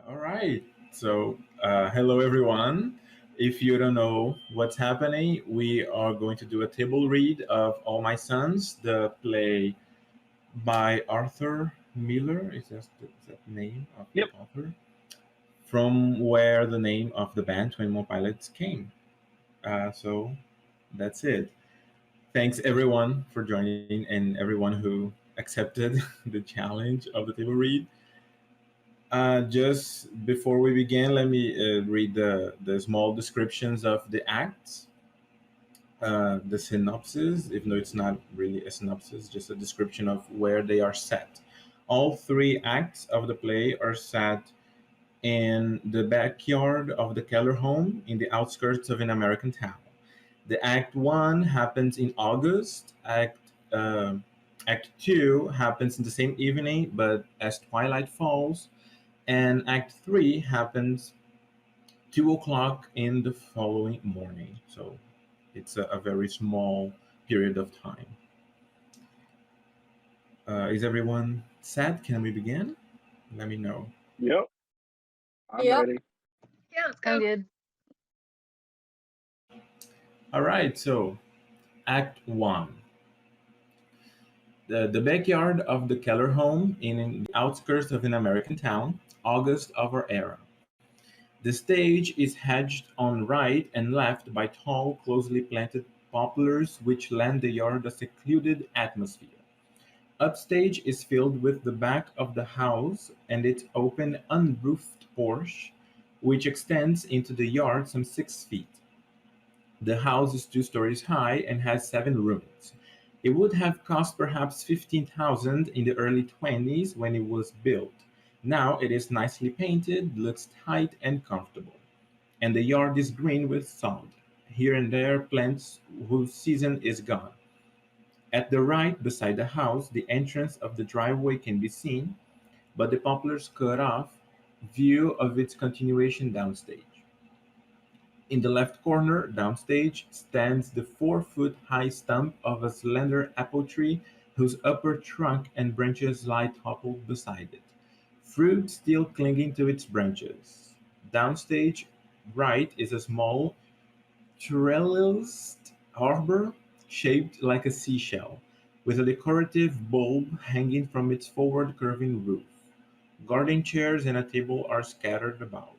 All right. Hello everyone. If you don't know what's happening, we are going to do a table read of All My Sons, the play by Arthur Miller. Is that the name of the Yep. author? From where the name of the band Twin More Pilots came. So that's it. Thanks everyone for joining and everyone who accepted the challenge of the table read. Just before we begin, let me read the small descriptions of the acts, the synopsis, even though it's not really a synopsis, just a description of where they are set. All three acts of the play are set in the backyard of the Keller home in the outskirts of an American town. The Act One happens in August. Act Two happens in the same evening, but as twilight falls, and Act Three happens 2 o'clock in the following morning. So it's a very small period of time. Is everyone set? Can we begin? Let me know. Yep. I'm Yep. ready. Yeah, let's I'm go. good. All right, so Act One. The backyard of the Keller home in the outskirts of an American town, August of our era. The stage is hedged on right and left by tall, closely planted poplars which lend the yard a secluded atmosphere. Upstage is filled with the back of the house and its open, unroofed porch, which extends into the yard some 6 feet. The house is 2 stories high and has 7 rooms. It would have cost perhaps 15,000 in the early 20s when it was built. Now it is nicely painted, looks tight and comfortable, and the yard is green with sod. Here and there plants whose season is gone. At the right, beside the house, the entrance of the driveway can be seen, but the poplars cut off view of its continuation downstage. In the left corner, downstage, stands the 4 foot high stump of a slender apple tree whose upper trunk and branches lie toppled beside it, fruit still clinging to its branches. Downstage right is a small trellised arbor shaped like a seashell, with a decorative bulb hanging from its forward curving roof. Garden chairs and a table are scattered about.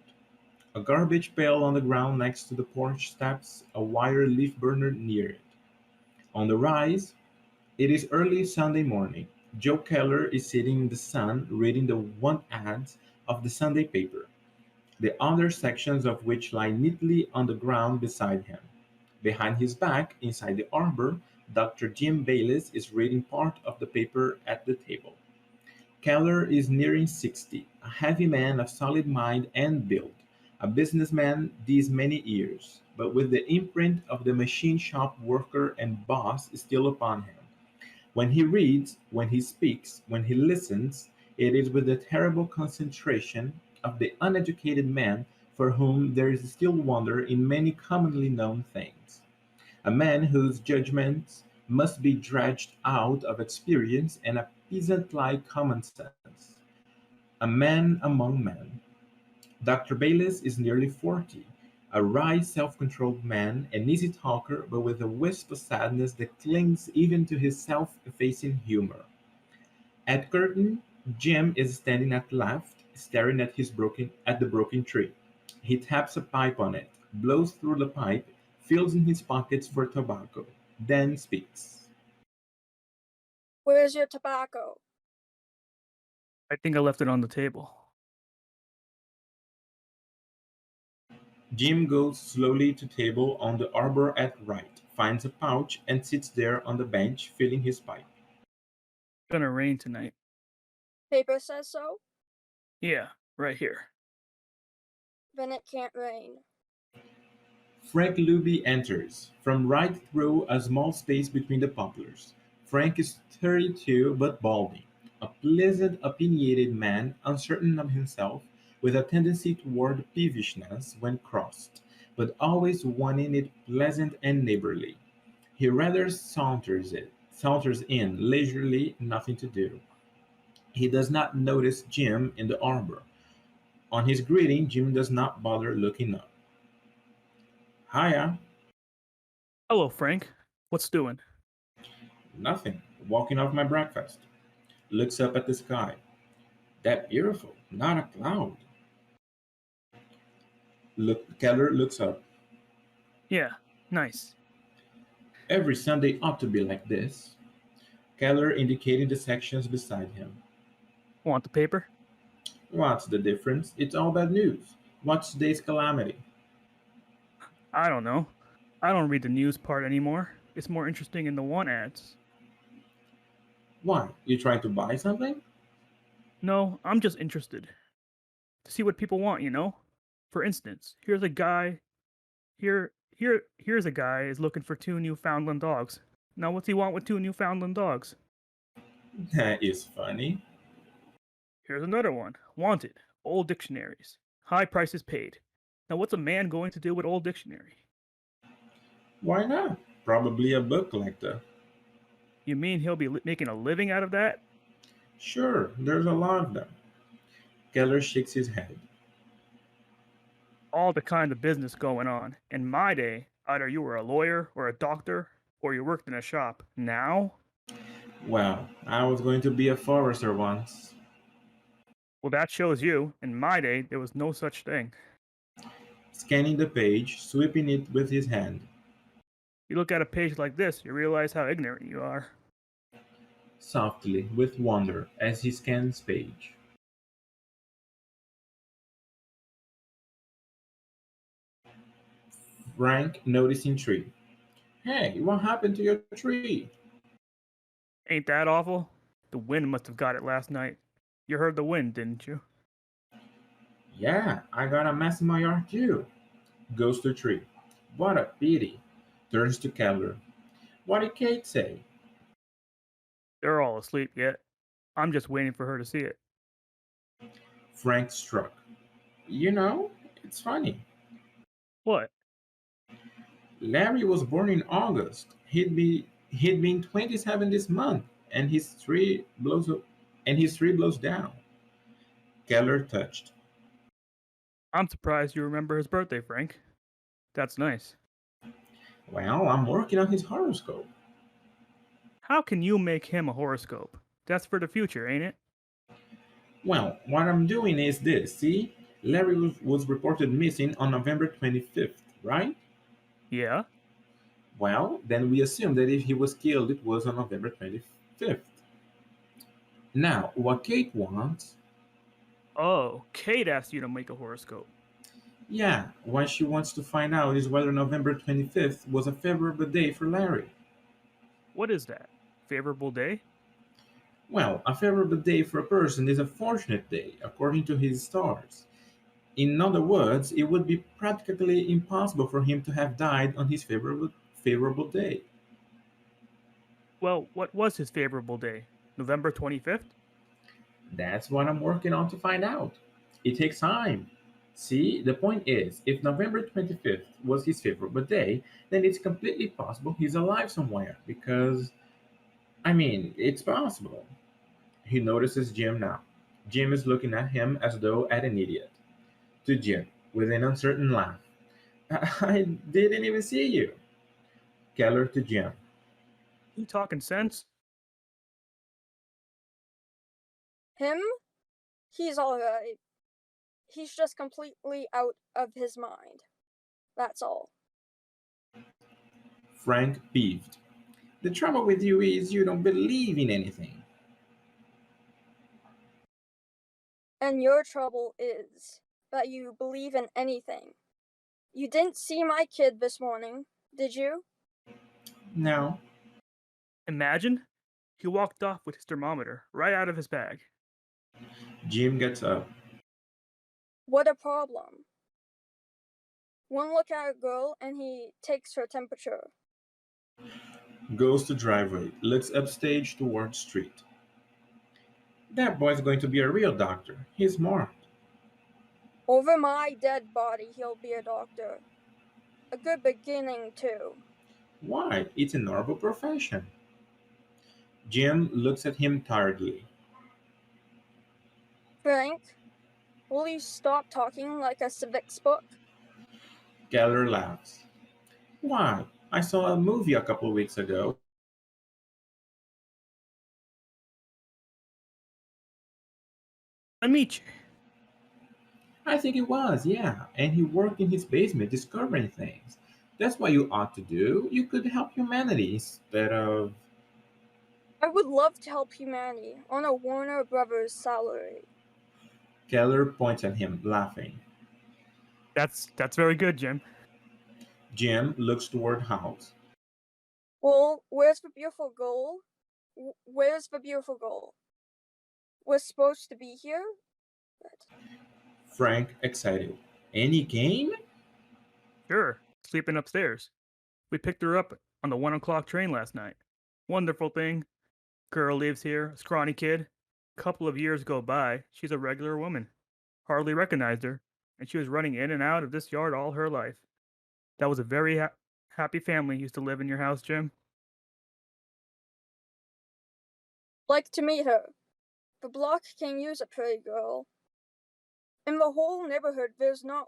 A garbage pail on the ground next to the porch steps, a wire leaf burner near it. On the rise, it is early Sunday morning. Joe Keller is sitting in the sun reading the want ads of the Sunday paper, the other sections of which lie neatly on the ground beside him. Behind his back, inside the arbor, Dr. Jim Bayliss is reading part of the paper at the table. Keller is nearing 60, a heavy man of solid mind and build, a businessman these many years, but with the imprint of the machine shop worker and boss still upon him. When he reads, when he speaks, when he listens, it is with the terrible concentration of the uneducated man for whom there is still wonder in many commonly known things. A man whose judgments must be dredged out of experience and a peasant like common sense. A man among men. Dr. Bayliss is nearly 40, a wry, self controlled man, an easy talker, but with a wisp of sadness that clings even to his self effacing humor. At curtain, Jim is standing at the left, staring at the broken tree. He taps a pipe on it, blows through the pipe, feels in his pockets for tobacco, then speaks. Where's your tobacco? I think I left it on the table. Jim goes slowly to table on the arbor at right, finds a pouch, and sits there on the bench, filling his pipe. Gonna rain tonight. Paper says so? Yeah, right here. Then it can't rain. Frank Lubey enters, from right through a small space between the poplars. Frank is 32 but balding, a pleasant, opinionated man, uncertain of himself, with a tendency toward peevishness when crossed, but always wanting it pleasant and neighborly. He rather saunters in, leisurely, nothing to do. He does not notice Jim in the arbor. On his greeting, Jim does not bother looking up. Hiya. Hello, Frank. What's doing? Nothing. Walking off my breakfast. Looks up at the sky. That beautiful. Not a cloud. Keller looks up. Yeah, nice. Every Sunday ought to be like this. Keller indicated the sections beside him. Want the paper? What's the difference? It's all bad news. What's today's calamity? I don't know. I don't read the news part anymore. It's more interesting in the want ads. Why? You trying to buy something? No, I'm just interested. To see what people want, you know? For instance, here's a guy here's a guy is looking for 2 Newfoundland dogs. Now what's he want with 2 Newfoundland dogs? That is funny. Here's another one. Wanted. Old dictionaries. High prices paid. Now what's a man going to do with old dictionary? Why not? Probably a book collector. You mean he'll be making a living out of that? Sure, there's a lot of them. Keller shakes his head. All the kind of business going on. In my day, either you were a lawyer or a doctor, or you worked in a shop. Now? Well, I was going to be a forester once. Well, that shows you. In my day, there was no such thing. Scanning the page, sweeping it with his hand. You look at a page like this, you realize how ignorant you are. Softly, with wonder, as he scans page. Frank noticing tree. Hey, what happened to your tree? Ain't that awful? The wind must have got it last night. You heard the wind, didn't you? Yeah, I got a mess in my yard too. Goes to tree. What a pity. Turns to Keller. What did Kate say? They're all asleep yet. I'm just waiting for her to see it. Frank struck. You know, it's funny. What? Larry was born in August. He'd been 27 this month, and his tree blows down. Keller touched. I'm surprised you remember his birthday, Frank. That's nice. Well, I'm working on his horoscope. How can you make him a horoscope? That's for the future, ain't it? Well, what I'm doing is this. See, Larry was reported missing on November 25th, right? Yeah? Well, then we assume that if he was killed, it was on November 25th. Now, what Kate wants, Oh, Kate asked you to make a horoscope. yeah, what she wants to find out is whether November 25th was a favorable day for Larry. What is that? Favorable day? Well, a favorable day for a person is a fortunate day, according to his stars. In other words, it would be practically impossible for him to have died on his favorable day. Well, what was his favorable day? November 25th? That's what I'm working on to find out. It takes time. See, the point is, if November 25th was his favorable day, then it's completely possible he's alive somewhere because, it's possible. He notices Jim now. Jim is looking at him as though at an idiot. To Jim, with an uncertain laugh. I didn't even see you. Keller to Jim. You talking sense? Him? He's alright. He's just completely out of his mind. That's all. Frank peeved. The trouble with you is you don't believe in anything. And your trouble is that you believe in anything. You didn't see my kid this morning, did you? No. Imagine he walked off with his thermometer right out of his bag. Jim gets up. What a problem. One look at a girl and he takes her temperature. Goes to driveway. Looks upstage toward street. That boy's going to be a real doctor. He's smart. Over my dead body, he'll be a doctor. A good beginning, too. Why? It's a noble profession. Jim looks at him tiredly. Frank, Will you stop talking like a civics book? Keller laughs. Why? I saw a movie a couple weeks ago. Amici. I think it was, yeah. And he worked in his basement discovering things. That's what you ought to do. You could help humanity instead of. I would love to help humanity on a Warner Brothers salary. Keller points at him, laughing. That's very good, Jim. Jim looks toward house. Well, where's the beautiful girl? Where's the beautiful girl? We're supposed to be here? Frank, excited. Any game? Sure, sleeping upstairs. We picked her up on the 1 o'clock train last night. Wonderful thing. Girl lives here, a scrawny kid. Couple of years go by, she's a regular woman. Hardly recognized her, and she was running in and out of this yard all her life. That was a very happy family used to live in your house, Jim. Like to meet her. The block can use a pretty girl. In the whole neighborhood, there's not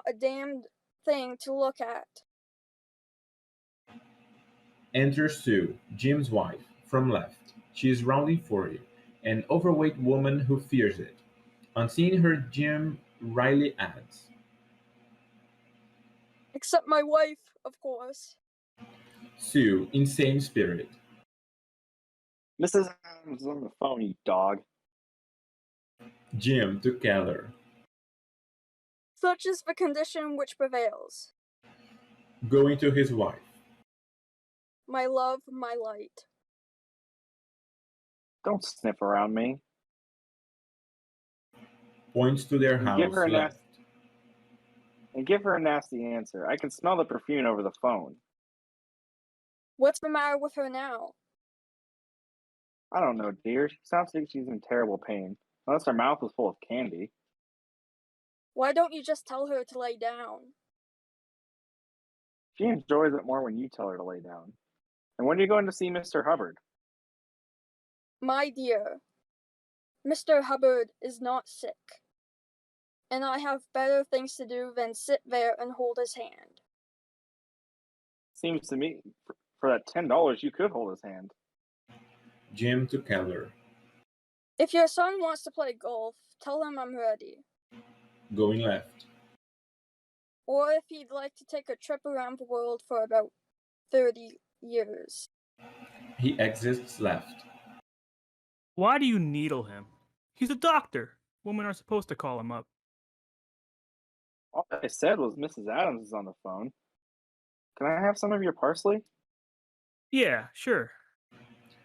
a damned thing to look at. Enter Sue, Jim's wife, from left. She is rounding 40, an overweight woman who fears it. On seeing her, Jim wryly adds, Except my wife, of course. Sue, in same spirit. Mrs. Adams is on the phone, you dog. Jim to Keller. Such is the condition which prevails. Going to his wife. My love, my light. Don't sniff around me. Points to their house Give her a left. And give her a nasty answer. I can smell the perfume over the phone. What's the matter with her now? I don't know, dear. She sounds like she's in terrible pain. Unless her mouth was full of candy. Why don't you just tell her to lay down? She enjoys it more when you tell her to lay down. And when are you going to see Mr. Hubbard? My dear, Mr. Hubbard is not sick. And I have better things to do than sit there and hold his hand. Seems to me, for that $10, you could hold his hand. Jim to Keller. If your son wants to play golf, tell him I'm ready. Going left. Or if he'd like to take a trip around the world for about 30 years. He exits left. Why do you needle him? He's a doctor. Women are supposed to call him up. All I said was Mrs. Adams is on the phone. Can I have some of your parsley? Yeah, sure.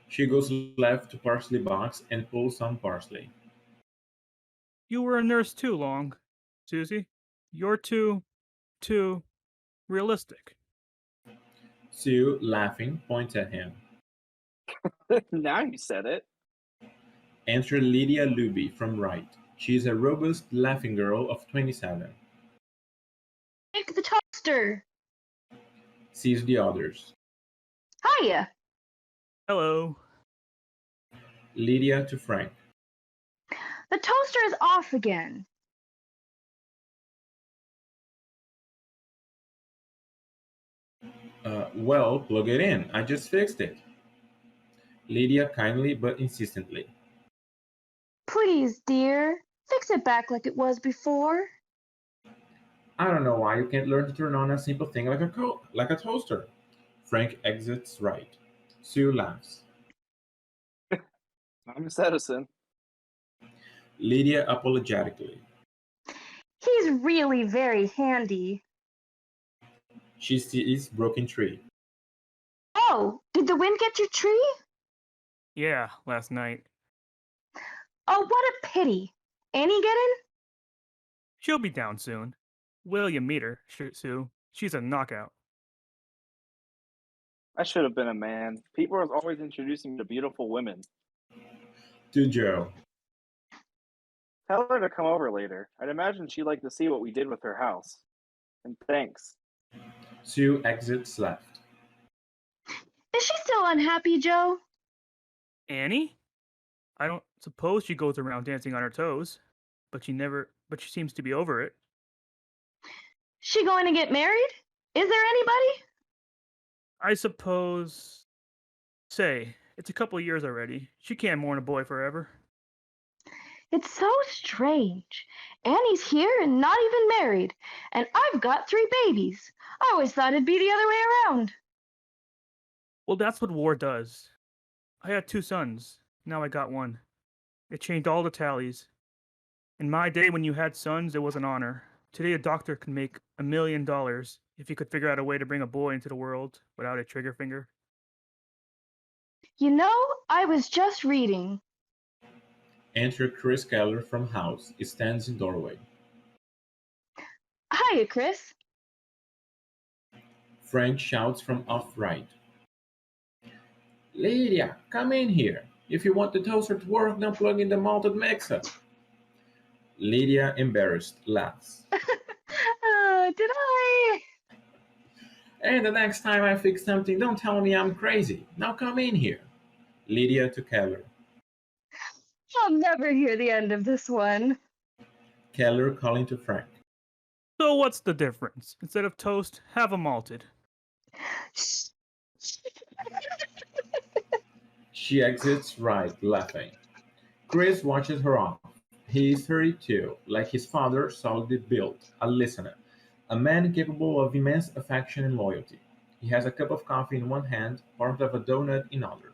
She goes left to parsley box and pulls some parsley. You were a nurse too long, Susie. You're too realistic. Sue, laughing, points at him. Now you said it. Enter Lydia Lubey from right. She is a robust, laughing girl of 27. Make the toaster. Sees the others. Hiya. Hello. Lydia to Frank. The toaster is off again. Well, plug it in. I just fixed it. Lydia kindly but insistently. Please, dear, fix it back like it was before. I don't know why you can't learn to turn on a simple thing like a toaster. Frank exits right. Sue laughs. I'm Miss Edison. Lydia apologetically. He's really very handy. She sees broken tree. Oh, did the wind get your tree? Yeah, last night. Oh, what a pity. Annie get in? She'll be down soon. Will you meet her, Sue? She's a knockout. I should have been a man. People are always introducing me to beautiful women. To Joe. Tell her to come over later. I'd imagine she'd like to see what we did with her house. And thanks. Sue exits left. Is she still unhappy, Joe? Annie? I don't suppose she goes around dancing on her toes, but she seems to be over it. She going to get married? Is there anybody? I suppose. Say, it's a couple of years already. She can't mourn a boy forever. It's so strange. Annie's here and not even married, and I've got 3 babies. I always thought it'd be the other way around. Well, that's what war does. I had 2 sons. Now I got 1. It changed all the tallies. In my day, when you had sons, it was an honor. Today, a doctor can make $1 million if he could figure out a way to bring a boy into the world without a trigger finger. You know, I was just reading. Enter Chris Keller from house. He stands in doorway. Hiya, Chris. Frank shouts from off right. Lydia, come in here. If you want the toaster to work, don't plug in the malted mixer. Lydia, embarrassed, laughs. Did I? And the next time I fix something, don't tell me I'm crazy. Now come in here. Lydia to Keller. I'll never hear the end of this one. Keller calling to Frank. So what's the difference? Instead of toast, have a malted. She exits right, laughing. Chris watches her off. He is 32, like his father, solidly built, a listener, a man capable of immense affection and loyalty. He has a cup of coffee in one hand, part of a donut in other.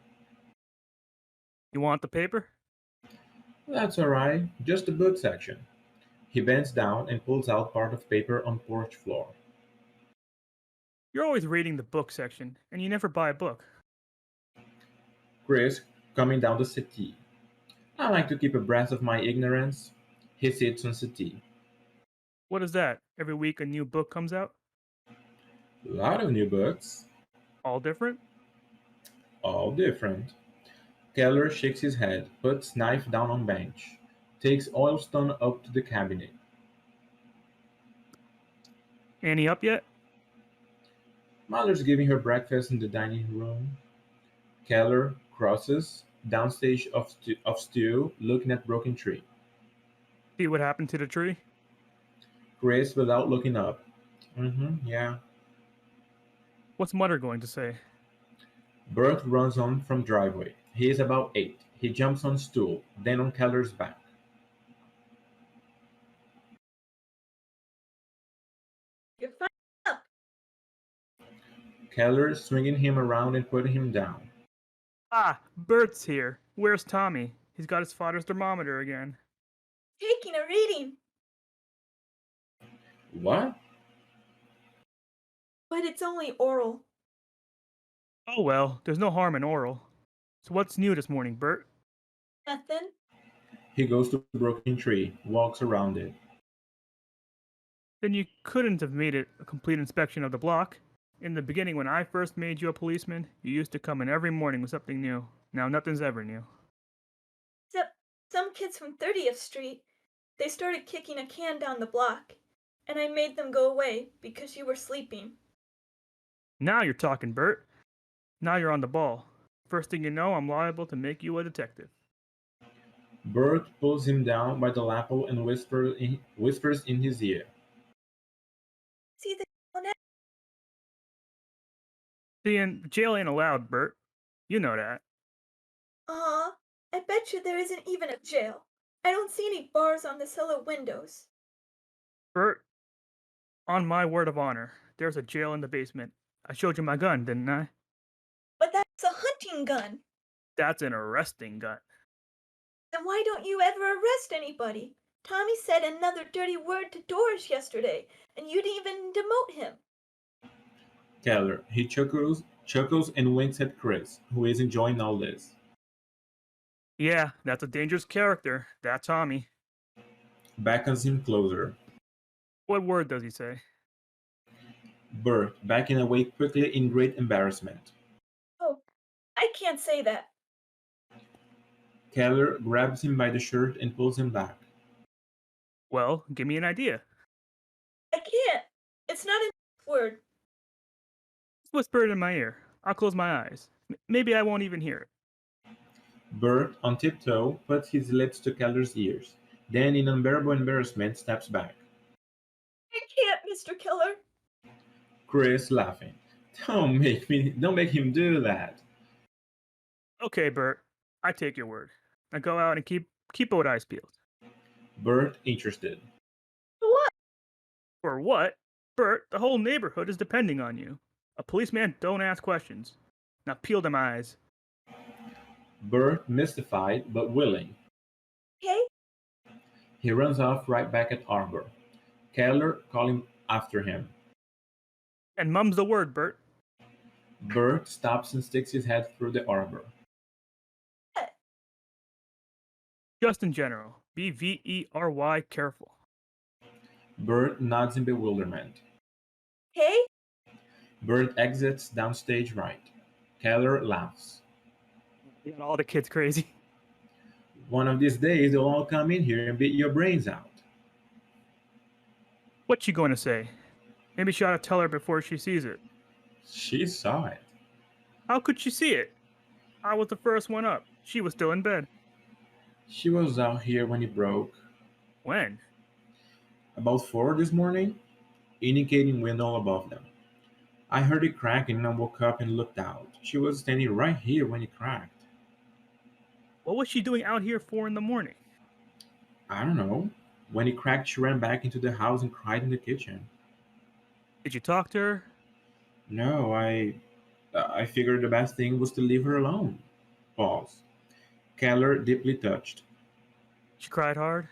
You want the paper? That's all right, just the book section. He bends down and pulls out part of paper on porch floor. You're always reading the book section, and you never buy a book. Chris, coming down the settee. I like to keep abreast of my ignorance. He sits on settee. What is that? Every week a new book comes out? A lot of new books, All different? all different. Keller shakes his head, puts knife down on bench, takes oilstone up to the cabinet. Annie up yet? Mother's giving her breakfast in the dining room. Keller crosses, downstage of stew, looking at broken tree. See what happened to the tree? Chris, without looking up. Yeah. What's Mother going to say? Bert runs on from driveway. He is about 8. He jumps on stool, then on Keller's back. You're fine up. Keller swinging him around and putting him down. Ah, Bert's here. Where's Tommy? He's got his father's thermometer again. Taking a reading. What? But it's only oral. Oh well, there's no harm in oral. So what's new this morning, Bert? Nothing. He goes to the broken tree, walks around it. Then you couldn't have made it a complete inspection of the block. In the beginning, when I first made you a policeman, you used to come in every morning with something new. Now nothing's ever new. Except some kids from 30th Street. They started kicking a can down the block, and I made them go away because you were sleeping. Now you're talking, Bert. Now you're on the ball. First thing you know, I'm liable to make you a detective. Bert pulls him down by the lapel and whispers in his ear. See the now? See, jail ain't allowed, Bert. You know that. I bet you there isn't even a jail. I don't see any bars on the cellar windows. Bert, on my word of honor, there's a jail in the basement. I showed you my gun, didn't I? But that's a hunting gun. That's an arresting gun. Then why don't you ever arrest anybody? Tommy said another dirty word to Doris yesterday, and you didn't even demote him. Keller, he chuckles and winks at Chris, who is enjoying all this. Yeah, that's a dangerous character. That Tommy. Beckons him closer. What word does he say? Bert, backing away quickly in great embarrassment. Oh, I can't say that. Keller grabs him by the shirt and pulls him back. Well, give me an idea. I can't. It's not a word. Whisper it in my ear. I'll close my eyes. Maybe I won't even hear it. Bert, on tiptoe, puts his lips to Keller's ears. then in unbearable embarrassment steps back. I can't, Mr. Keller. Chris laughing. Don't make him do that. Okay, Bert. I take your word. Now go out and keep both eyes peeled. Bert interested. What? For what? Bert, the whole neighborhood is depending on you. A policeman don't ask questions. Now peel them eyes. Bert mystified but willing. Okay? He runs off right back at Arbor. Keller calling after him. And mum's the word, Bert. Bert stops and sticks his head through the arbor. Just in general. BVERY careful. Bert nods in bewilderment. Okay? Bert exits downstage right. Keller laughs. You got all the kids crazy. One of these days they'll all come in here and beat your brains out. What you going to say? Maybe she ought to tell her before she sees it. She saw it. How could she see it? I was the first one up. She was still in bed. She was out here when it broke. When? About 4 this morning, indicating window above them. I heard it cracking and I woke up and looked out. She was standing right here when it cracked. What was she doing out here 4 in the morning? I don't know. When it cracked, she ran back into the house and cried in the kitchen. Did you talk to her? No, I figured the best thing was to leave her alone. Pause. Keller deeply touched. She cried hard?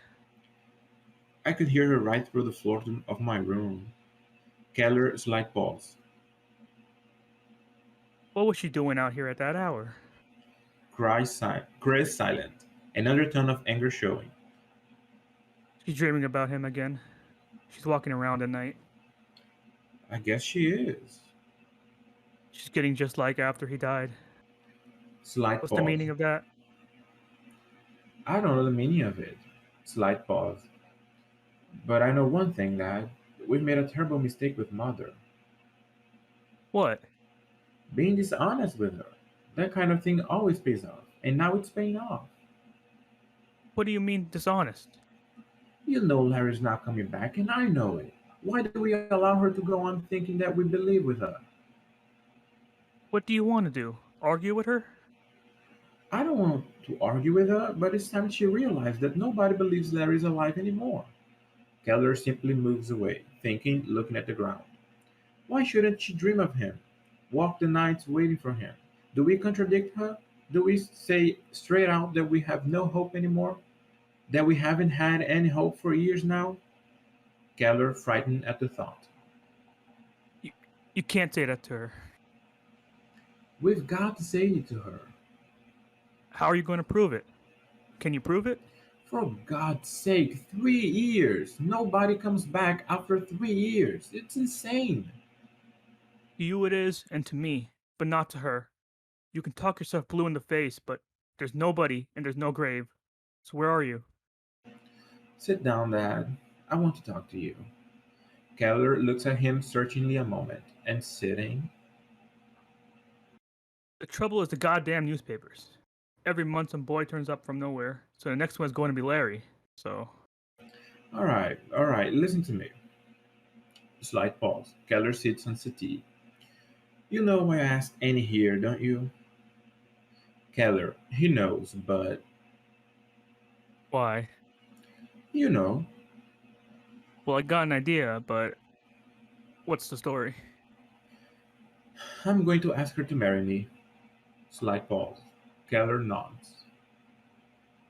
I could hear her right through the floor of my room. Keller slight pause. What was she doing out here at that hour? Chris silent, an undertone of anger showing. She's dreaming about him again. She's walking around at night. I guess she is. She's getting just like after he died. Slight What's pause. the meaning of that? I don't know the meaning of it. Slight pause. But I know one thing, Dad. We've made a terrible mistake with Mother. What? Being dishonest with her. That kind of thing always pays off. And now it's paying off. What do you mean dishonest? You know Larry's not coming back, and I know it. Why do we allow her to go on thinking that we believe with her? What do you want to do? Argue with her? I don't want to argue with her, but it's time she realized that nobody believes Larry's alive anymore. Keller simply moves away, thinking, looking at the ground. Why shouldn't she dream of him? Walk the nights waiting for him? Do we contradict her? Do we say straight out that we have no hope anymore? That we haven't had any hope for years now? Keller frightened at the thought. You can't say that to her. We've got to say it to her. How are you going to prove it? Can you prove it? For God's sake, 3 years. Nobody comes back after 3 years. It's insane. To you it is, and to me, but not to her. You can talk yourself blue in the face, but there's nobody and there's no grave. So where are you? Sit down, Dad. I want to talk to you. Keller looks at him searchingly a moment, and sitting. The trouble is the goddamn newspapers. Every month some boy turns up from nowhere, so the next one's going to be Larry. So... All right, listen to me. Slight pause. Keller sits on settee. You know why I asked Annie here, don't you? Keller, he knows, but... Why? You know. Well, I got an idea, but... What's the story? I'm going to ask her to marry me. Slight pause. Keller nods.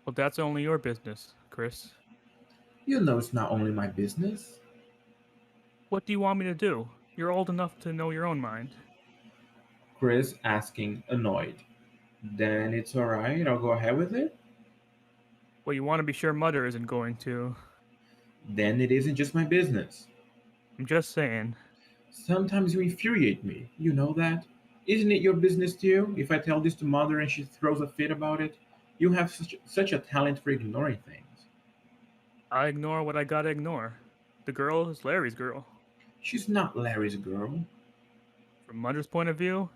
Well, that's only your business, Chris. You know it's not only my business. What do you want me to do? You're old enough to know your own mind. Chris asking, annoyed. Then it's alright, I'll go ahead with it? Well, you want to be sure Mother isn't going to. Then it isn't just my business. I'm just saying. Sometimes you infuriate me, you know that? Isn't it your business too? If I tell this to Mother and she throws a fit about it, you have such a talent for ignoring things. I ignore what I gotta ignore. The girl is Larry's girl. She's not Larry's girl. From Mother's point of view,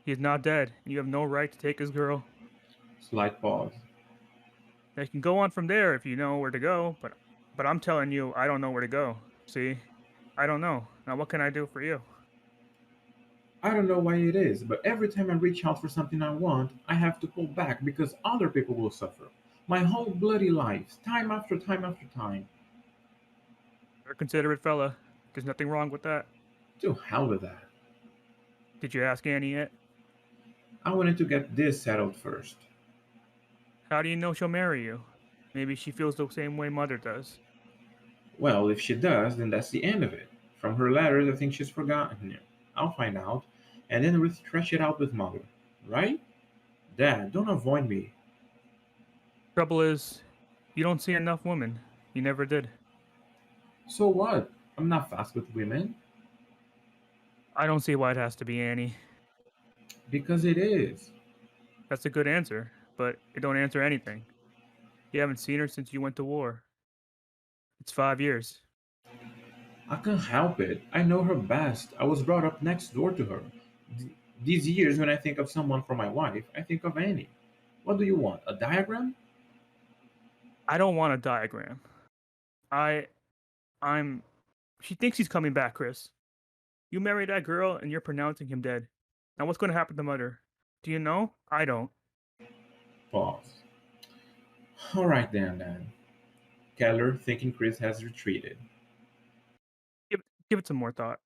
he is not dead, and you have no right to take his girl. Slight pause. They can go on from there if you know where to go, but I'm telling you, I don't know where to go. See? I don't know. Now what can I do for you? I don't know why it is, but every time I reach out for something I want, I have to pull back because other people will suffer. My whole bloody life, time after time after time. You're a considerate fella. There's nothing wrong with that. To hell with that. Did you ask Annie yet? I wanted to get this settled first. How do you know she'll marry you? Maybe she feels the same way Mother does. Well, if she does, then that's the end of it. From her letters, I think she's forgotten it. I'll find out, and then we'll thresh it out with Mother. Right? Dad, don't avoid me. Trouble is, you don't see enough women. You never did. So what? I'm not fast with women. I don't see why it has to be Annie. Because it is. That's a good answer, but it don't answer anything. You haven't seen her since you went to war. It's 5 years. I can't help it. I know her best. I was brought up next door to her. These years, when I think of someone for my wife, I think of Annie. What do you want? A diagram? I don't want a diagram. I'm. She thinks he's coming back, Chris. You married that girl and you're pronouncing him dead. Now what's going to happen to Mother? Do you know? I don't. Pause. All right then. Keller, thinking Chris has retreated. Give it some more thought.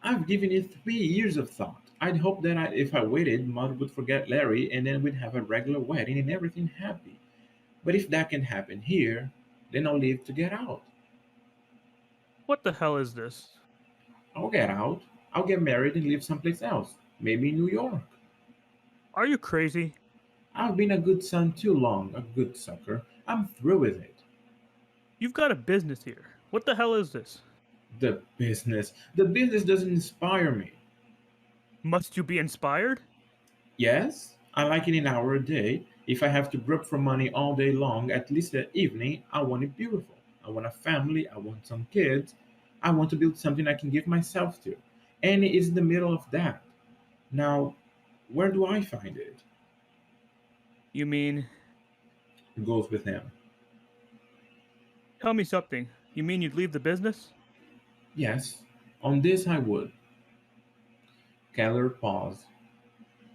I've given it 3 years of thought. I'd hoped that if I waited, Mother would forget Larry and then we'd have a regular wedding and everything happy. But if that can happen here, then I'll leave to get out. What the hell is this? I'll get out. I'll get married and live someplace else. Maybe in New York. Are you crazy? I've been a good son too long, a good sucker. I'm through with it. You've got a business here. What the hell is this? The business. The business doesn't inspire me. Must you be inspired? Yes, I like it an hour a day. If I have to grope for money all day long, at least at evening, I want it beautiful. I want a family. I want some kids. I want to build something I can give myself to. And it is in the middle of that. Now, where do I find it? You mean, It goes with him. tell me something. You mean you'd leave the business? Yes, on this I would. Keller paused.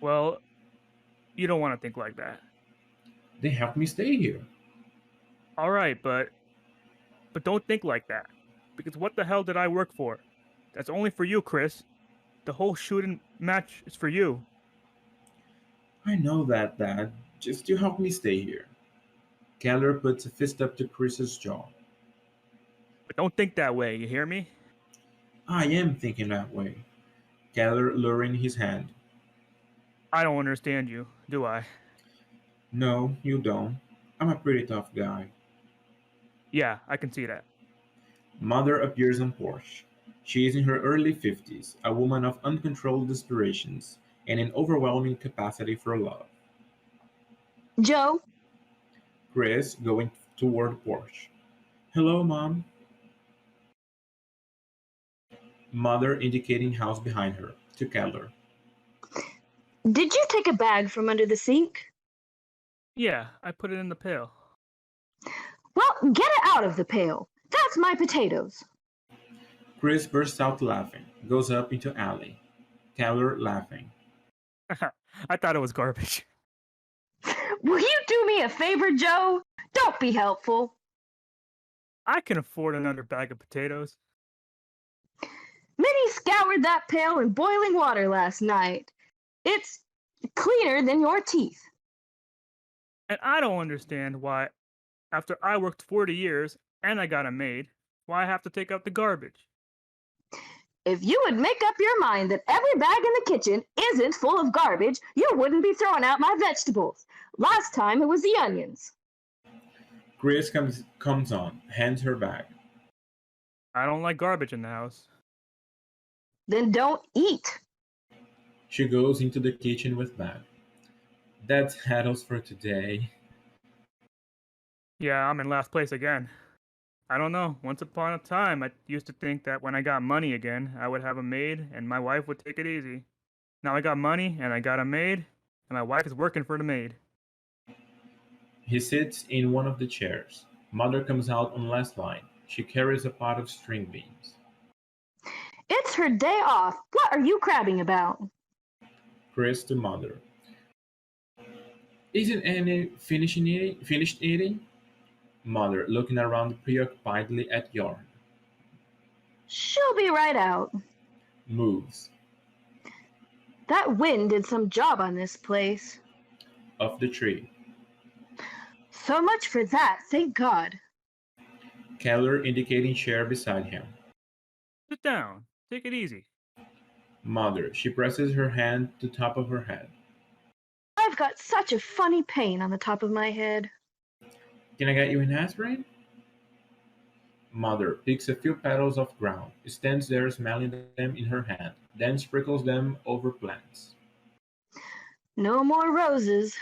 Well, you don't want to think like that. They helped me stay here. All right, but don't think like that. Because what the hell did I work for? That's only for you, Chris. The whole shooting match is for you. I know that, Dad. Just to help me stay here. Keller puts a fist up to Chris's jaw. But don't think that way, you hear me? I am thinking that way. Keller lowering his hand. I don't understand you, do I? No, you don't. I'm a pretty tough guy. Yeah, I can see that. Mother appears on porch. She is in her early 50s, a woman of uncontrolled aspirations and an overwhelming capacity for love. Joe, Chris going toward porch. Hello, Mom. Mother indicating house behind her, to Keller. did you take a bag from under the sink? Yeah, I put it in the pail. Well, get it out of the pail. That's my potatoes. Chris bursts out laughing, goes up into alley. Keller laughing. I thought it was garbage. Will you do me a favor, Joe? Don't be helpful. I can afford another bag of potatoes. Minnie scoured that pail in boiling water last night. It's cleaner than your teeth. And I don't understand why, after I worked 40 years and I got a maid, why I have to take out the garbage. If you would make up your mind that every bag in the kitchen isn't full of garbage, you wouldn't be throwing out my vegetables. Last time it was the onions. Chris comes on, hands her bag. I don't like garbage in the house. Then don't eat. She goes into the kitchen with bag. That's Haddles for today. Yeah, I'm in last place again. I don't know. Once upon a time, I used to think that when I got money again, I would have a maid and my wife would take it easy. Now I got money and I got a maid, and my wife is working for the maid. He sits in one of the chairs. Mother comes out on last line. She carries a pot of string beans. It's her day off. What are you crabbing about? Chris to Mother. Isn't Annie finished eating? Mother, looking around preoccupiedly at Yarn. She'll be right out. Moves. That wind did some job on this place. Off the tree. So much for that, thank God. Keller indicating chair beside him. Sit down. Take it easy. Mother, she presses her hand to top of her head. I've got such a funny pain on the top of my head. Can I get you an aspirin? Mother picks a few petals off ground, stands there smelling them in her hand, then sprinkles them over plants. No more roses.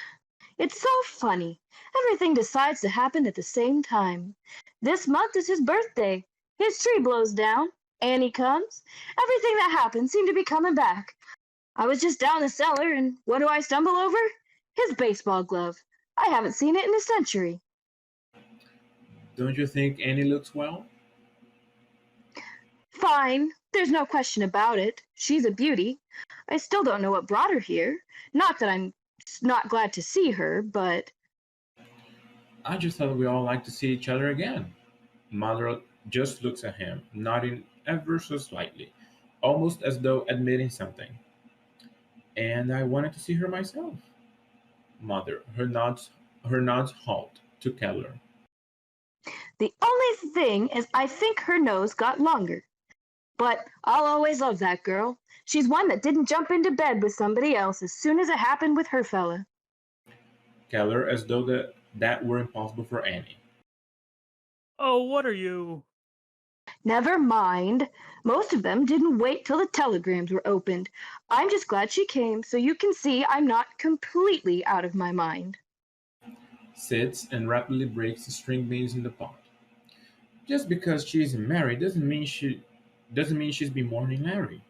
It's so funny. Everything decides to happen at the same time. This month is his birthday. His tree blows down. Annie comes. Everything that happened seemed to be coming back. I was just down the cellar, and what do I stumble over? His baseball glove. I haven't seen it in a century. Don't you think Annie looks well? Fine. There's no question about it. She's a beauty. I still don't know what brought her here. Not that I'm not glad to see her, but... I just thought we all like to see each other again. Mother just looks at him, nodding ever so slightly, almost as though admitting something. And I wanted to see her myself. Mother, her nods halt to Keller. The only thing is I think her nose got longer. But I'll always love that girl. She's one that didn't jump into bed with somebody else as soon as it happened with her fella. Keller, as though that were impossible for Annie. Oh, what are you? Never mind. Most of them didn't wait till the telegrams were opened. I'm just glad she came, so you can see I'm not completely out of my mind. Sits and rapidly breaks the string beans in the pot. Just because she isn't married doesn't mean she's been mourning Larry.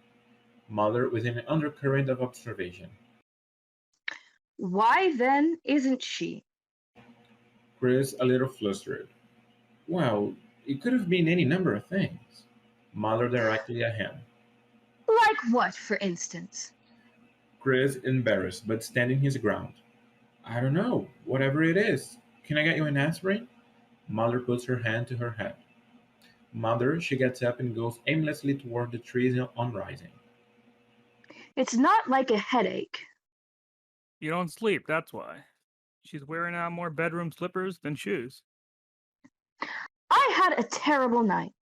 Mother with an undercurrent of observation. Why then isn't she? Chris a little flustered. Well, it could have been any number of things. Mother directly at him. Like what, for instance? Chris embarrassed, but standing his ground. I don't know, whatever it is. Can I get you an aspirin? Mother puts her hand to her head. Mother, she gets up and goes aimlessly toward the trees on rising. It's not like a headache. You don't sleep, that's why. She's wearing out more bedroom slippers than shoes. I had a terrible night.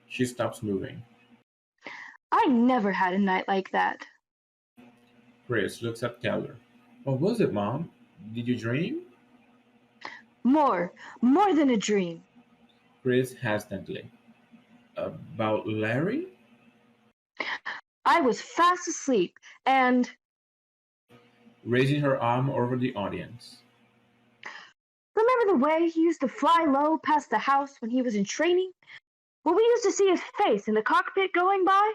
She stops moving. I never had a night like that. Chris looks at Keller. What was it, Mom? Did you dream? More than a dream. Chris hesitantly. About Larry? I was fast asleep, and... Raising her arm over the audience. Remember the way he used to fly low past the house when he was in training? Well, we used to see his face in the cockpit going by.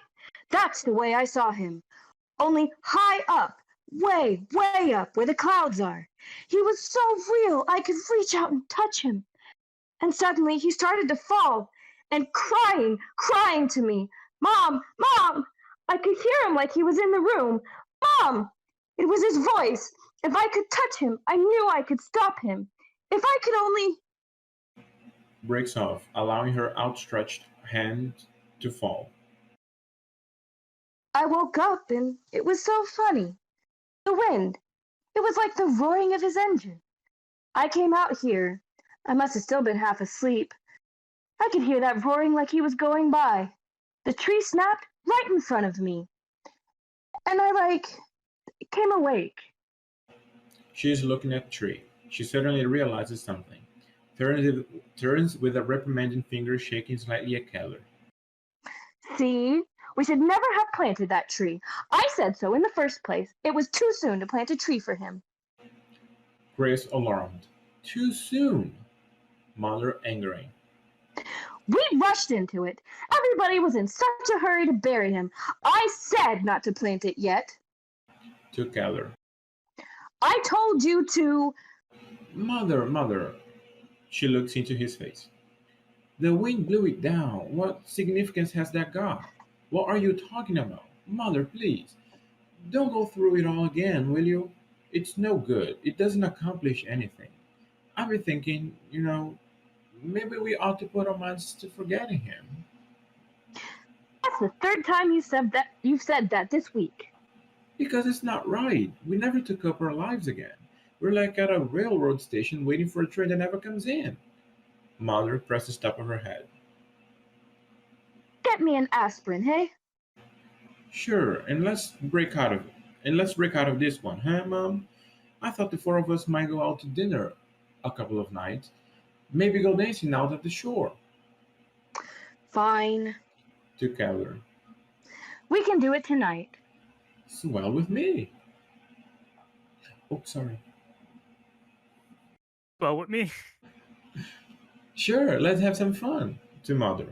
That's the way I saw him. Only high up, way up where the clouds are. He was so real I could reach out and touch him. And suddenly he started to fall and crying to me. Mom, Mom! I could hear him like he was in the room. Mom! It was his voice. If I could touch him, I knew I could stop him. If I could only... Breaks off, allowing her outstretched hand to fall. I woke up and it was so funny. The wind. It was like the roaring of his engine. I came out here. I must have still been half asleep. I could hear that roaring like he was going by. The tree snapped right in front of me. And I came awake. She is looking at the tree. She suddenly realizes something. Turns with a reprimanding finger shaking slightly at Keller. See? We should never have planted that tree. I said so in the first place. It was too soon to plant a tree for him. Grace alarmed. Too soon. Mother angering. We rushed into it. Everybody was in such a hurry to bury him. I said not to plant it yet. To Keller. I told you to... Mother, mother. She looks into his face. The wind blew it down. What significance has that got? What are you talking about? Mother, please. Don't go through it all again, will you? It's no good. It doesn't accomplish anything. I've been thinking, maybe we ought to put our minds to forgetting him. That's the third time you've said that this week. Because it's not right. We never took up our lives again. We're like at a railroad station waiting for a train that never comes in. Mother pressed the top of her head. Get me an aspirin, hey? Sure, and let's break out of this one, huh, Mom? I thought the four of us might go out to dinner a couple of nights. Maybe go dancing out at the shore. Fine. To Keller. We can do it tonight. Swell with me. Oh, sorry. Well, with me. Sure, let's have some fun. To Mother.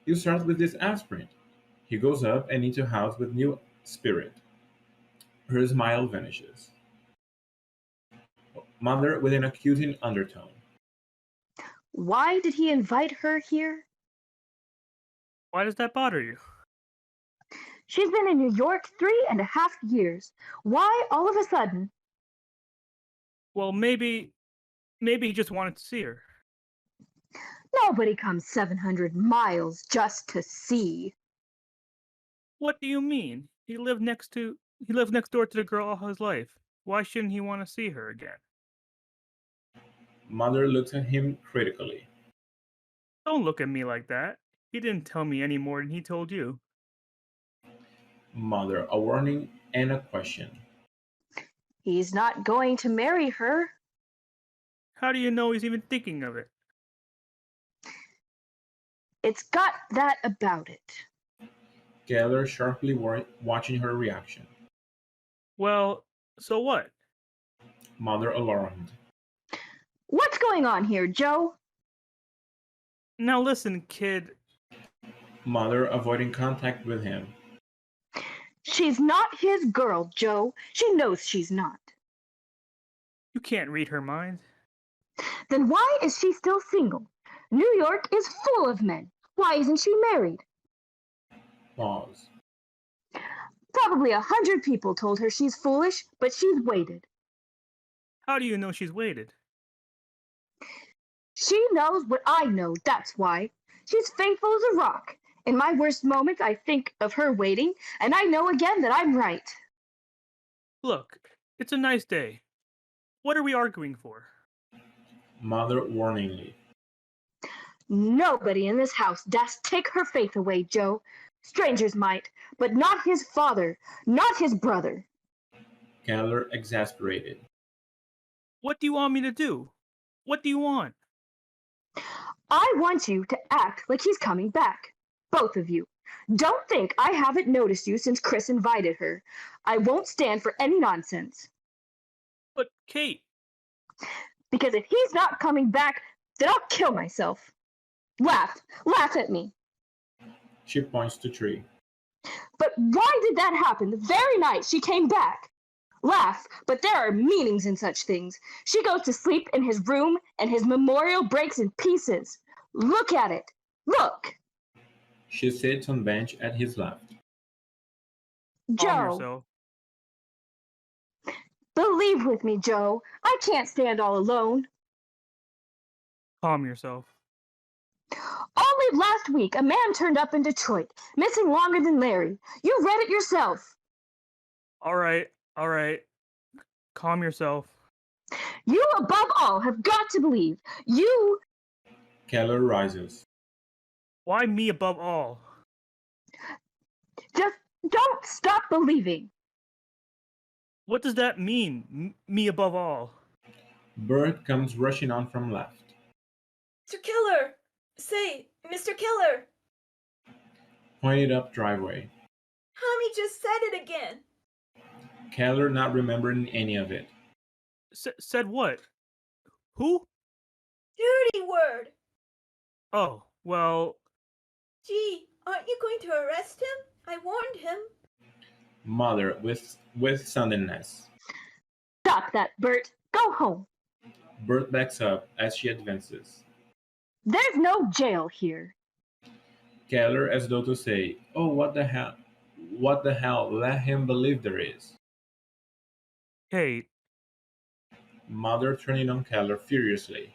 You start with this aspirin. He goes up and into house with new spirit. Her smile vanishes. Mother with an accusing undertone. Why did he invite her here? Why does that bother you? She's been in New York 3.5 years. Why all of a sudden? Well, maybe he just wanted to see her. Nobody comes 700 miles just to see. What do you mean? He lived next door to the girl all his life. Why shouldn't he want to see her again? Mother looks at him critically. Don't look at me like that. He didn't tell me any more than he told you. Mother, a warning and a question. He's not going to marry her. How do you know he's even thinking of it? It's got that about it. Keller sharply watching her reaction. Well, so what? Mother alarmed. What's going on here, Joe? Now listen, kid. Mother avoiding contact with him. She's not his girl, Joe. She knows she's not. You can't read her mind. Then why is she still single? New York is full of men. Why isn't she married? Pause. Probably 100 people told her she's foolish, but she's waited. How do you know she's waited? She knows what I know, that's why. She's faithful as a rock. In my worst moments, I think of her waiting, and I know again that I'm right. Look, it's a nice day. What are we arguing for? Mother warningly. Nobody in this house das't take her faith away, Joe. Strangers might, but not his father, not his brother. Keller exasperated. What do you want me to do? What do you want? I want you to act like he's coming back. Both of you. Don't think I haven't noticed you since Chris invited her. I won't stand for any nonsense. But, Kate. Because if he's not coming back, then I'll kill myself. Laugh at me. She points to tree. But why did that happen the very night she came back? Laugh, but there are meanings in such things. She goes to sleep in his room, and his memorial breaks in pieces. Look at it. Look. She sits on bench at his left. Calm Joe. yourself. Believe with me, Joe. I can't stand all alone. Calm yourself. Only last week, a man turned up in Detroit, missing longer than Larry. You read it yourself. All right. Calm yourself. You, above all, have got to believe. You... Keller rises. Why me above all? Just don't stop believing. What does that mean, me above all? Bert comes rushing on from left. Mr. Keller! Say, Mr. Keller! Pointed up driveway. Tommy just said it again. Keller not remembering any of it. Said what? Who? Dirty word! Oh, well... Gee, aren't you going to arrest him? I warned him. Mother with suddenness. Stop that, Bert. Go home. Bert backs up as she advances. There's no jail here. Keller, as though to say, "Oh, what the hell? What the hell? Let him believe there is." Kate, Mother turning on Keller furiously.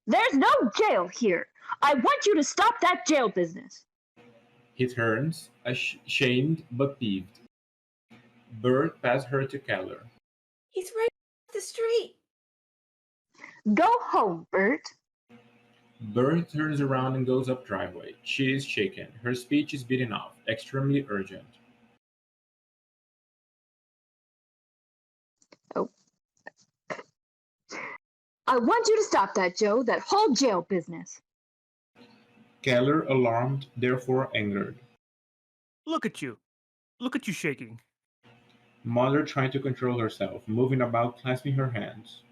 There's no jail here. I want you to stop that jail business. He turns, ashamed but peeved. Bert passes her to Keller. He's right up the street. Go home, Bert. Bert turns around and goes up driveway. She is shaken. Her speech is beaten off, extremely urgent. Oh. I want you to stop that, Joe, that whole jail business. Keller, alarmed, therefore angered. look at you. Look at you shaking. Mother trying to control herself, moving about, clasping her hands.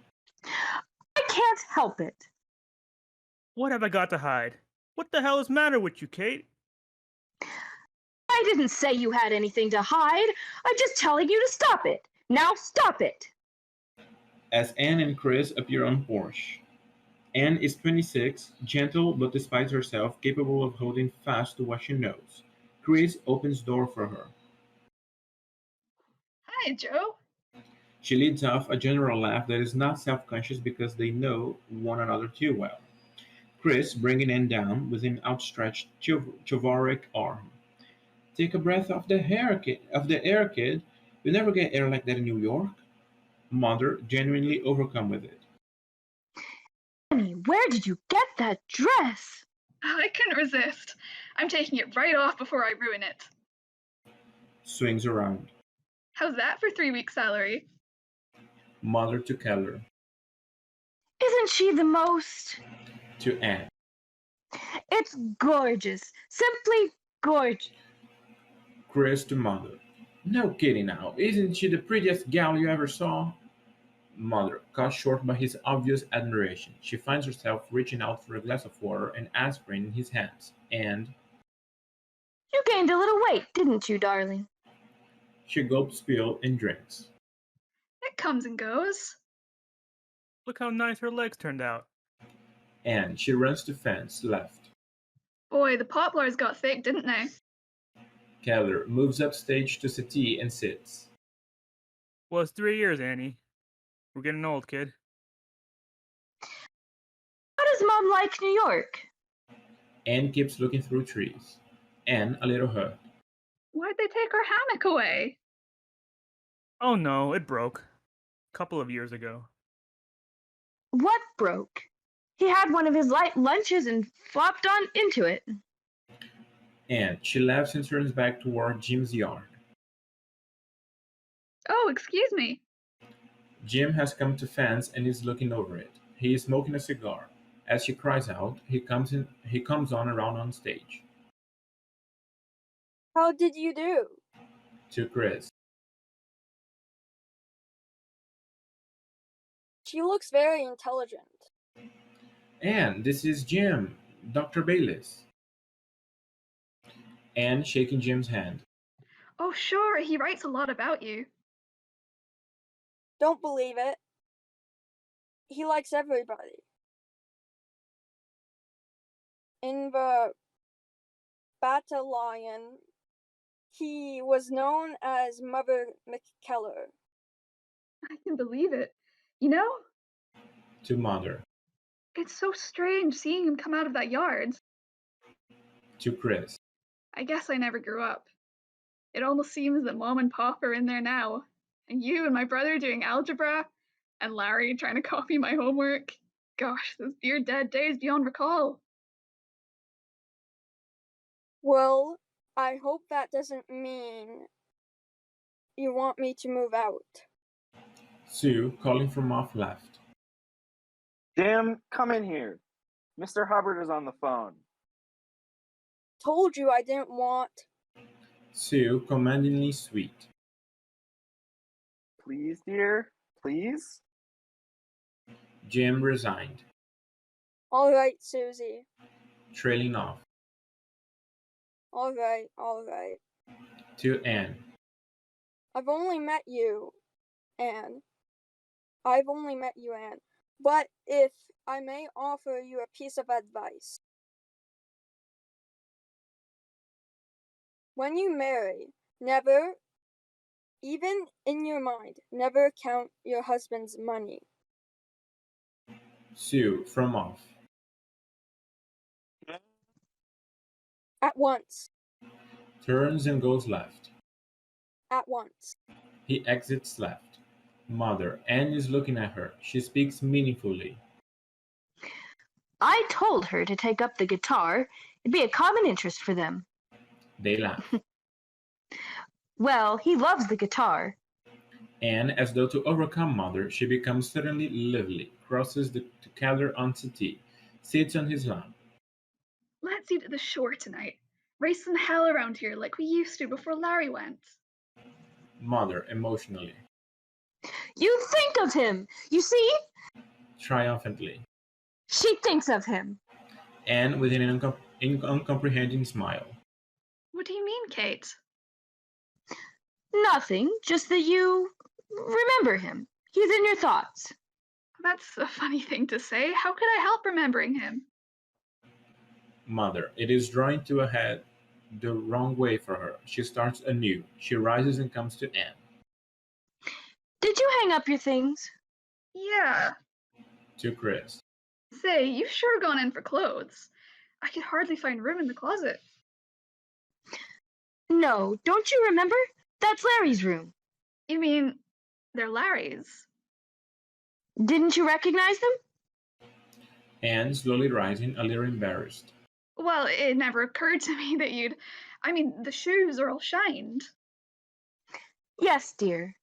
I can't help it. What have I got to hide? What the hell is the matter with you, Kate? I didn't say you had anything to hide. I'm just telling you to stop it. Now stop it. As Anne and Chris appear on porch. Anne is 26, gentle but despises herself, capable of holding fast to what she knows. Chris opens door for her. Hi, Joe. She leads off a general laugh that is not self-conscious because they know one another too well. Chris bringing Anne down with an outstretched chivalric arm. Take a breath of the air, kid. You never get air like that in New York. Mother, genuinely overcome with it. Annie, where did you get that dress? I couldn't resist. I'm taking it right off before I ruin it. Swings around. How's that for 3 weeks' salary? Mother to Keller. Isn't she the most? To Anne. It's gorgeous. Simply gorgeous. Chris to Mother. No kidding now. Isn't she the prettiest gal you ever saw? Mother, cut short by his obvious admiration. She finds herself reaching out for a glass of water and aspirin in his hands, and You gained a little weight, didn't you, darling? she gulps pill and drinks. It comes and goes. Look how nice her legs turned out. And she runs to fence left. Boy, the poplars got thick, didn't they? Keller moves upstage to settee and sits. Well, it's 3 years, Annie. We're getting old, kid. How does Mom like New York? Anne keeps looking through trees. Anne a little hurt. Why'd they take our hammock away? Oh no, it broke. A couple of years ago. What broke? He had one of his light lunches and flopped on into it. And she laughs and turns back toward Jim's yard. Oh, excuse me. Jim has come to fence and is looking over it. He is smoking a cigar. As she cries out, he comes on around on stage. How did you do? To Chris. She looks very intelligent. Anne, this is Jim, Dr. Bayliss. Anne shaking Jim's hand. Oh, sure, he writes a lot about you. Don't believe it. He likes everybody. In the battalion, he was known as Mother McKellar. I can believe it. You know, To Mother. it's so strange seeing him come out of that yard. To Chris. I guess I never grew up. It almost seems that Mom and Pop are in there now, and you and my brother doing algebra, and Larry trying to copy my homework. Gosh, those dear dead days beyond recall. Well, I hope that doesn't mean you want me to move out. Sue calling from off left. Jim, come in here. Mr. Hubbard is on the phone. Told you I didn't want. Sue commandingly sweet. Please, dear, please? Jim resigned. All right, Susie. Trailing off. All right, all right. To Anne. I've only met you, Anne. I've only met you, Anne. But if I may offer you a piece of advice. When you marry, never, even in your mind, never count your husband's money. Sue, from off. At once. Turns and goes left. At once. He exits left. Mother, Anne is looking at her. She speaks meaningfully. I told her to take up the guitar. It'd be a common interest for them. They laugh. Well, he loves the guitar. Anne, as though to overcome Mother, she becomes suddenly lively, crosses to Keller on settee, sits on his lap. Let's eat at the shore tonight. Raise some hell around here like we used to before Larry went. Mother, emotionally. You think of him! You see? Triumphantly. She thinks of him. Anne, with an uncomprehending smile. What do you mean, Kate? Nothing, just that you remember him. He's in your thoughts. That's a funny thing to say. How could I help remembering him? Mother, it is drawing to a head the wrong way for her. She starts anew. She rises and comes to Anne. Did you hang up your things? Yeah. To Chris. Say, you've sure gone in for clothes. I could hardly find room in the closet. No, don't you remember? That's Larry's room. You mean, they're Larry's? Didn't you recognize them? Anne, slowly rising, a little embarrassed. Well, it never occurred to me that you'd... I mean, the shoes are all shined. Yes, dear.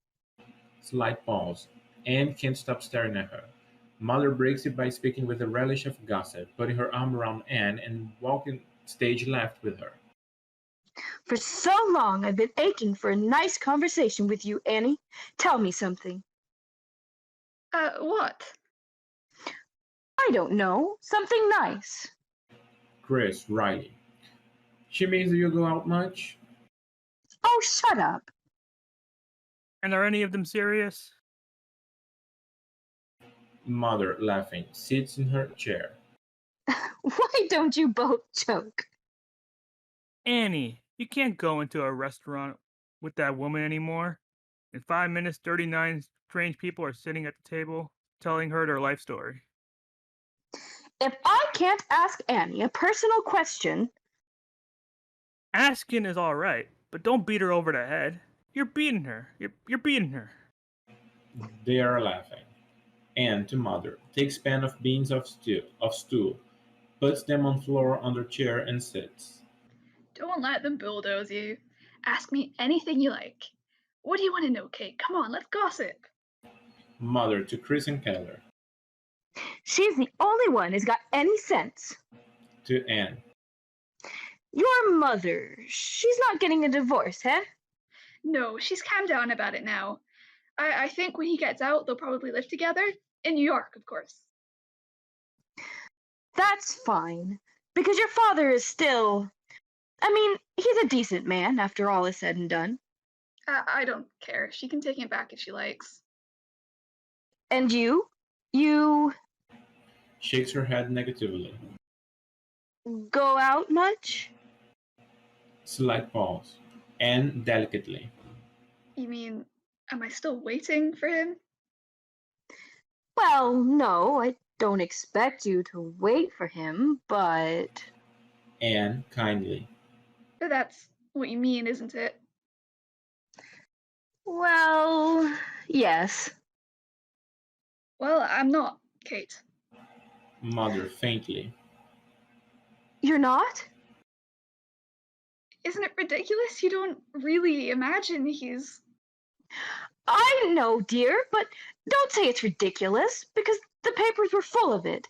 Slight pause. Anne can't stop staring at her. Mother breaks it by speaking with a relish of gossip, putting her arm around Anne and walking stage left with her. For so long I've been aching for a nice conversation with you, Annie. Tell me something. What? I don't know. Something nice. Chris, Riley. She means that you go out much? Oh, shut up. And are any of them serious? Mother, laughing, sits in her chair. Why don't you both joke? Annie, you can't go into a restaurant with that woman anymore. In 5 minutes, 39 strange people are sitting at the table telling her their life story. If I can't ask Annie a personal question... Asking is all right, but don't beat her over the head. You're beating her. You're beating her. They are laughing. Anne, to Mother, takes pan of beans of stool, puts them on floor under chair and sits. Don't let them bulldoze you. Ask me anything you like. What do you want to know, Kate? Come on, let's gossip. Mother, to Chris and Keller. She's the only one who's got any sense. To Anne. Your mother, she's not getting a divorce, huh? No, she's calmed down about it now. I think when he gets out, they'll probably live together. In New York, of course. That's fine, because your father is still... I mean, he's a decent man, after all is said and done. I don't care. She can take him back if she likes. And you? You... Shakes her head negatively. Go out much? Slight pause. Anne, delicately. You mean, am I still waiting for him? Well, no, I don't expect you to wait for him, but... Anne, kindly. That's what you mean, isn't it? Well, yes. Well, I'm not, Kate. Mother, faintly. You're not? Isn't it ridiculous? You don't really imagine he's... I know, dear, but don't say it's ridiculous, because the papers were full of it.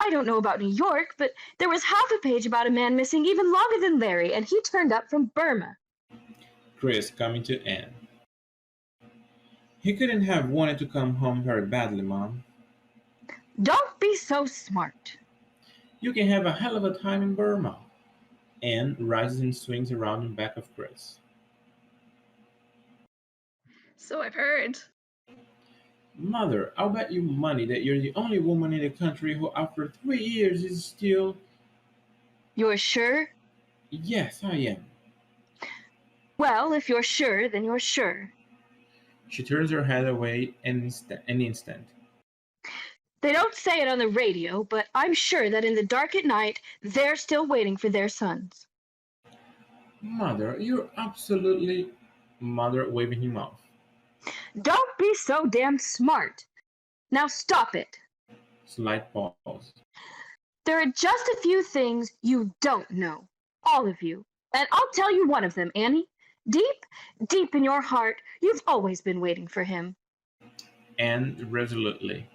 I don't know about New York, but there was half a page about a man missing even longer than Larry, and he turned up from Burma. Chris, coming to Anne. He couldn't have wanted to come home very badly, Mom. Don't be so smart. You can have a hell of a time in Burma. Anne rises and swings around in back of Chris. So I've heard. Mother, I'll bet you money that you're the only woman in the country who, after 3 years, is still. You're sure? Yes, I am. Well, if you're sure, then you're sure. She turns her head away an instant. They don't say it on the radio, but I'm sure that in the dark at night, they're still waiting for their sons. Mother, you're absolutely. Mother waving him off. Don't be so damn smart. Now stop it. Slight pause. There are just a few things you don't know. All of you. And I'll tell you one of them, Annie. Deep in your heart, you've always been waiting for him. Anne resolutely.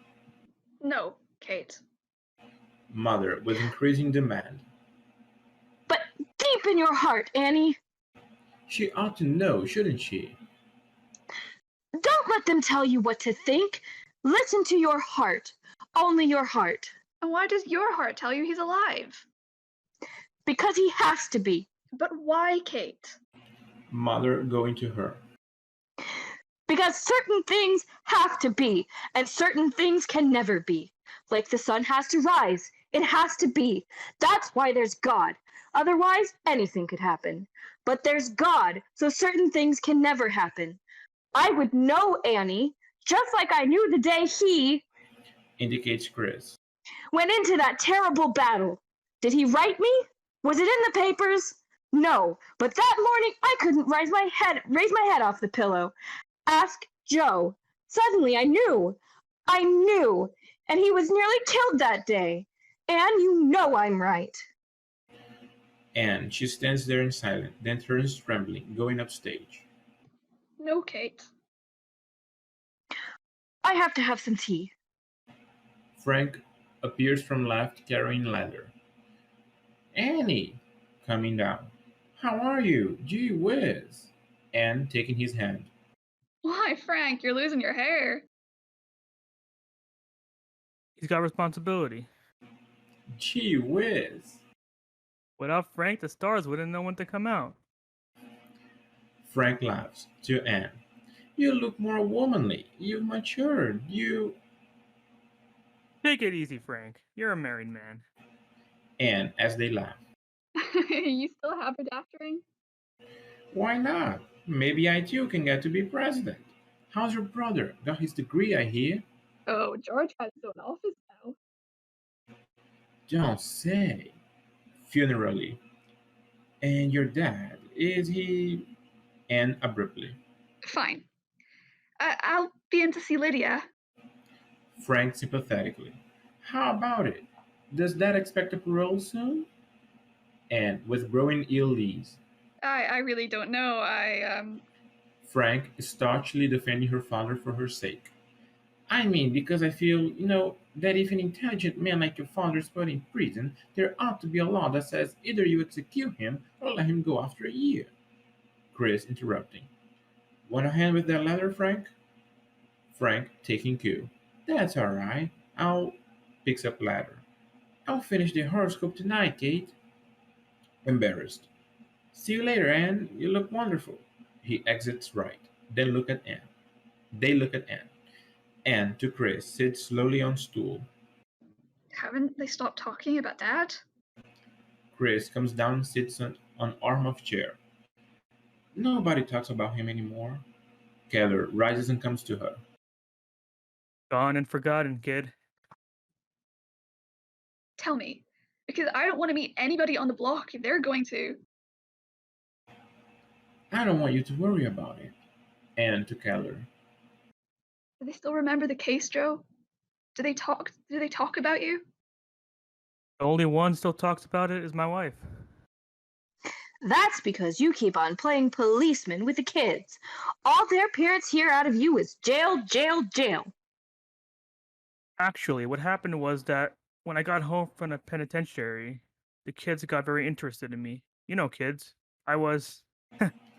No, Kate. Mother with increasing demand. But deep in your heart, Annie. She ought to know, shouldn't she? Don't let them tell you what to think. Listen to your heart. Only your heart. And why does your heart tell you he's alive? Because he has to be. But why, Kate? Mother going to her. Because certain things have to be, and certain things can never be. Like the sun has to rise. It has to be. That's why there's God. Otherwise, anything could happen. But there's God, so certain things can never happen. I would know Annie, just like I knew the day he Indicates Chris. went into that terrible battle. Did he write me? Was it in the papers? No, but that morning I couldn't raise my head off the pillow. Ask Joe. Suddenly I knew, and he was nearly killed that day. And you know I'm right. And she stands there in silence, then turns trembling, going upstage. No, Kate. I have to have some tea. Frank appears from left carrying ladder. Annie, coming down. How are you? Gee whiz. Anne taking his hand. Why, Frank, you're losing your hair. He's got responsibility. Gee whiz. Without Frank, the stars wouldn't know when to come out. Frank laughs to Anne. You look more womanly. You've matured. You. Take it easy, Frank. You're a married man. Anne, as they laugh. You still haberdashery? Why not? Maybe I too can get to be president. How's your brother? Got his degree, I hear. Oh, George has his own office now. Don't say. Funerally. And your dad, is he? Anne abruptly. Fine. I'll be in to see Lydia. Frank sympathetically. How about it? Does Dad expect a parole soon? Anne with growing ill ease. I really don't know. Frank staunchly defending her father for her sake. I mean, because I feel, that if an intelligent man like your father is put in prison, there ought to be a law that says either you execute him or let him go after a year. Chris interrupting. Want a hand with that letter, Frank? Frank taking cue. That's all right. I'll picks up ladder. I'll finish the horoscope tonight, Kate. Embarrassed. See you later, Anne. You look wonderful. He exits right. Then look at Anne. They look at Anne. Anne to Chris sits slowly on stool. Haven't they stopped talking about Dad? Chris comes down and sits on arm of chair. Nobody talks about him anymore. Keller rises and comes to her. Gone and forgotten, kid. Tell me, because I don't want to meet anybody on the block if they're going to. I don't want you to worry about it. Anne to Keller. Do they still remember the case, Joe? Do they talk about you? The only one still talks about it is my wife. That's because you keep on playing policeman with the kids. All their parents hear out of you is jail, jail, jail. Actually, what happened was that when I got home from the penitentiary, the kids got very interested in me. You know, kids. I was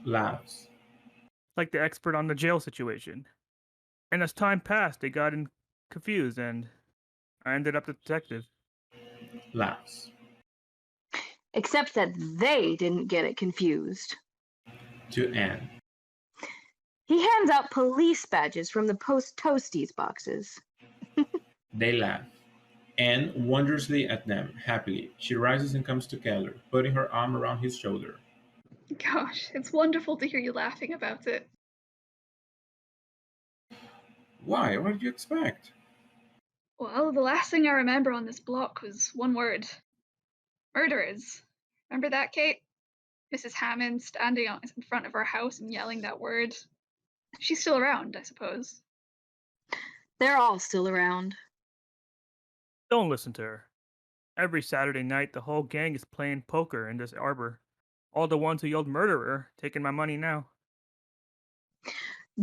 Laughs. like the expert on the jail situation. And as time passed, they got confused, and I ended up the detective. Laughs. Except that they didn't get it confused. To Anne. He hands out police badges from the post toasties boxes. They laugh. Anne wondrously at them, happily. She rises and comes to Keller, putting her arm around his shoulder. Gosh, it's wonderful to hear you laughing about it. Why? What did you expect? Well, the last thing I remember on this block was one word. Murderers. Remember that, Kate? Mrs. Hammond standing in front of our house and yelling that word. She's still around, I suppose. They're all still around. Don't listen to her. Every Saturday night, the whole gang is playing poker in this arbor. All the ones who yelled murderer taking my money now.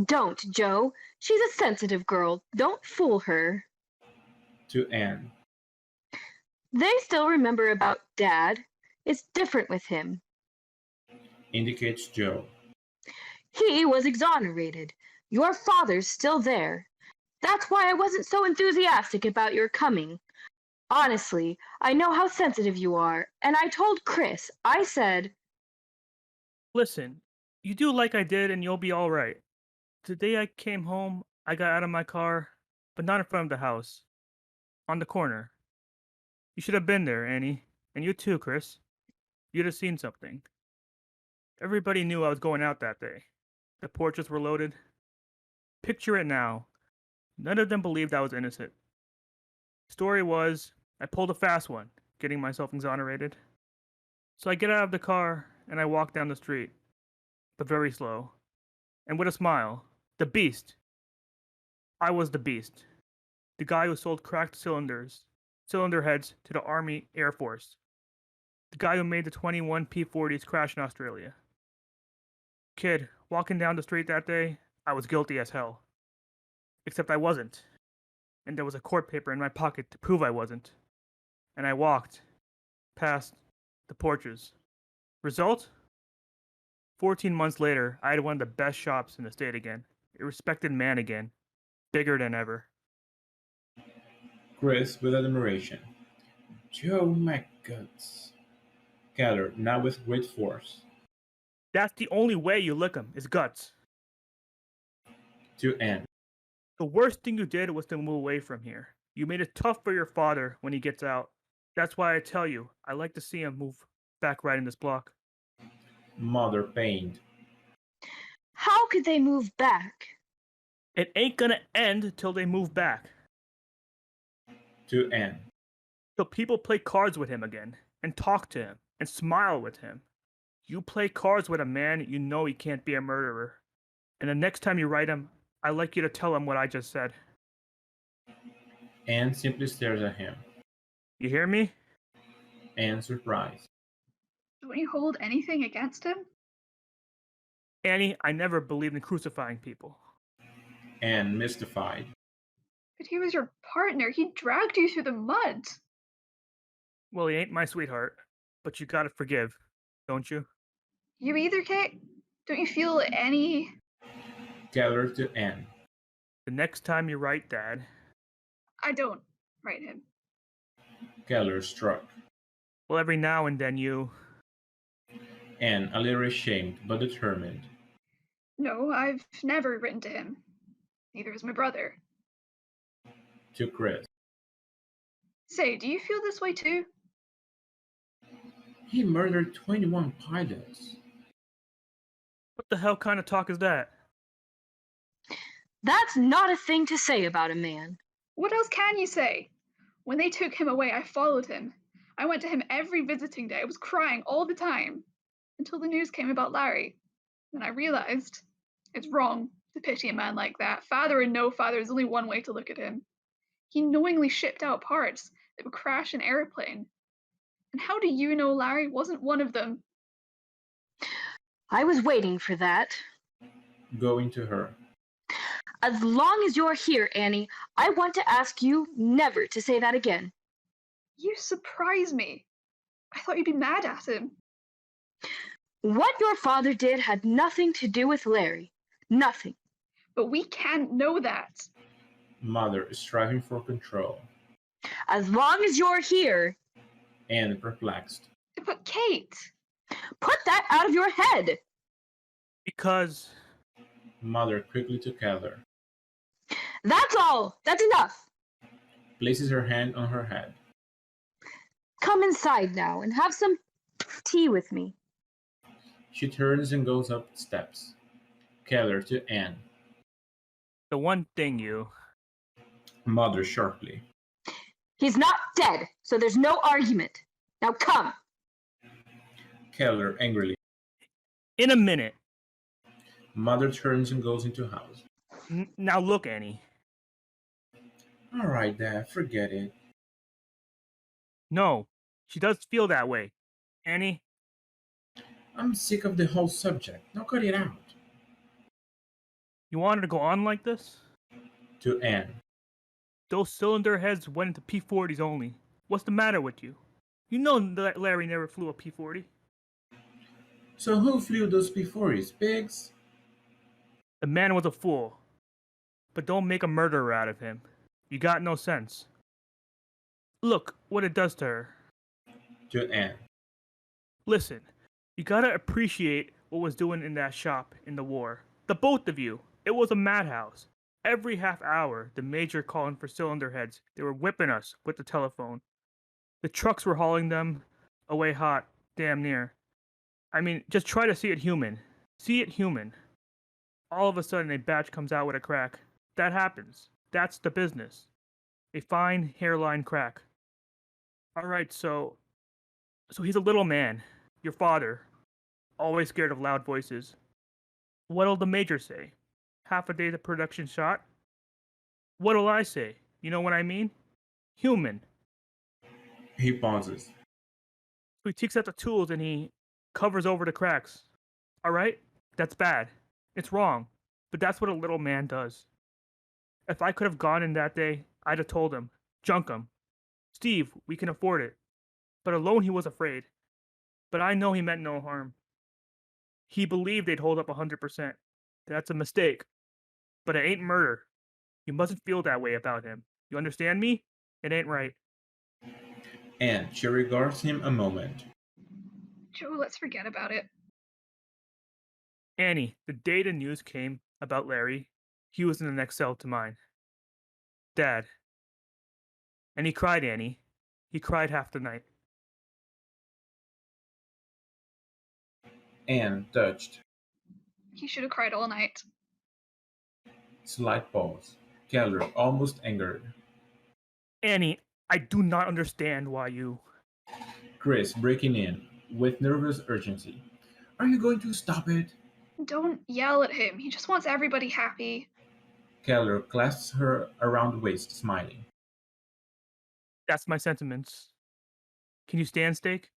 Don't, Joe. She's a sensitive girl. Don't fool her. To Anne. They still remember about Dad. It's different with him. Indicates Joe. He was exonerated. Your father's still there. That's why I wasn't so enthusiastic about your coming. Honestly, I know how sensitive you are, and I told Chris, I said, Listen, you do like I did and you'll be all right. The day I came home, I got out of my car, but not in front of the house. On the corner. You should have been there, Annie. And you too, Chris. You'd have seen something. Everybody knew I was going out that day. The portraits were loaded. Picture it now. None of them believed I was innocent. Story was, I pulled a fast one, getting myself exonerated. So I get out of the car and I walk down the street, but very slow. And with a smile, the beast. I was the beast. The guy who sold cracked cylinder heads to the Army Air Force. The guy who made the 21 P-40s crash in Australia. Kid, walking down the street that day, I was guilty as hell. Except I wasn't. And there was a court paper in my pocket to prove I wasn't. And I walked past the porches. Result? 14 months later, I had one of the best shops in the state again. A respected man again. Bigger than ever. Chris with admiration. Joe, my guts. Keller, now with great force. That's the only way you lick 'em, is guts. To Anne. The worst thing you did was to move away from here. You made it tough for your father when he gets out. That's why I tell you, I like to see him move back right in this block. Mother pained. how could they move back? It ain't gonna end till they move back. To Anne. Till people play cards with him again, and talk to him, and smile with him. You play cards with a man, you know he can't be a murderer. And the next time you write him, I'd like you to tell him what I just said. Anne simply stares at him. You hear me? Anne surprised. Don't you hold anything against him? Annie, I never believed in crucifying people. Anne mystified. But he was your partner. He dragged you through the mud. Well, he ain't my sweetheart, but you gotta forgive, don't you? You either, Kate? Don't you feel any... Keller to Anne. The next time you write Dad, I don't write him. Keller struck. well, every now and then you... Anne, a little ashamed, but determined. No, I've never written to him. Neither has my brother. To Chris. Say, do you feel this way too? He murdered 21 pilots. What the hell kind of talk is that? That's not a thing to say about a man. What else can you say? When they took him away, I followed him. I went to him every visiting day. I was crying all the time. Until the news came about Larry. Then I realized it's wrong to pity a man like that. Father or no father, there's only one way to look at him. He knowingly shipped out parts that would crash an airplane. And how do you know Larry wasn't one of them? I was waiting for that. Going to her. As long as you're here, Annie, I want to ask you never to say that again. You surprise me. I thought you'd be mad at him. What your father did had nothing to do with Larry. Nothing. But we can't know that. Mother is striving for control. As long as you're here. Anne perplexed. But Kate! Put that out of your head. Because Mother quickly to Keller, That's all! That's enough! places her hand on her head. Come inside now and have some tea with me. She turns and goes up the steps. Keller to Anne, The one thing you. Mother sharply. He's not dead, so there's no argument. Now come! Keller angrily. In a minute. Mother turns and goes into house. Now look, Annie. All right, Dad, forget it. No, she does feel that way. Annie, I'm sick of the whole subject. Now cut it out. you want her to go on like this? To Anne. Those cylinder heads went into P-40s only. What's the matter with you? You know that Larry never flew a P-40. So who flew those P-40s? Pigs? The man was a fool. But don't make a murderer out of him. You got no sense. Look what it does to her. To Anne. Listen, you gotta appreciate what was doing in that shop in the war. The both of you. It was a madhouse. Every half hour, the major calling for cylinder heads. They were whipping us with the telephone. The trucks were hauling them away hot, damn near. I mean, just try to see it human. See it human. All of a sudden, a batch comes out with a crack. That happens. That's the business. A fine hairline crack. Alright, so he's a little man. Your father. Always scared of loud voices. What'll the major say? Half a day the production shot? What'll I say? You know what I mean? Human. He pauses. So he takes out the tools and he covers over the cracks. Alright? That's bad. It's wrong. But that's what a little man does. If I could have gone in that day, I'd have told him. Junk him. Steve, we can afford it. But alone he was afraid. But I know he meant no harm. He believed they'd hold up 100%. That's a mistake. But it ain't murder. You mustn't feel that way about him. You understand me? It ain't right. Anne, she regards him a moment. Joe, let's forget about it. Annie, the day the news came about Larry, he was in the next cell to mine. Dad. And he cried, Annie. He cried half the night. Anne, touched. He should have cried all night. Slight pause. Keller, almost angered. Annie, I do not understand why you... Chris, breaking in, with nervous urgency. Are you going to stop it? Don't yell at him. He just wants everybody happy. Keller clasps her around the waist, smiling. That's my sentiments. Can you stand steak?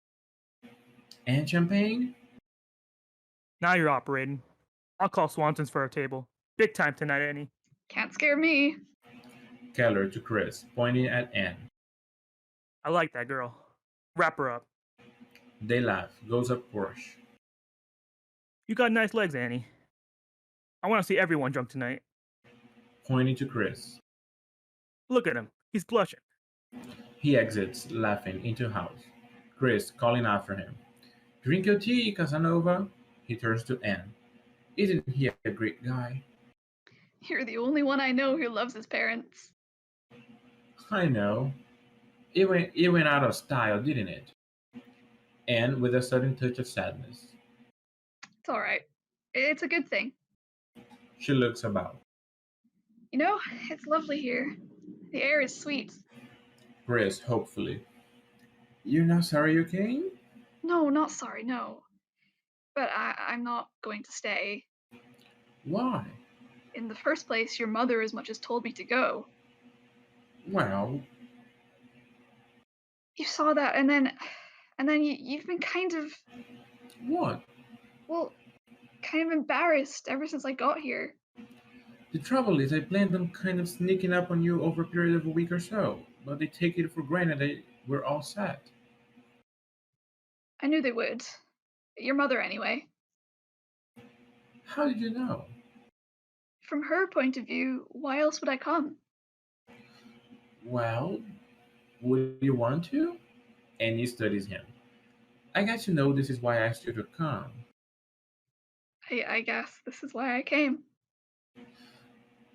And champagne? Now you're operating. I'll call Swanson's for our table. Big time tonight, Annie. Can't scare me. Keller to Chris, pointing at Anne. I like that girl. Wrap her up. They laugh, goes up porch. You got nice legs, Annie. I want to see everyone drunk tonight. Pointing to Chris. Look at him. He's blushing. He exits, laughing, into house. Chris calling after him. Drink your tea, Casanova. He turns to Anne. Isn't he a great guy? You're the only one I know who loves his parents. I know. It went out of style, didn't it? Anne, with a sudden touch of sadness. It's alright. It's a good thing. She looks about. You know, it's lovely here. The air is sweet. Chris, hopefully. You're not sorry you came? No, not sorry, no. But I'm not going to stay. Why? In the first place, your mother as much as told me to go. Well, You saw that, and then you've been kind of, what? well, kind of embarrassed ever since I got here. The trouble is I planned on kind of sneaking up on you over a period of a week or so, but they take it for granted that we're all set. I knew they would. Your mother, anyway. How did you know? From her point of view, why else would I come? Well, would you want to? And he studies him. I got to know this is why I asked you to come. I guess this is why I came.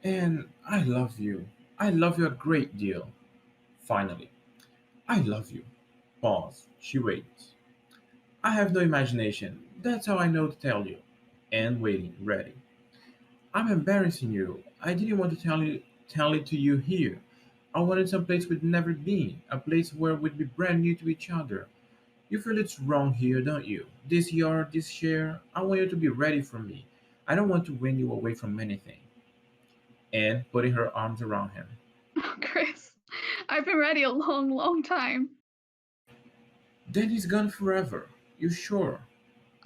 And I love you. I love you a great deal. Finally, I love you. Pause. She waits. I have no imagination. That's how I know to tell you. And waiting, ready. I'm embarrassing you. I didn't want to tell it to you here. I wanted some place we'd never been, a place where we'd be brand new to each other. You feel it's wrong here, don't you? This yard, this share, I want you to be ready for me. I don't want to win you away from anything. And putting her arms around him. Chris, I've been ready a long, long time. Then he's gone forever. You sure?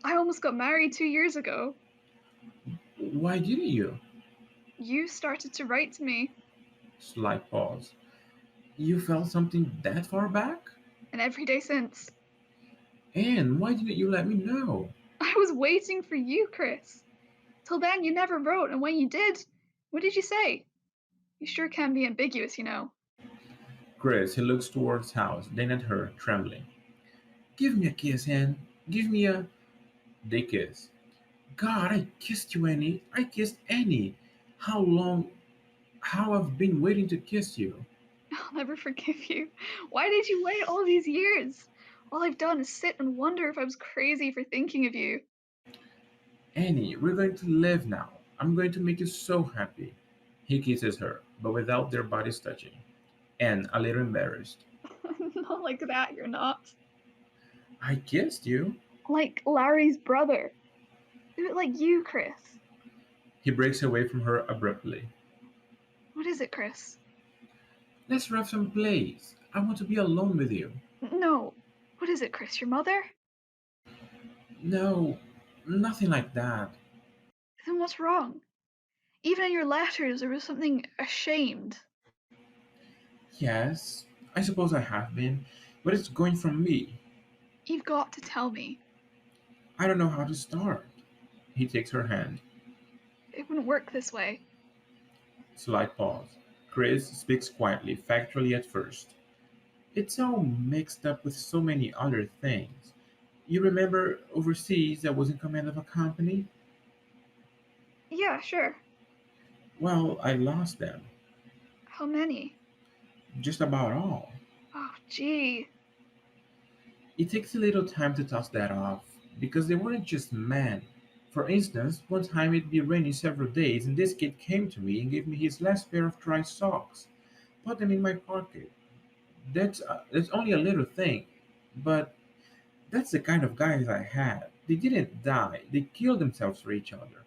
I almost got married 2 years ago. Why didn't you? You started to write to me, Slight pause. You felt something that far back? and every day since. And why didn't you let me know? I was waiting for you, Chris. Till then, you never wrote, and when you did, what did you say? You sure can be ambiguous, you know. Chris, he looks towards house, then at her, trembling. Give me a kiss, Anne. Give me a. They kiss. God, I kissed you, Annie. I kissed Annie. How long? How I've been waiting to kiss you. I'll never forgive you. Why did you wait all these years? All I've done is sit and wonder if I was crazy for thinking of you. Annie, we're going to live now. I'm going to make you so happy. He kisses her, but without their bodies touching. Anne, a little embarrassed. Not like that, you're not. I kissed you. Like Larry's brother. Do it like you, Chris. He breaks away from her abruptly. What is it, Chris? Let's have some plays. I want to be alone with you. No. What is it, Chris? Your mother? No, nothing like that. Then what's wrong? Even in your letters, there was something ashamed. Yes, I suppose I have been, but it's going from me. You've got to tell me. I don't know how to start. He takes her hand. It wouldn't work this way. Slight pause. Chris speaks quietly, factually at first. It's all mixed up with so many other things. You remember overseas I was in command of a company? Yeah, sure. Well, I lost them. How many? Just about all. Oh, gee. It takes a little time to toss that off, because they weren't just men. For instance, one time it'd be raining several days, and this kid came to me and gave me his last pair of dry socks. Put them in my pocket. That's only a little thing, but that's the kind of guys I had. They didn't die; they killed themselves for each other.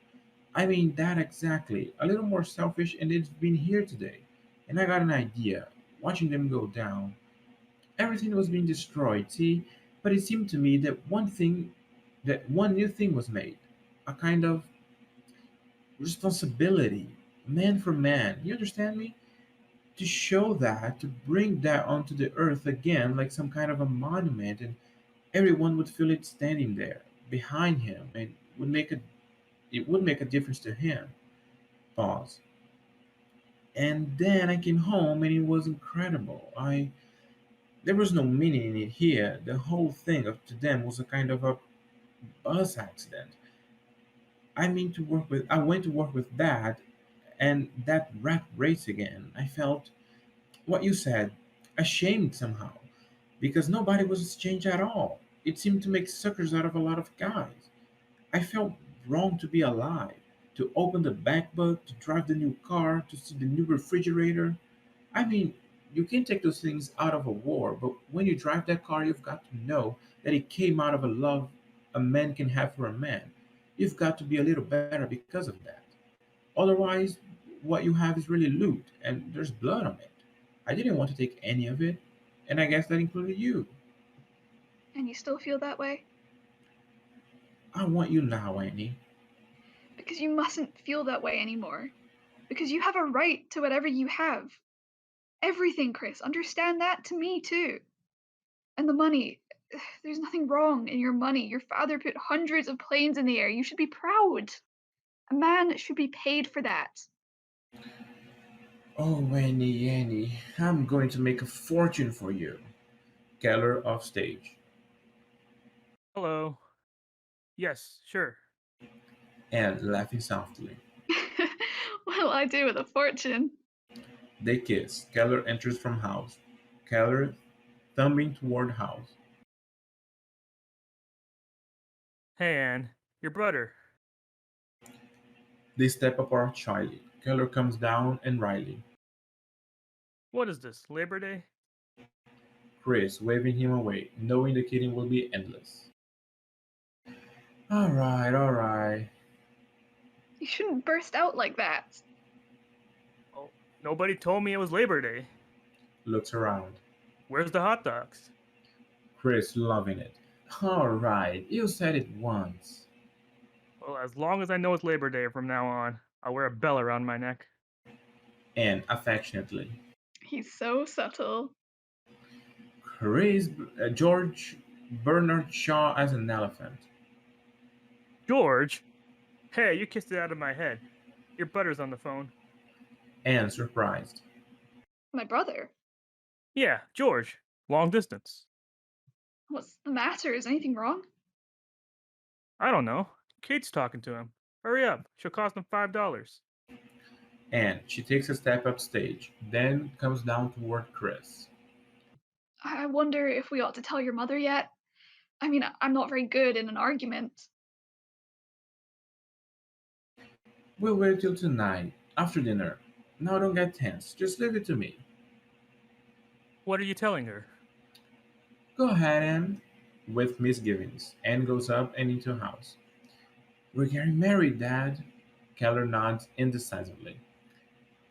I mean that exactly. A little more selfish, and it's been here today. And I got an idea. Watching them go down, everything was being destroyed. See, but it seemed to me that one new thing was made, a kind of responsibility, man for man. You understand me? To show that, to bring that onto the earth again, like some kind of a monument, and everyone would feel it standing there behind him, and it would make a difference to him. Pause. And then I came home, and it was incredible. I There was no meaning in it here. The whole thing up to them was a kind of a bus accident. I went to work with Dad, and that rat race again. I felt what you said, ashamed somehow, because nobody was changed at all. It seemed to make suckers out of a lot of guys. I felt wrong to be alive, to open the back book, to drive the new car, to see the new refrigerator. I mean, you can take those things out of a war, but when you drive that car, you've got to know that it came out of a love a man can have for a man. You've got to be a little better because of that. Otherwise, what you have is really loot, and there's blood on it. I didn't want to take any of it, and I guess that included you. And you still feel that way? I want you now, Annie. Because you mustn't feel that way anymore. Because you have a right to whatever you have. Everything, Chris. Understand that to me, too. And the money. There's nothing wrong in your money. Your father put hundreds of planes in the air. You should be proud. A man should be paid for that. Oh, Annie, Annie, I'm going to make a fortune for you. Keller off stage. Hello. Yes, sure. And laughing softly. What'll I do with a fortune? They kiss. Keller enters from house. Keller thumbing toward house. Hey, Anne, your brother. They step apart shyly. Keller comes down and Riley. What is this, Labor Day? Chris waving him away, knowing the kidding will be endless. All right. You shouldn't burst out like that. Oh, nobody told me it was Labor Day. Looks around. Where's the hot dogs? Chris loving it. All right, you said it once. Well, as long as I know it's Labor Day from now on, I'll wear a bell around my neck. And affectionately. He's so subtle. George Bernard Shaw as an elephant. George? Hey, you kissed it out of my head. Your brother's on the phone. Anne surprised. My brother? Yeah, George. Long distance. What's the matter? Is anything wrong? I don't know. Kate's talking to him. Hurry up. She'll cost him $5. And she takes a step upstage, then comes down toward Chris. I wonder if we ought to tell your mother yet. I mean, I'm not very good in an argument. We'll wait till tonight, after dinner. Now don't get tense, just leave it to me. What are you telling her? Go ahead, Anne. With misgivings, Anne goes up and into the house. We're getting married, Dad. Keller nods indecisively.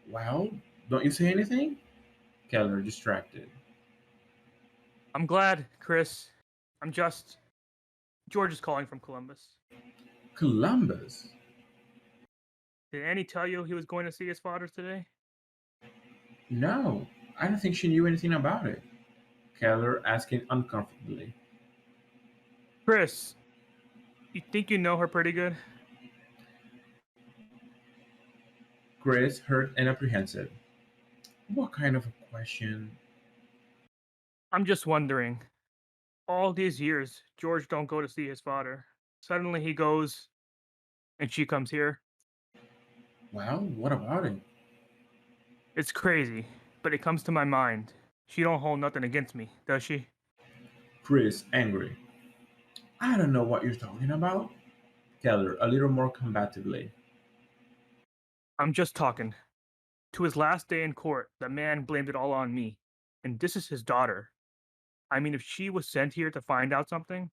Well, don't you say anything? Keller distracted. I'm glad, Chris. George is calling from Columbus. Columbus? Did Annie tell you he was going to see his father today? No, I don't think she knew anything about it. Keller asking uncomfortably. Chris, you think you know her pretty good? Chris hurt and apprehensive. What kind of a question? I'm just wondering. All these years, George don't go to see his father. Suddenly he goes, and she comes here. Well, what about it? It's crazy, but it comes to my mind. She don't hold nothing against me, does she? Chris angry. I don't know what you're talking about. Keller a little more combatively. I'm just talking. To his last day in court, the man blamed it all on me. And this is his daughter. I mean, if she was sent here to find out something.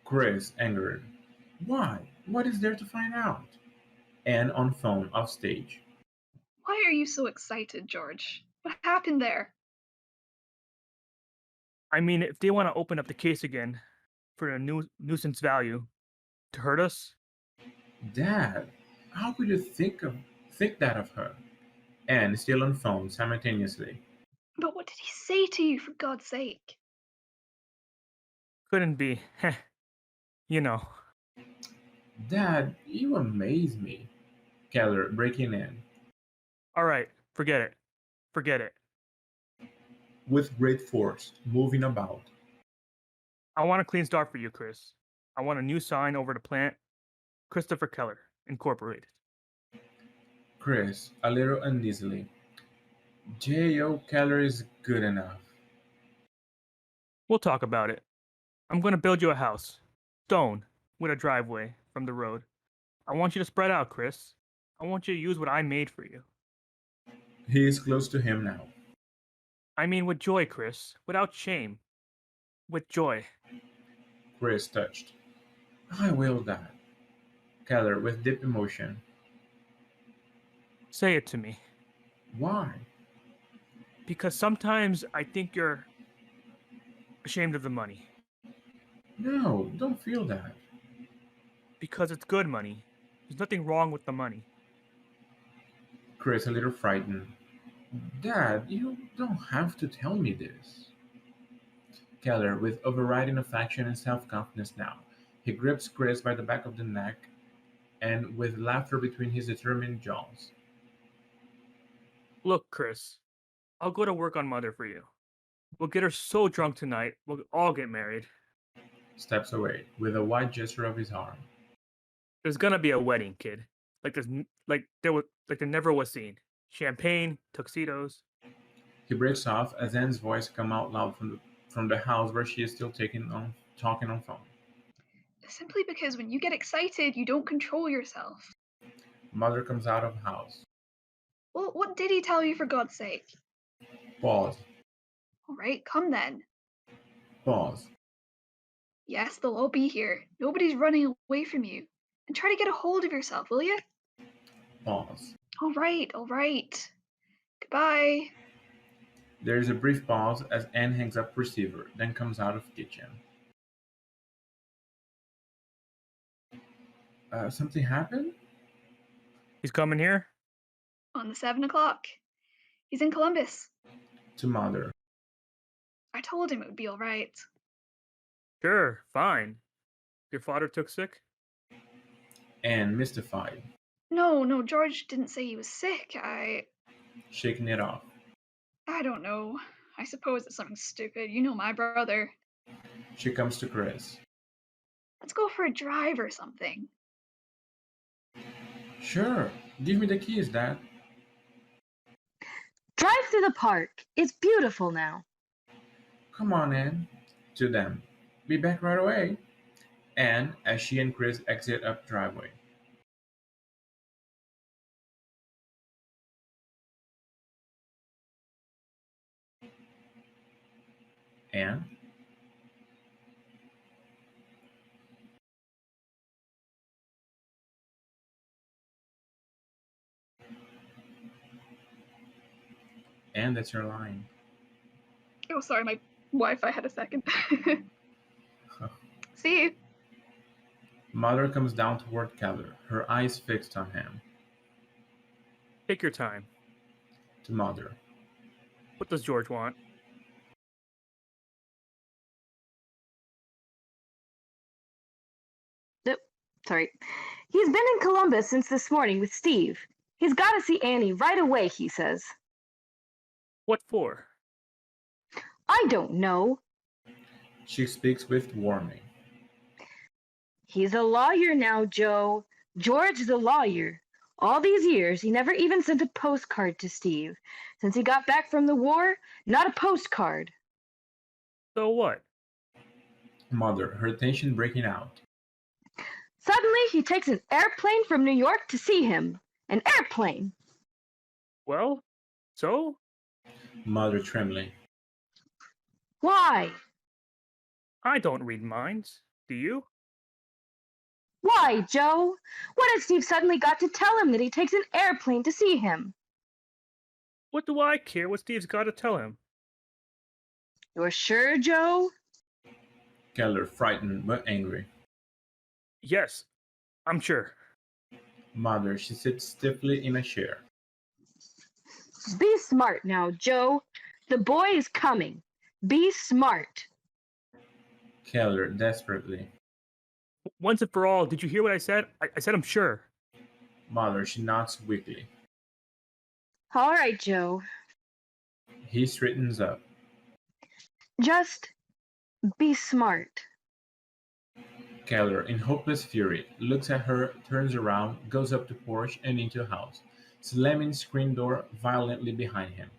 Chris angered. Why? What is there to find out? Anne on phone off stage. Why are you so excited, George? What happened there? I mean, if they want to open up the case again for a nuisance value to hurt us. Dad, how could you think that of her? Anne still on phone simultaneously. But what did he say to you, for God's sake? Couldn't be. You know. Dad, you amaze me. Keller breaking in. All right, forget it. Forget it. With great force, moving about. I want a clean start for you, Chris. I want a new sign over the plant. Christopher Keller, Incorporated. Chris, a little uneasily. J.O. Keller is good enough. We'll talk about it. I'm going to build you a house. Stone, with a driveway from the road. I want you to spread out, Chris. I want you to use what I made for you. He is close to him now. I mean with joy, Chris. Without shame. With joy. Chris touched. I will, Dad. Keller with deep emotion. Say it to me. Why? Because sometimes I think you're ashamed of the money. No, don't feel that. Because it's good money. There's nothing wrong with the money. Chris a little frightened. Dad, you don't have to tell me this. Keller with overriding affection and self-confidence now. He grips Chris by the back of the neck and with laughter between his determined jaws. Look, Chris. I'll go to work on Mother for you. We'll get her so drunk tonight, we'll all get married. Steps away with a wide gesture of his arm. There's gonna be a wedding, kid. like there never was seen. Champagne, tuxedos. He breaks off as Anne's voice comes out loud from the house where she is still talking on phone. Simply because when you get excited, you don't control yourself. Mother comes out of house. Well, what did he tell you, for God's sake? Pause. All right, come then. Pause. Yes, they'll all be here. Nobody's running away from you. And try to get a hold of yourself, will you? Pause. All right. Goodbye. There is a brief pause as Anne hangs up receiver, then comes out of kitchen. Something happened? He's coming here? On the 7 o'clock. He's in Columbus. To Mother. I told him it would be all right. Sure, fine. Your father took sick? Anne, mystified. No, George didn't say he was sick. Shaking it off. I don't know. I suppose it's something stupid. You know my brother. She comes to Chris. Let's go for a drive or something. Sure. Give me the keys, Dad. Drive through the park. It's beautiful now. Come on, Anne. To them. Be back right away. Anne, as she and Chris exit up driveway. Anne? Anne, that's your line. Oh, sorry, my Wi-Fi had a second. See you. Mother comes down toward Keller, her eyes fixed on him. Take your time. To Mother. What does George want? Sorry. He's been in Columbus since this morning with Steve. He's got to see Annie right away, he says. What for? I don't know. She speaks with warning. He's a lawyer now, Joe. George is a lawyer. All these years, he never even sent a postcard to Steve. Since he got back from the war, not a postcard. So what? Mother, her tension breaking out. Suddenly, he takes an airplane from New York to see him. An airplane! Well, so? Mother trembling. Why? I don't read minds. Do you? Why, Joe? What has Steve suddenly got to tell him that he takes an airplane to see him? What do I care what Steve's got to tell him? You're sure, Joe? Keller, frightened but angry. Yes, I'm sure. Mother, she sits stiffly in a chair. Be smart now, Joe. The boy is coming. Be smart. Keller, desperately. Once and for all, did you hear what I said? I said I'm sure. Mother, she nods weakly. All right, Joe. He straightens up. Just be smart. Keller, in hopeless fury, looks at her, turns around, goes up the porch and into the house, slamming screen door violently behind him.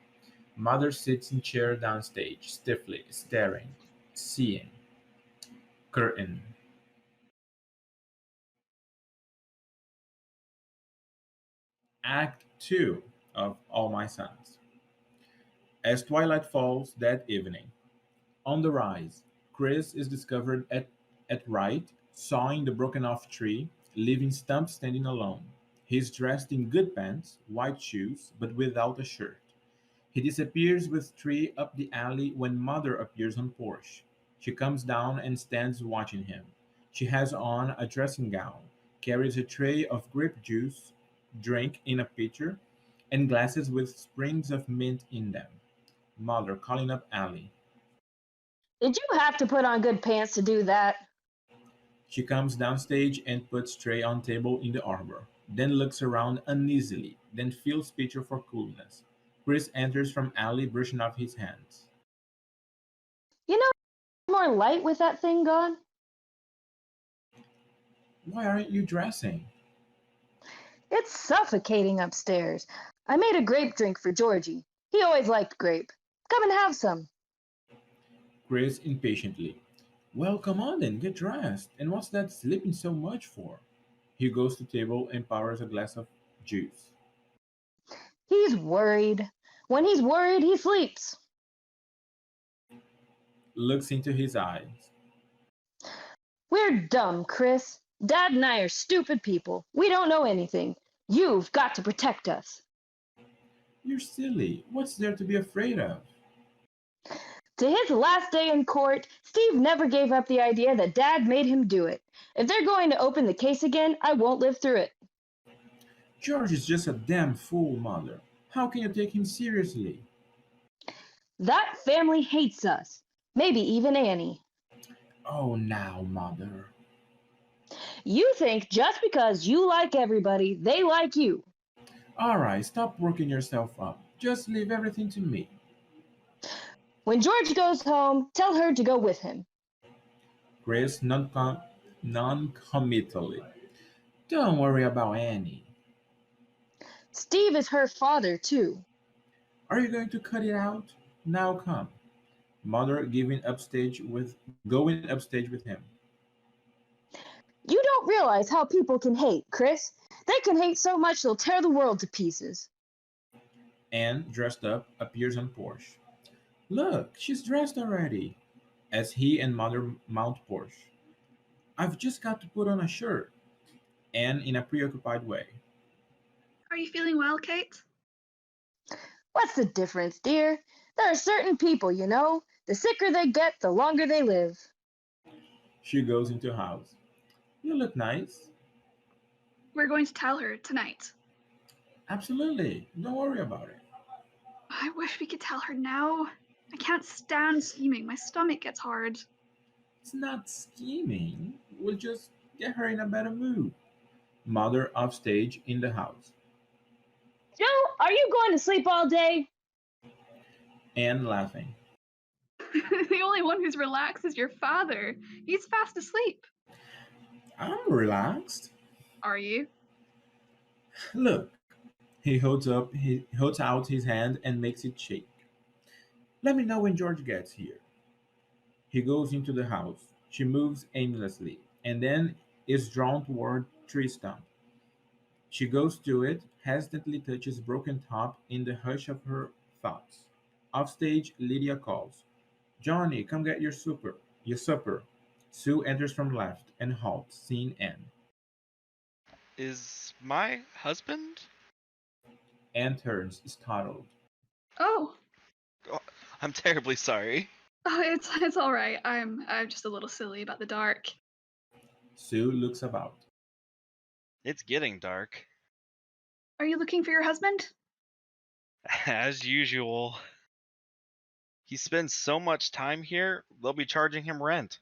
Mother sits in chair downstage, stiffly, staring, seeing. Curtain. Act 2 of All My Sons. As twilight falls that evening, on the rise, Chris is discovered at right, sawing the broken-off tree, leaving Stump standing alone. He is dressed in good pants, white shoes, but without a shirt. He disappears with Tree up the alley when Mother appears on porch. She comes down and stands watching him. She has on a dressing gown, carries a tray of grape juice, drink in a pitcher, and glasses with sprigs of mint in them. Mother calling up Allie. Did you have to put on good pants to do that? She comes downstage and puts tray on table in the arbor, then looks around uneasily, then feels pitcher for coolness. Chris enters from alley brushing off his hands. You know, more light with that thing gone. Why aren't you dressing? It's suffocating upstairs. I made a grape drink for Georgie. He always liked grape. Come and have some. Chris impatiently. Well, come on then, get dressed. And what's that sleeping so much for? He goes to table and pours a glass of juice. He's worried. When he's worried, he sleeps. Looks into his eyes. We're dumb, Chris. Dad and I are stupid people. We don't know anything. You've got to protect us. You're silly. What's there to be afraid of? To his last day in court, Steve never gave up the idea that Dad made him do it. If they're going to open the case again, I won't live through it. George is just a damn fool, Mother. How can you take him seriously? That family hates us. Maybe even Annie. Oh, now, Mother. You think just because you like everybody, they like you. All right, stop working yourself up. Just leave everything to me. When George goes home, tell her to go with him. Chris non-committally. Don't worry about Annie. Steve is her father, too. Are you going to cut it out? Now come. Mother going upstage with him. You don't realize how people can hate, Chris. They can hate so much they'll tear the world to pieces. Anne, dressed up, appears on porch. Look, she's dressed already. As he and Mother mount porch. I've just got to put on a shirt. Anne in a preoccupied way. Are you feeling well, Kate? What's the difference, dear? There are certain people, you know. The sicker they get, the longer they live. She goes into house. You look nice. We're going to tell her tonight. Absolutely. Don't worry about it. I wish we could tell her now. I can't stand scheming. My stomach gets hard. It's not scheming. We'll just get her in a better mood. Mother offstage in the house. Joe, are you going to sleep all day? Anne laughing. The only one who's relaxed is your father. He's fast asleep. I'm relaxed. Are you? Look. He holds out his hand and makes it shake. Let me know when George gets here. He goes into the house. She moves aimlessly and then is drawn toward tree stump. She goes to it, hesitantly touches broken top in the hush of her thoughts. Offstage, Lydia calls. Johnny, come get your supper. Your supper. Sue enters from left and halts, seeing Anne. Is my husband? Anne turns, startled. Oh. Oh, I'm terribly sorry. Oh, it's all right. I'm just a little silly about the dark. Sue looks about. It's getting dark. Are you looking for your husband? As usual. He spends so much time here, they'll be charging him rent.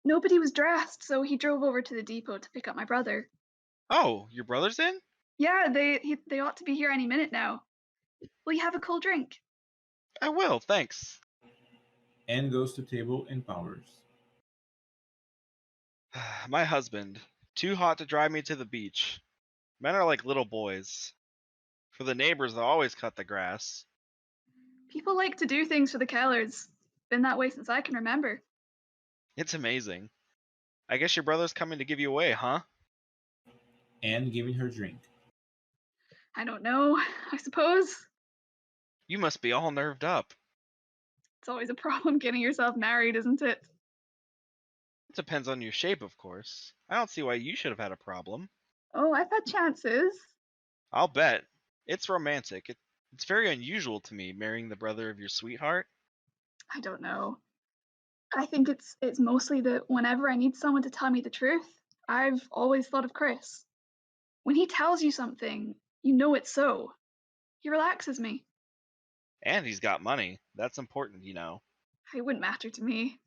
Nobody was dressed, so he drove over to the depot to pick up my brother. Oh, your brother's in? Yeah, they ought to be here any minute now. Will you have a cold drink? I will, thanks. Anne goes to table and powers. My husband. Too hot to drive me to the beach. Men are like little boys. For the neighbors, they'll always cut the grass. People like to do things for the Kellers. Been that way since I can remember. It's amazing. I guess your brother's coming to give you away, huh? Anne giving her drink. I don't know, I suppose. You must be all nerved up. It's always a problem getting yourself married, isn't it? It depends on your shape, of course. I don't see why you should have had a problem. Oh, I've had chances. I'll bet. It's romantic. It's very unusual to me, marrying the brother of your sweetheart. I don't know. I think it's mostly that whenever I need someone to tell me the truth, I've always thought of Chris. When he tells you something, you know it's so. He relaxes me. And he's got money. That's important, you know. It wouldn't matter to me.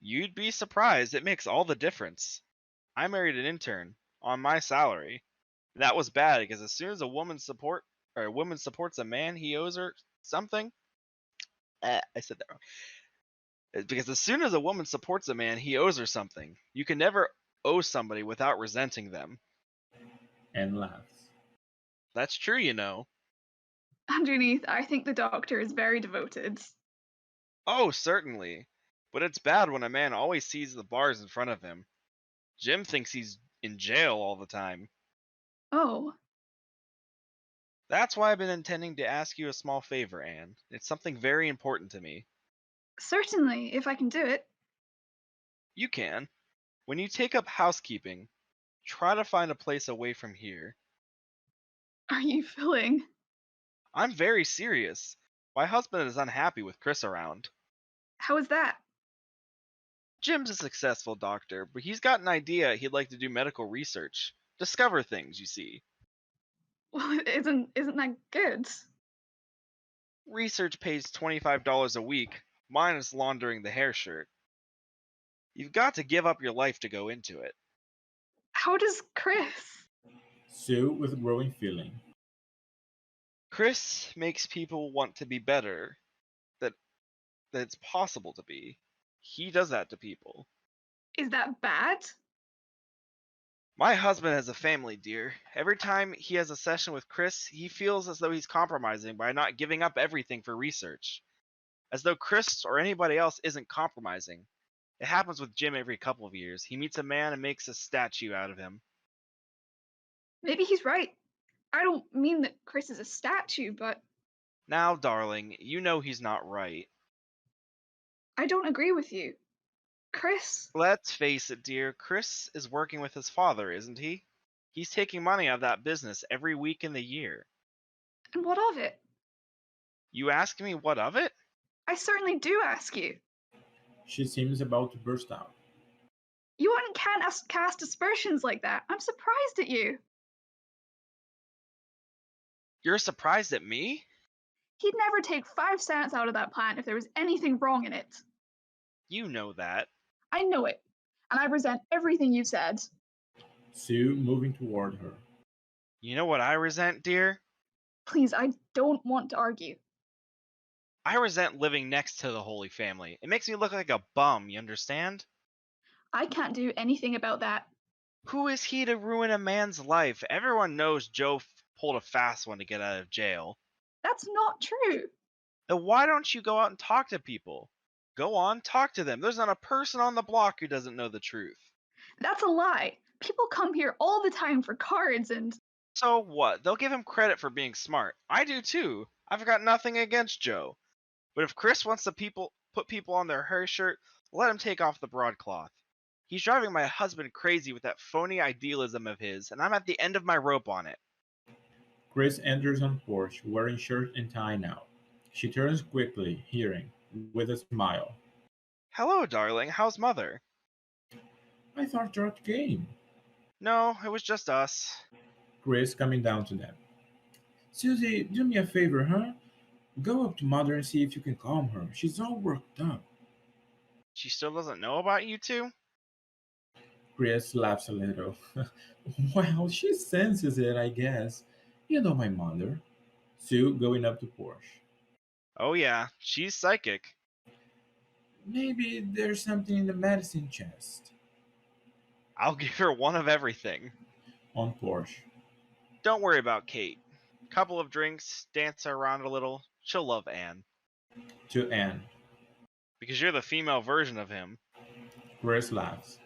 You'd be surprised. It makes all the difference. I married an intern on my salary. That was bad because as soon as a woman supports a man, he owes her something. I said that wrong. Because as soon as a woman supports a man, he owes her something. You can never owe somebody without resenting them. Anne laughs. That's true, you know. Underneath, I think the doctor is very devoted. Oh, certainly. But it's bad when a man always sees the bars in front of him. Jim thinks he's in jail all the time. Oh, That's why I've been intending to ask you a small favor, Anne. It's something very important to me. certainly, if I can do it. You can. When you take up housekeeping, try to find a place away from here. Are you fooling? I'm very serious. My husband is unhappy with Chris around. How is that? Jim's a successful doctor, but he's got an idea he'd like to do medical research. Discover things, you see. Well, isn't that good? Research pays $25 a week, minus laundering the hair shirt. You've got to give up your life to go into it. How does Chris? Sue with growing feeling. Chris makes people want to be better, that it's possible to be. He does that to people. Is that bad? My husband has a family, dear. Every time he has a session with Chris, he feels as though he's compromising by not giving up everything for research. As though Chris or anybody else isn't compromising. It happens with Jim every couple of years. He meets a man and makes a statue out of him. Maybe he's right. I don't mean that Chris is a statue, but Now, darling, you know he's not right. I don't agree with you. Chris, Let's face it, dear, Chris is working with his father, isn't he? He's taking money out of that business every week in the year. and what of it? You ask me what of it? I certainly do ask you. She seems about to burst out. You can't cast aspersions like that. I'm surprised at you. You're surprised at me? He'd never take 5 cents out of that plant if there was anything wrong in it. You know that. I know it, and I resent everything you said. Sue moving toward her. You know what I resent, dear? Please, I don't want to argue. I resent living next to the Holy Family. It makes me look like a bum, you understand? I can't do anything about that. Who is he to ruin a man's life? Everyone knows Joe pulled a fast one to get out of jail. That's not true. Then why don't you go out and talk to people? Go on, talk to them. There's not a person on the block who doesn't know the truth. That's a lie. People come here all the time for cards and... So what? They'll give him credit for being smart. I do too. I've got nothing against Joe. But if Chris wants to put people on their hair shirt, let him take off the broadcloth. He's driving my husband crazy with that phony idealism of his, and I'm at the end of my rope on it. Chris enters on porch, wearing shirt and tie now. She turns quickly, hearing, with a smile. Hello, darling. How's mother? I thought you're at the game. No, it was just us. Chris coming down to them. Susie, do me a favor, huh? Go up to mother and see if you can calm her. She's all worked up. She still doesn't know about you two? Chris laughs a little. Well, she senses it, I guess. You know my mother. Sue going up to porch. Oh yeah, she's psychic. Maybe there's something in the medicine chest. I'll give her one of everything. On porch. Don't worry about Kate. Couple of drinks, dance her around a little. She'll love Anne. To Anne. Because you're the female version of him. Chris laughs.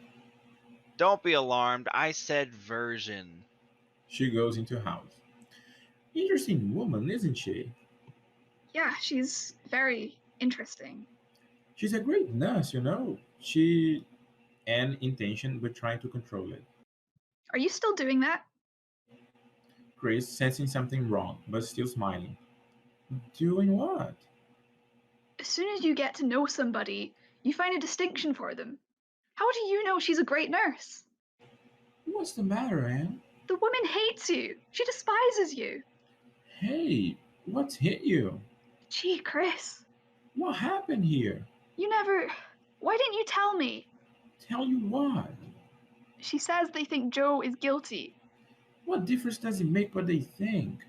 Don't be alarmed, I said version. She goes into house. Interesting woman, isn't she? Yeah, she's very interesting. She's a great nurse, you know. Anne intention but trying to control it. Are you still doing that? Chris sensing something wrong, but still smiling. Doing what? As soon as you get to know somebody, you find a distinction for them. How do you know she's a great nurse? What's the matter, Anne? The woman hates you. She despises you. Hey, what's hit you? Gee, Chris. What happened here? You never... Why didn't you tell me? Tell you what? She says they think Joe is guilty. What difference does it make what they think?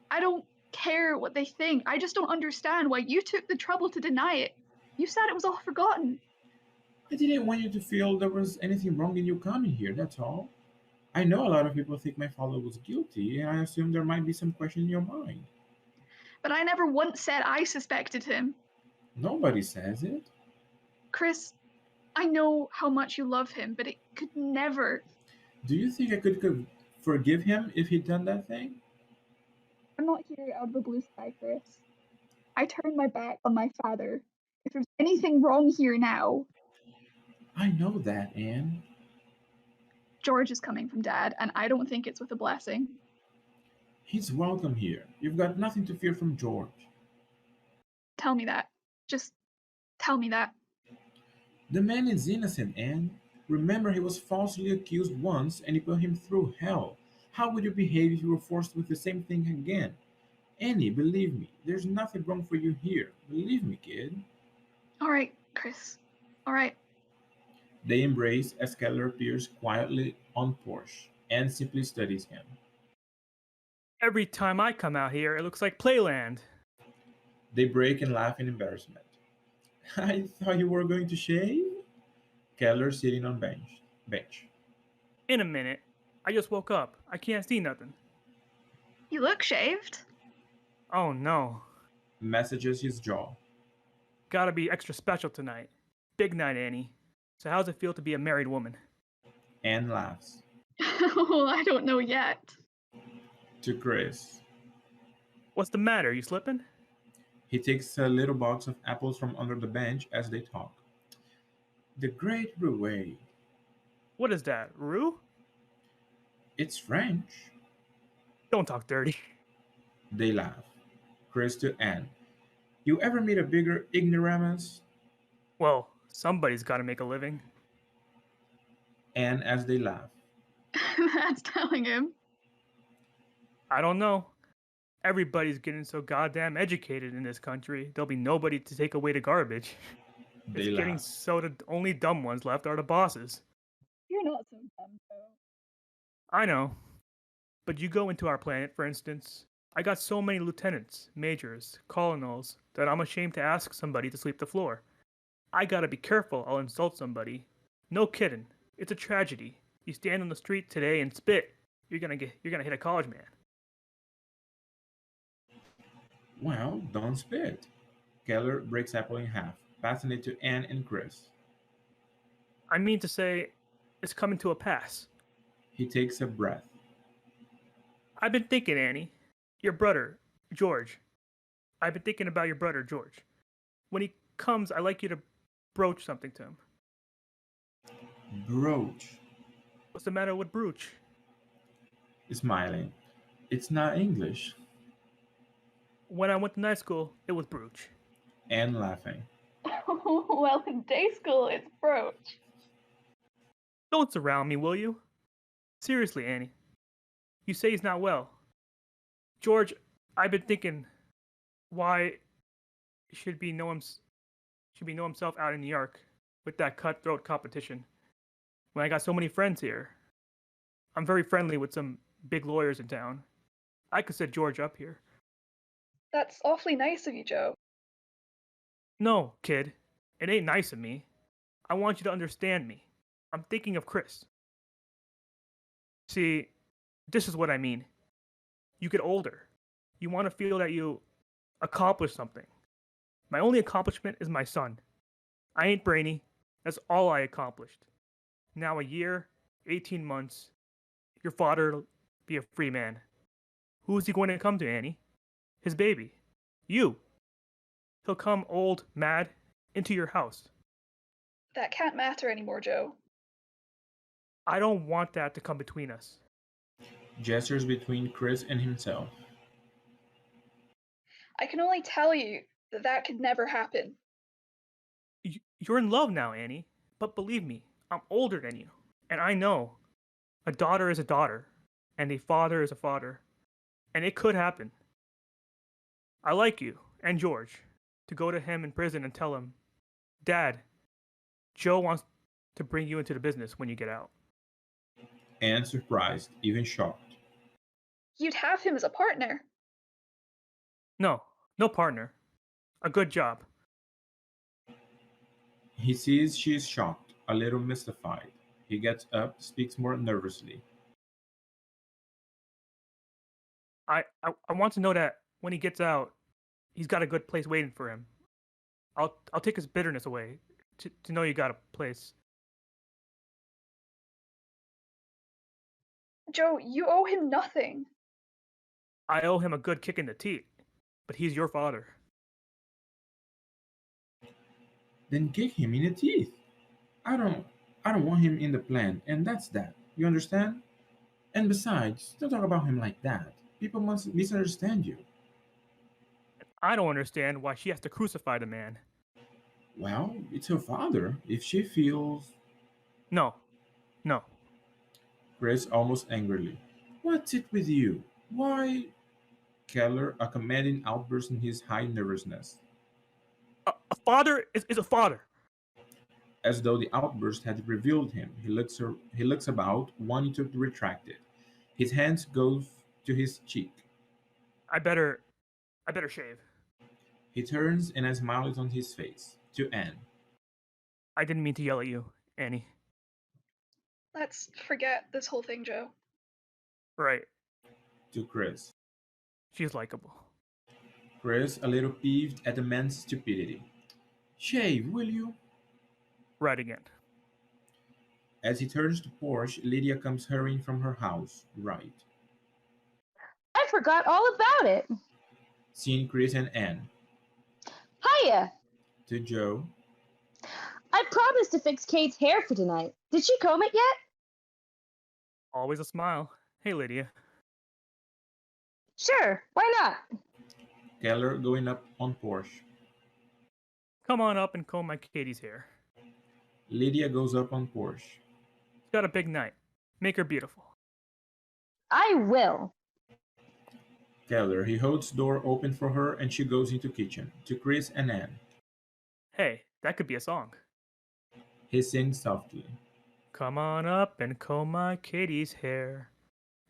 I don't care what they think. I just don't understand why you took the trouble to deny it. You said it was all forgotten. I didn't want you to feel there was anything wrong in you coming here, that's all. I know a lot of people think my father was guilty, and I assume there might be some question in your mind. But I never once said I suspected him. Nobody says it. Chris, I know how much you love him, but it could never. Do you think I could forgive him if he'd done that thing? I'm not here out of the blue sky, Chris. I turned my back on my father. If there's anything wrong here now, I know that, Anne. George is coming from Dad, and I don't think it's with a blessing. He's welcome here. You've got nothing to fear from George. Tell me that. Just tell me that. The man is innocent, Anne. Remember, he was falsely accused once and you put him through hell. How would you behave if you were forced with the same thing again? Annie, believe me, there's nothing wrong for you here. Believe me, kid. All right, Chris. All right. They embrace as Keller appears quietly on porch. Anne simply studies him. Every time I come out here, it looks like playland. They break and laugh in embarrassment. I thought you were going to shave? Keller sitting on bench. In a minute. I just woke up. I can't see nothing. You look shaved. Oh no. Messages his jaw. Gotta be extra special tonight. Big night, Annie. So how's it feel to be a married woman? Anne laughs. Well, I don't know yet. To Chris. What's the matter? You slipping? He takes a little box of apples from under the bench as they talk. The great Rouet. What is that? Rue? It's French. Don't talk dirty. They laugh. Chris to Anne. You ever meet a bigger ignoramus? Well, somebody's gotta make a living. Anne as they laugh. That's telling him. I don't know. Everybody's getting so goddamn educated in this country, there'll be nobody to take away the garbage. They It's getting laugh. so the only dumb ones left are the bosses. You're not so dumb, though. I know. But you go into our planet, for instance. I got so many lieutenants, majors, colonels, that I'm ashamed to ask somebody to sweep the floor. I gotta be careful I'll insult somebody. No kidding. It's a tragedy. You stand on the street today and spit, you're gonna hit a college man. Well, don't spit. Keller breaks apple in half, passing it to Anne and Chris. I mean to say, it's coming to a pass. He takes a breath. I've been thinking, Annie. Your brother, George. I've been thinking about your brother, George. When he comes, I'd like you to broach something to him. Brooch. What's the matter with brooch? Smiling. It's not English. When I went to night school, it was brooch. Anne laughing. Well, in day school, it's brooch. Don't surround me, will you? Seriously, Annie. You say he's not well. George, I've been thinking, why should be know himself out in New York with that cutthroat competition when I got so many friends here. I'm very friendly with some big lawyers in town. I could set George up here. That's awfully nice of you, Joe. No, kid. It ain't nice of me. I want you to understand me. I'm thinking of Chris. See, this is what I mean. You get older. You want to feel that you accomplished something. My only accomplishment is my son. I ain't brainy. That's all I accomplished. Now a year, 18 months, your father'll be a free man. Who's he going to come to, Annie? His baby. You. He'll come old, mad, into your house. That can't matter anymore, Joe. I don't want that to come between us. Gestures between Chris and himself. I can only tell you that that could never happen. You're in love now, Annie. But believe me, I'm older than you. And I know a daughter is a daughter, and a father is a father. And it could happen. I like you, and George, to go to him in prison and tell him, Dad, Joe wants to bring you into the business when you get out. Anne surprised, even shocked. You'd have him as a partner. No partner. A good job. He sees she is shocked, a little mystified. He gets up, speaks more nervously. I want to know that when he gets out, he's got a good place waiting for him. I'll take his bitterness away to know you got a place. Joe, you owe him nothing. I owe him a good kick in the teeth, but he's your father. Then kick him in the teeth. I don't want him in the plan, and that's that. You understand? And besides, don't talk about him like that. People must misunderstand you. I don't understand why she has to crucify the man. Well, it's her father. If she feels. No. Chris almost angrily. What's it with you? Why? Keller, a commanding outburst in his high nervousness, A father is a father. as though the outburst had revealed him. He looks about, wanting to retract it. His hands go to his cheek. I better shave. He turns and a smile is on his face. To Anne. I didn't mean to yell at you, Annie. Let's forget this whole thing, Joe. Right. To Chris. She's likable. Chris, a little peeved at the man's stupidity. Shave, will you? Right again. As he turns to Porsche, Lydia comes hurrying from her house. Right. I forgot all about it. Seeing Chris and Anne. Hiya! To Joe. I promised to fix Kate's hair for tonight. Did she comb it yet? Always a smile. Hey, Lydia. Sure, why not? Keller going up on Porsche. Come on up and comb my Katie's hair. Lydia goes up on Porsche. She's got a big night. Make her beautiful. I will. Keller, he holds door open for her and she goes into kitchen. To Chris and Anne. Hey, that could be a song. He sings softly. Come on up and comb my Katie's hair.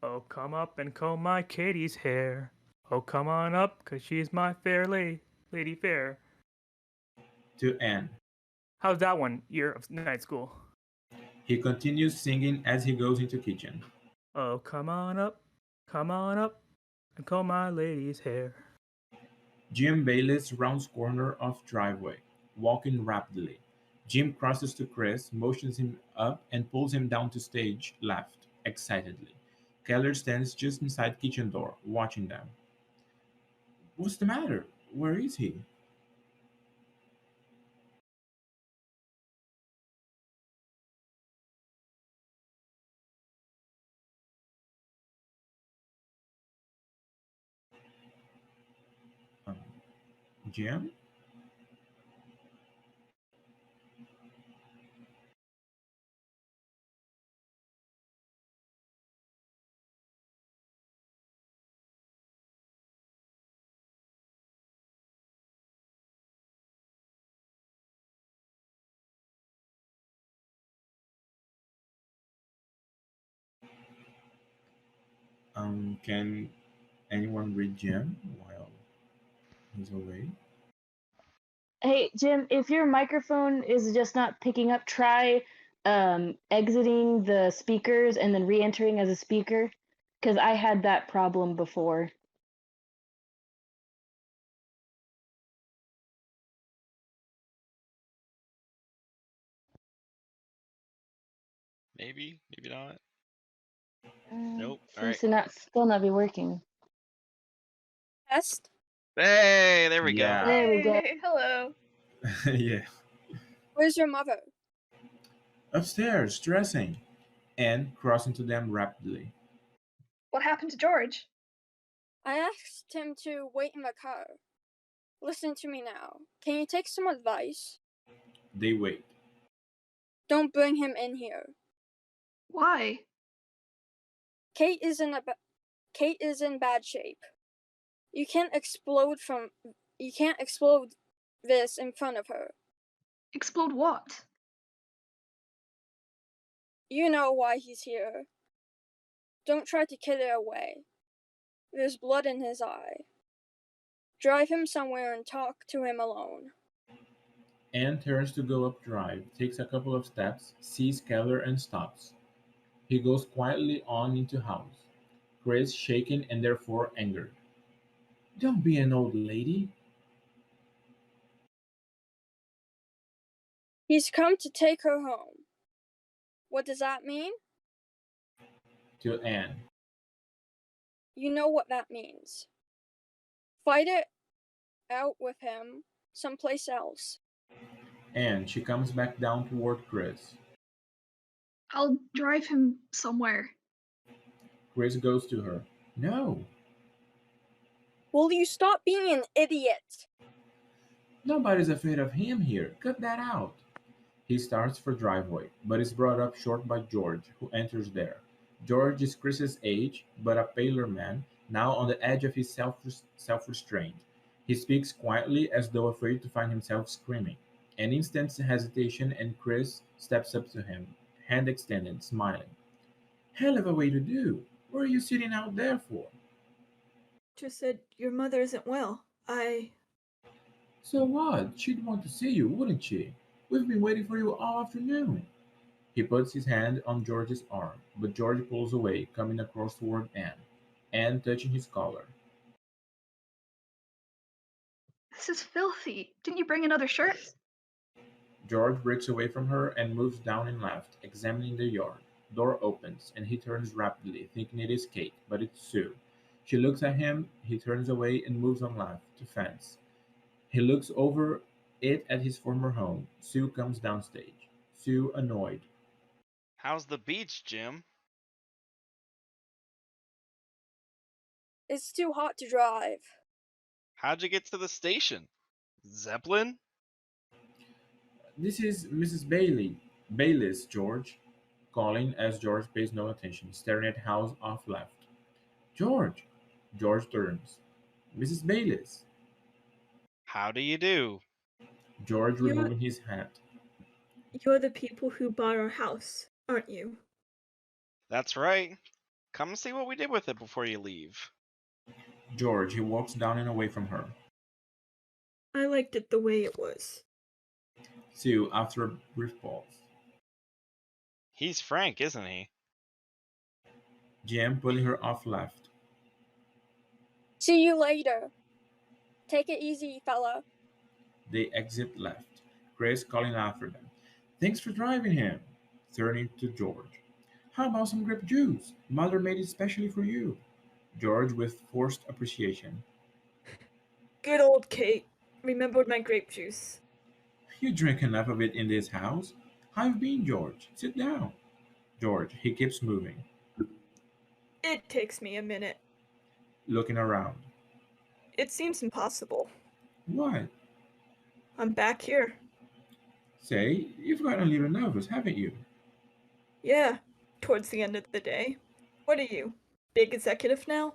Oh, come up and comb my Katie's hair. Oh, come on up, 'cause she's my fair lady fair. To Anne. How's that one year of night school? He continues singing as he goes into kitchen. Oh, come on up, and comb my lady's hair. Jim Bayliss rounds corner of driveway, walking rapidly. Jim crosses to Chris, motions him up, and pulls him down to stage left, excitedly. Keller stands just inside kitchen door, watching them. What's the matter? Where is he? Um, Jim? Can anyone read Jim while he's away? Hey, Jim, if your microphone is just not picking up, try exiting the speakers and then re-entering as a speaker, because I had that problem before. Maybe not. Nope. All Seems right. to still not be working. Test. Hey, there we Yeah. go. There we go. Hey, hello. Yeah. Where's your mother? Upstairs, dressing. Anne crossing to them rapidly. What happened to George? I asked him to wait in the car. Listen to me now. Can you take some advice? They wait. Don't bring him in here. Why? Kate is in bad shape. You can't explode this in front of her. Explode what? You know why he's here. Don't try to kid her away. There's blood in his eye. Drive him somewhere and talk to him alone. Anne turns to go up drive, takes a couple of steps, sees Keller and stops. He goes quietly on into house. Chris, shaken and therefore angered. Don't be an old lady. He's come to take her home. What does that mean? To Anne. You know what that means. Fight it out with him someplace else. Anne, she comes back down toward Chris. I'll drive him somewhere. Chris goes to her. No, Will you stop being an idiot? nobody's afraid of him here. Cut that out. He starts for driveway, but is brought up short by George, who enters there. George is Chris's age, but a paler man, now on the edge of his self-restraint. He speaks quietly as though afraid to find himself screaming. An instant's hesitation and Chris steps up to him, hand extended, smiling. Hell of a way to do. What are you sitting out there for? Just said your mother isn't well. So what? She'd want to see you, wouldn't she? We've been waiting for you all afternoon. He puts his hand on George's arm, but George pulls away, coming across toward Anne touching his collar. This is filthy. Didn't you bring another shirt? George breaks away from her and moves down and left, examining the yard. Door opens, and he turns rapidly, thinking it is Kate, but it's Sue. She looks at him, he turns away and moves on left, to fence. He looks over it at his former home. Sue comes downstage. Sue, annoyed. How's the beach, Jim? It's too hot to drive. How'd you get to the station? Zeppelin? This is Mrs. Bayliss, George, calling as George pays no attention, staring at house off left. George! George turns. Mrs. Bayliss. How do you do? George You're- removing his hat. You're the people who bought our house, aren't you? That's right. Come see what we did with it before you leave. George, he walks down and away from her. I liked it the way it was. Sue, after a brief pause. He's frank, isn't he? Jim, pulling her off left. See you later. Take it easy, fella. They exit left. Chris calling after them. Thanks for driving him. Turning to George. How about some grape juice? Mother made it specially for you. George with forced appreciation. Good old Kate. Remembered my grape juice. You drink enough of it in this house. How you been, George? Sit down. George, he keeps moving, It takes me a minute. looking around. It seems impossible. What? I'm back here. Say, you've gotten a little nervous, haven't you? Yeah, towards the end of the day. What are you? Big executive now?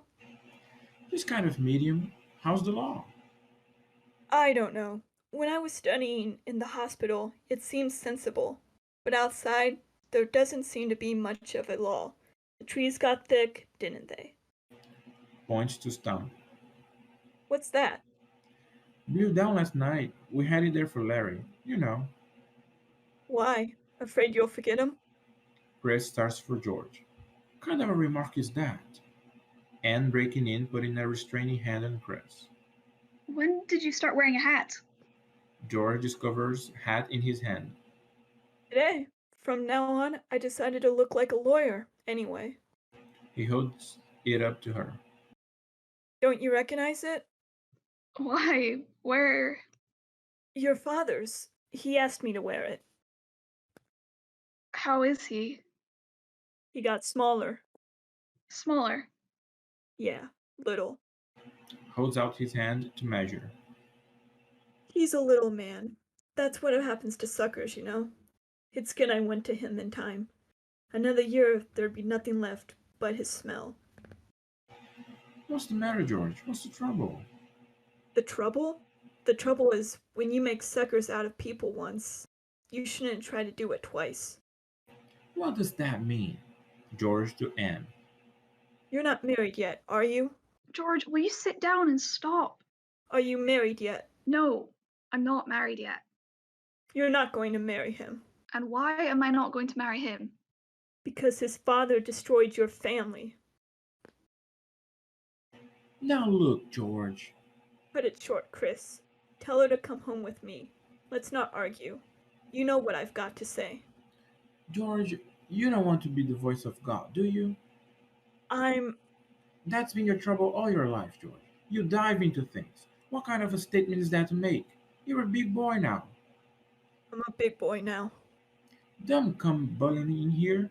Just kind of medium. How's the law? I don't know. When I was studying in the hospital, it seemed sensible. But outside, there doesn't seem to be much of a law. The trees got thick, didn't they? Points to stump. What's that? Blew down last night. We had it there for Larry. You know. Why? Afraid you'll forget him? Chris starts for George. Kind of a remark is that? Anne breaking in, putting a restraining hand on Chris. When did you start wearing a hat? George discovers hat in his hand. Today. From now on, I decided to look like a lawyer, anyway. He holds it up to her. Don't you recognize it? Why? Where? Your father's. He asked me to wear it. How is he? He got smaller. Smaller. Yeah, little. Holds out his hand to measure. He's a little man. That's what happens to suckers, you know. It's good I went to him in time. Another year, there'd be nothing left but his smell. What's the matter, George? What's the trouble? The trouble? The trouble is, when you make suckers out of people once, you shouldn't try to do it twice. What does that mean? George to Anne. You're not married yet, are you? George, will you sit down and stop? Are you married yet? No, I'm not married yet. You're not going to marry him. And why am I not going to marry him? Because his father destroyed your family. Now look, George. Cut it short, Chris. Tell her to come home with me. Let's not argue. You know what I've got to say. George, you don't want to be the voice of God, do you? I'm... That's been your trouble all your life, George. You dive into things. What kind of a statement is that to make? You're a big boy now. I'm a big boy now. Don't come bullying in here.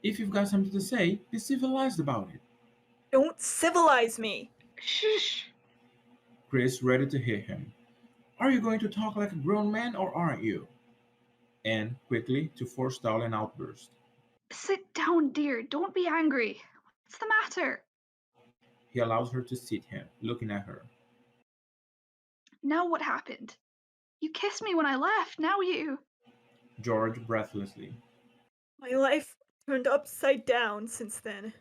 If you've got something to say, be civilized about it. Don't civilize me! Shh. Chris ready to hit him. Are you going to talk like a grown man or aren't you? Anne quickly to forestall an outburst. Sit down, dear. Don't be angry. What's the matter? He allows her to seat him, looking at her. Now what happened? You kissed me when I left. Now you... George breathlessly. My life turned upside down since then.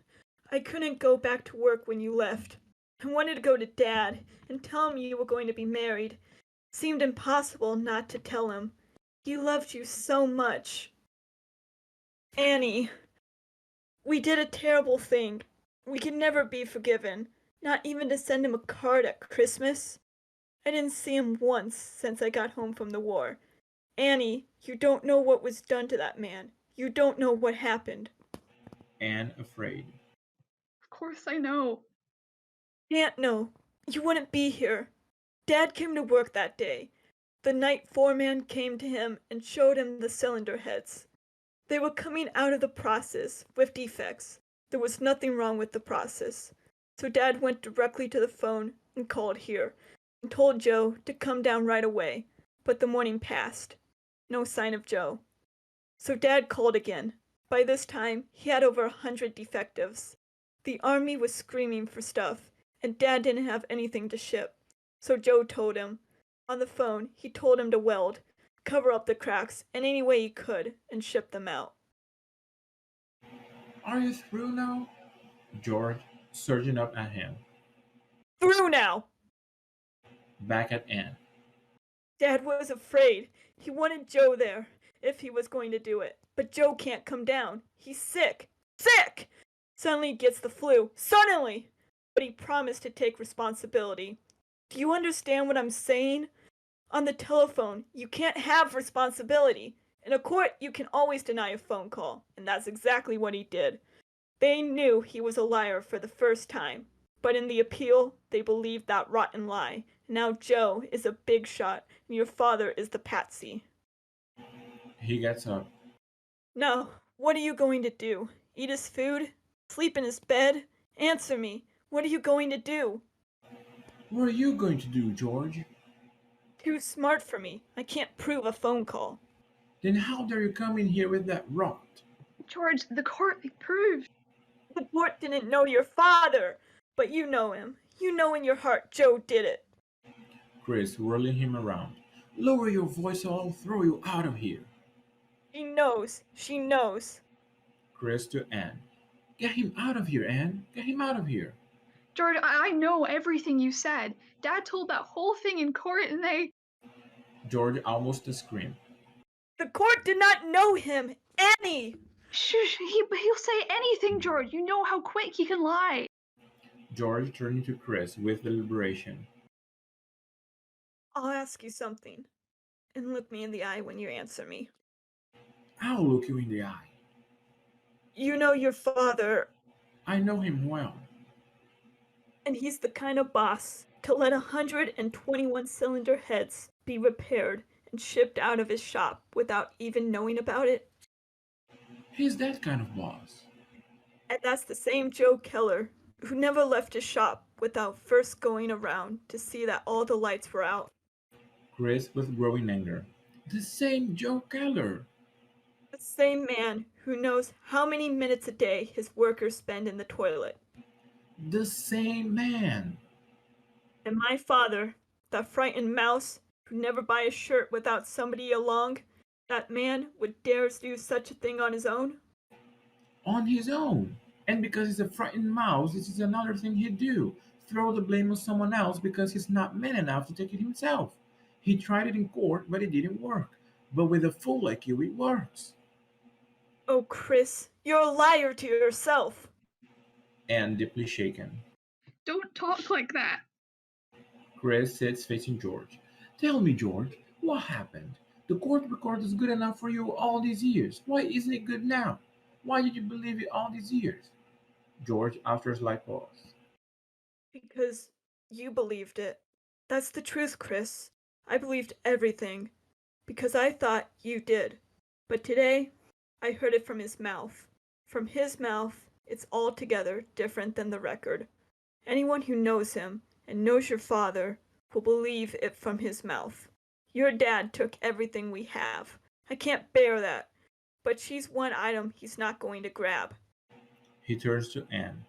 I couldn't go back to work when you left. I wanted to go to Dad and tell him you were going to be married. It seemed impossible not to tell him. He loved you so much. Annie, we did a terrible thing. We can never be forgiven, not even to send him a card at Christmas. I didn't see him once since I got home from the war. Annie, you don't know what was done to that man. You don't know what happened. Anne afraid. Of course I know. Can't know. You wouldn't be here. Dad came to work that day. The night foreman came to him and showed him the cylinder heads. They were coming out of the process with defects. There was nothing wrong with the process. So Dad went directly to the phone and called here and told Joe to come down right away. But the morning passed. No sign of Joe. So Dad called again. By this time, he had over 100 defectives. The army was screaming for stuff, and Dad didn't have anything to ship. So Joe told him. On the phone, he told him to weld, cover up the cracks in any way he could, and ship them out. Are you through now? George, surging up at him. Through now! Back at Anne. Dad was afraid. He wanted Joe there, if he was going to do it. But Joe can't come down. He's sick. Sick! Suddenly he gets the flu. Suddenly! But he promised to take responsibility. Do you understand what I'm saying? On the telephone, you can't have responsibility. In a court, you can always deny a phone call, and that's exactly what he did. They knew he was a liar for the first time, but in the appeal, they believed that rotten lie. Now Joe is a big shot, and your father is the patsy. He gets up. Now, what are you going to do? Eat his food? Sleep in his bed? Answer me. What are you going to do? What are you going to do, George? Too smart for me. I can't prove a phone call. Then how dare you come in here with that rot? George, the court proved. The court didn't know your father, but you know him. You know in your heart Joe did it. Chris whirling him around. Lower your voice or I'll throw you out of here. She knows. She knows. Chris to Anne. Get him out of here, Anne. Get him out of here. George, I know everything you said. Dad told that whole thing in court and they... George almost a scream. The court did not know him. Annie! Shush, he'll say anything, George. You know how quick he can lie. George turning to Chris with deliberation. I'll ask you something. And look me in the eye when you answer me. I'll look you in the eye. You know your father, I know him well. and he's the kind of boss to let 121 cylinder heads be repaired and shipped out of his shop without even knowing about it. He's that kind of boss. And that's the same Joe Keller who never left his shop without first going around to see that all the lights were out. Chris with growing anger. The same Joe Keller. The same man who knows how many minutes a day his workers spend in the toilet. The same man. And my father, that frightened mouse who never buy a shirt without somebody along, that man would dare do such a thing on his own? On his own. And because he's a frightened mouse, this is another thing he'd do. Throw the blame on someone else because he's not man enough to take it himself. He tried it in court, but it didn't work. But with a fool like you, it works. Oh, Chris, you're a liar to yourself. Anne deeply shaken. Don't talk like that. Chris sits facing George. Tell me, George, what happened? The court record is good enough for you all these years. Why isn't it good now? Why did you believe it all these years? George, after a slight pause. Because you believed it. That's the truth, Chris. I believed everything. Because I thought you did. But today, I heard it from his mouth. From his mouth, it's altogether different than the record. Anyone who knows him and knows your father will believe it from his mouth. Your dad took everything we have. I can't bear that. But she's one item he's not going to grab. He turns to Anne.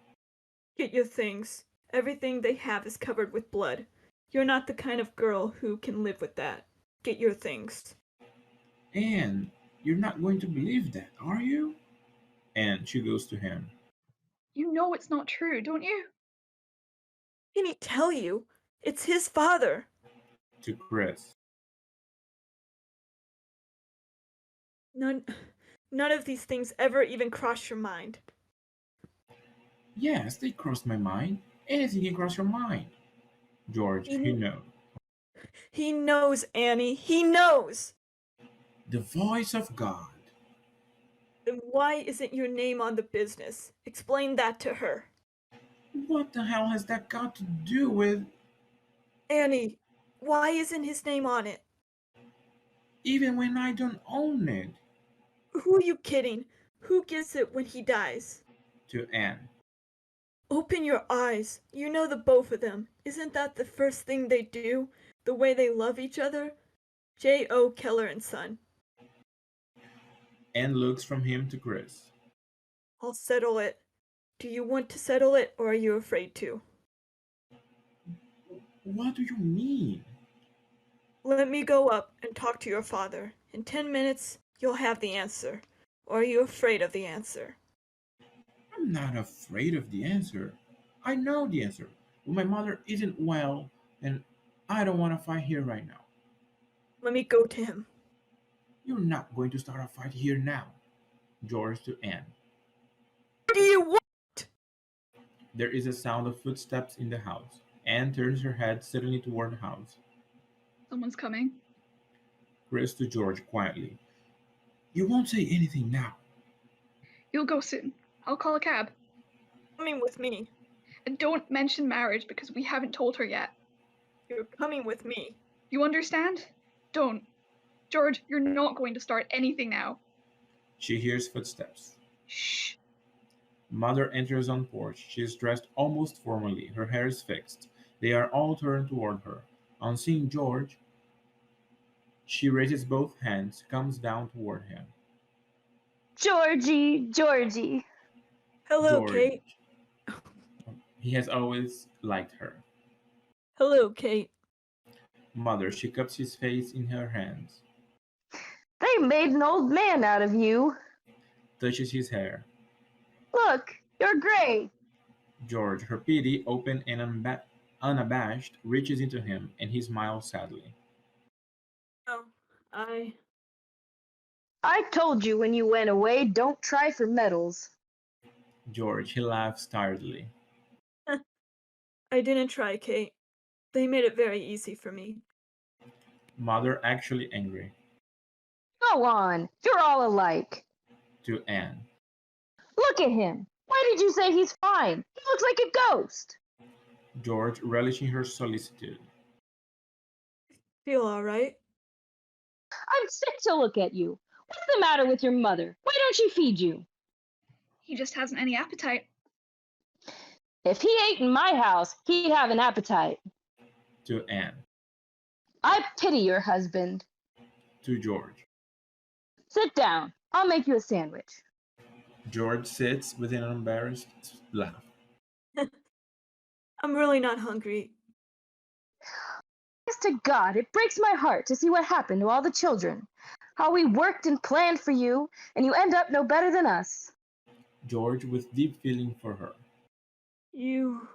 Get your things. Everything they have is covered with blood. You're not the kind of girl who can live with that. Get your things. Anne, you're not going to believe that, are you? And she goes to him. You know it's not true, don't you? Can he tell you? It's his father. To Chris. None of these things ever even crossed your mind. Yes, they crossed my mind. Anything can cross your mind. George, he knows. He knows, Annie. He knows. The voice of God. Then why isn't your name on the business? Explain that to her. What the hell has that got to do with... Annie, why isn't his name on it? Even when I don't own it. Who are you kidding? Who gets it when he dies? To Anne. Open your eyes. You know the both of them. Isn't that the first thing they do? The way they love each other? J.O. Keller and Son. Anne looks from him to Chris. I'll settle it. Do you want to settle it, or are you afraid to? What do you mean? Let me go up and talk to your father. In 10 minutes, you'll have the answer. Or are you afraid of the answer? I'm not afraid of the answer. I know the answer. But my mother isn't well, and I don't want to fight here right now. Let me go to him. You're not going to start a fight here now. George to Anne. What do you want? There is a sound of footsteps in the house. Anne turns her head suddenly toward the house. Someone's coming. Chris to George quietly. You won't say anything now. You'll go soon. I'll call a cab. Coming with me. And don't mention marriage because we haven't told her yet. You're coming with me. You understand? Don't. George, you're not going to start anything now. She hears footsteps. Shh. Mother enters on porch. She is dressed almost formally. Her hair is fixed. They are all turned toward her. On seeing George, she raises both hands, comes down toward him. Georgie, Georgie. Hello, George. Kate. He has always liked her. Hello, Kate. Mother, she cups his face in her hands. They made an old man out of you. Touches his hair. Look, you're gray. George, her pity, open and unabashed, reaches into him, and he smiles sadly. Oh, I told you when you went away, don't try for medals. George, he laughs tiredly. I didn't try, Kate. They made it very easy for me. Mother, actually angry. Go on, you're all alike. To Anne. Look at him. Why did you say he's fine? He looks like a ghost. George, relishing her solicitude. Feel all right? I'm sick to look at you. What's the matter with your mother? Why don't she feed you? He just hasn't any appetite. If he ate in my house, he'd have an appetite. To Anne. I pity your husband. To George. Sit down. I'll make you a sandwich. George sits with an embarrassed laugh. I'm really not hungry. Thanks to God, it breaks my heart to see what happened to all the children. How we worked and planned for you, and you end up no better than us. George with deep feeling for her. You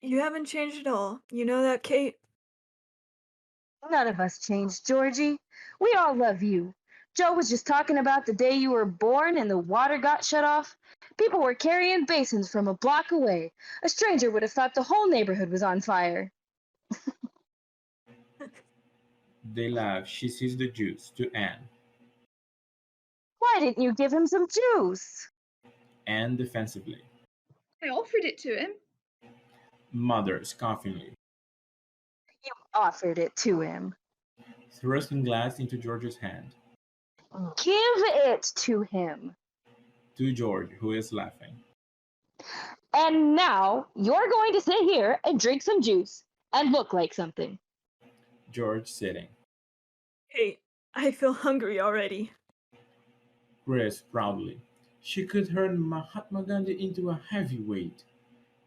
haven't changed at all. You know that, Kate? None of us changed, Georgie. We all love you. Joe was just talking about the day you were born and the water got shut off. People were carrying basins from a block away. A stranger would have thought the whole neighborhood was on fire. They laugh. She sees the juice to Anne. Why didn't you give him some juice? Anne defensively. I offered it to him. Mother scoffingly. You offered it to him. Thrusting glass into George's hand. Give it to him. To George, who is laughing. And now you're going to sit here and drink some juice and look like something. George sitting. Hey, I feel hungry already. Chris proudly. She could turn Mahatma Gandhi into a heavyweight.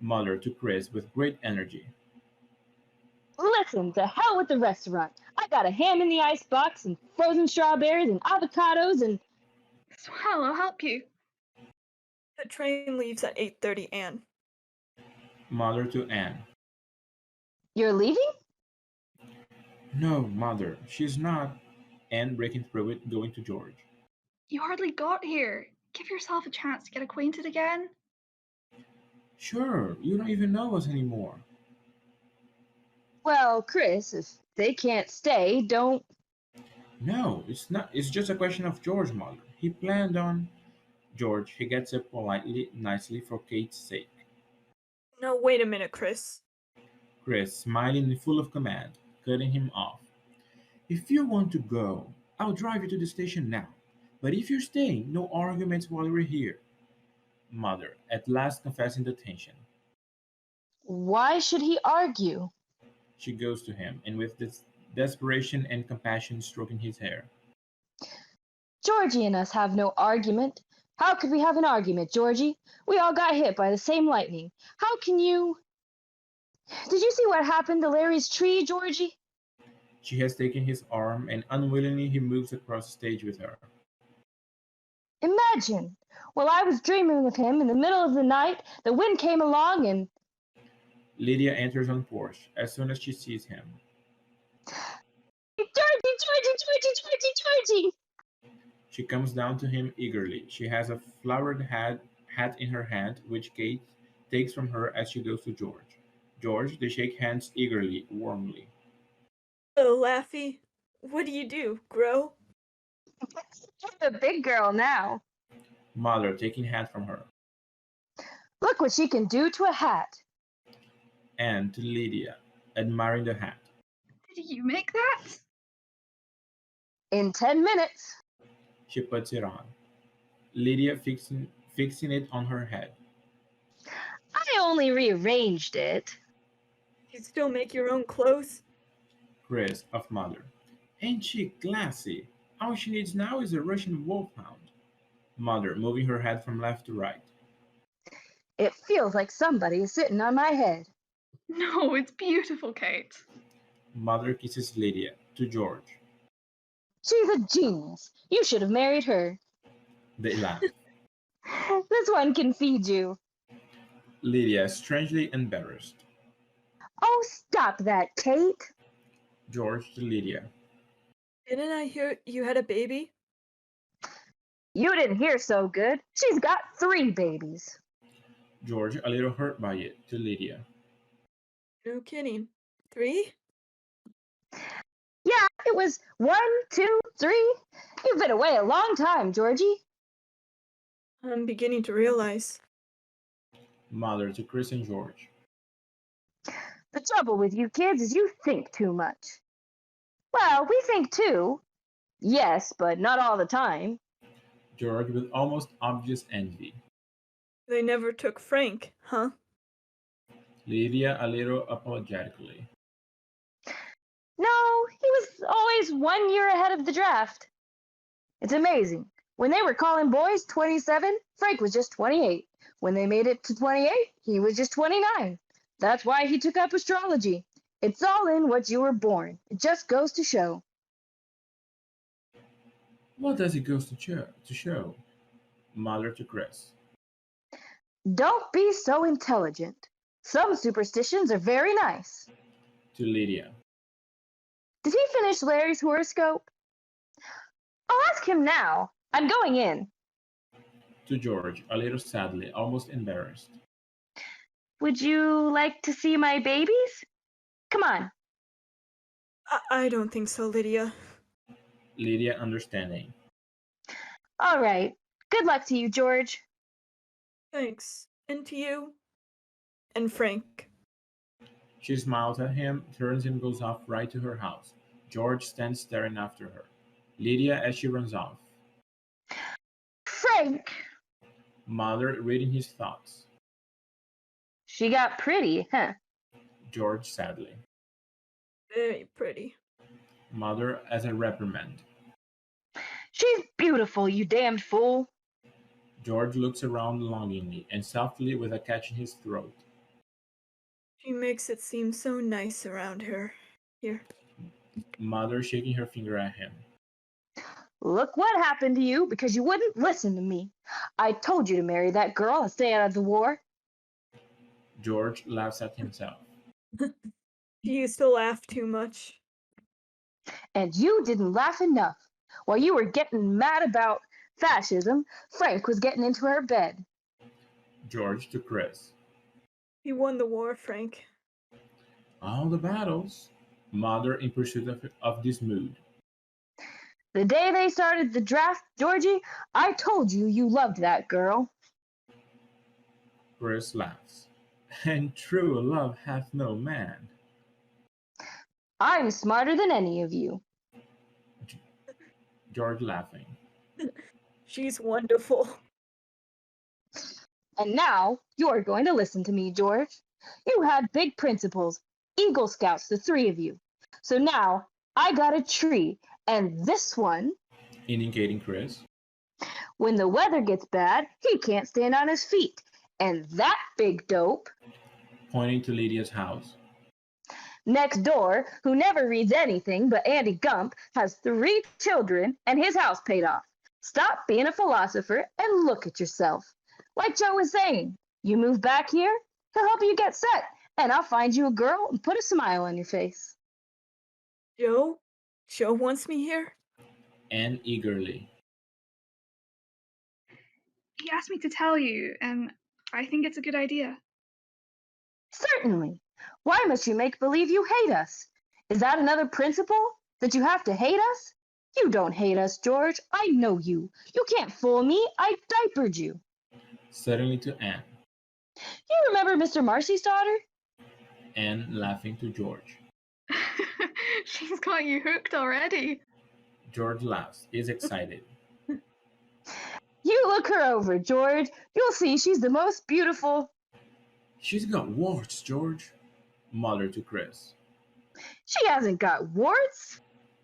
Mother to Chris with great energy. Listen, to hell with the restaurant. I got a ham in the icebox and frozen strawberries and avocados and... Swell, I'll help you. The train leaves at 8:30, Anne. Mother to Anne. You're leaving? No, Mother, she's not. Anne breaking through it, going to George. You hardly got here. Give yourself a chance to get acquainted again. Sure, you don't even know us anymore. Well, Chris, if they can't stay, don't... No, it's not. It's just a question of George, Mother. He planned on... George, he gets up politely, nicely for Kate's sake. No, wait a minute, Chris. Chris, smiling and full of command, cutting him off. If you want to go, I'll drive you to the station now. But if you're staying, no arguments while we're here. Mother, at last confessing the tension. Why should he argue? She goes to him, and with this desperation and compassion stroking his hair. Georgie and us have no argument. How could we have an argument, Georgie? We all got hit by the same lightning. How can you... Did you see what happened to Larry's tree, Georgie? She has taken his arm, and unwillingly he moves across the stage with her. Imagine, while I was dreaming of him in the middle of the night, the wind came along and... Lydia enters on porch as soon as she sees him. Georgie! She comes down to him eagerly. She has a flowered hat in her hand, which Kate takes from her as she goes to George. George, they shake hands eagerly, warmly. Oh, Laffy, what do? Grow? You're a big girl now. Mother taking hat from her. Look what she can do to a hat. And to Lydia, admiring the hat. Did you make that? In 10 minutes. She puts it on. Lydia fixing it on her head. I only rearranged it. You still make your own clothes? Chris of Mother. Ain't she classy? All she needs now is a Russian wolfhound. Mother moving her head from left to right. It feels like somebody is sitting on my head. No, it's beautiful, Kate. Mother kisses Lydia to George. She's a genius. You should have married her. They laugh. This one can feed you. Lydia strangely embarrassed. Oh, stop that, Kate. George to Lydia. Didn't I hear you had a baby? You didn't hear so good. She's got 3 babies. George a little hurt by it to Lydia. No kidding. 3? Yeah, it was 1, 2, 3. You've been away a long time, Georgie. I'm beginning to realize. Mother to Chris and George. The trouble with you kids is you think too much. Well, we think too. Yes, but not all the time. George with almost obvious envy. They never took Frank, huh? Lydia a little apologetically. No, he was always 1 year ahead of the draft. It's amazing. When they were calling boys 27, Frank was just 28. When they made it to 28, he was just 29. That's why he took up astrology. It's all in what you were born. It just goes to show. What does it goes to show? Mother to Chris. Don't be so intelligent. Some superstitions are very nice. To Lydia. Did he finish Larry's horoscope? I'll ask him now. I'm going in. To George, a little sadly, almost embarrassed. Would you like to see my babies? Come on. I don't think so, Lydia. Lydia understanding. All right. Good luck to you, George. Thanks. And to you. And Frank. She smiles at him, turns and goes off right to her house. George stands staring after her. Lydia as she runs off. Frank! Mother reading his thoughts. She got pretty, huh? George sadly. Very pretty. Mother as a reprimand. She's beautiful, you damned fool. George looks around longingly and softly with a catch in his throat. She makes it seem so nice around her. Here. Mother shaking her finger at him. Look what happened to you because you wouldn't listen to me. I told you to marry that girl and stay out of the war. George laughs at himself. She used to laugh too much. And you didn't laugh enough. While you were getting mad about fascism, Frank was getting into her bed. George to Chris. He won the war, Frank. All the battles. Mother in pursuit of this mood. The day they started the draft, Georgie, I told you you loved that girl. Chris laughs. And true love hath no man. I'm smarter than any of you. George laughing. She's wonderful. And now you're going to listen to me, George. You had big principles, Eagle Scouts, the three of you. So now I got a tree, and this one, Indicating Chris. when the weather gets bad, he can't stand on his feet. And that big dope, Pointing to Lydia's house. next door, who never reads anything but Andy Gump, has 3 children and his house paid off. Stop being a philosopher and look at yourself. Like Joe was saying, you move back here, he'll help you get set, and I'll find you a girl and put a smile on your face. Joe? Joe wants me here? Anne eagerly. He asked me to tell you, and I think it's a good idea. Certainly. Why must you make believe you hate us? Is that another principle? That you have to hate us? You don't hate us, George. I know you. You can't fool me. I diapered you. Suddenly to Anne. You remember Mr. Marcy's daughter? Anne laughing to George. She's got you hooked already. George laughs, is excited. You look her over, George. You'll see she's the most beautiful. She's got warts, George. Mother to Chris. She hasn't got warts.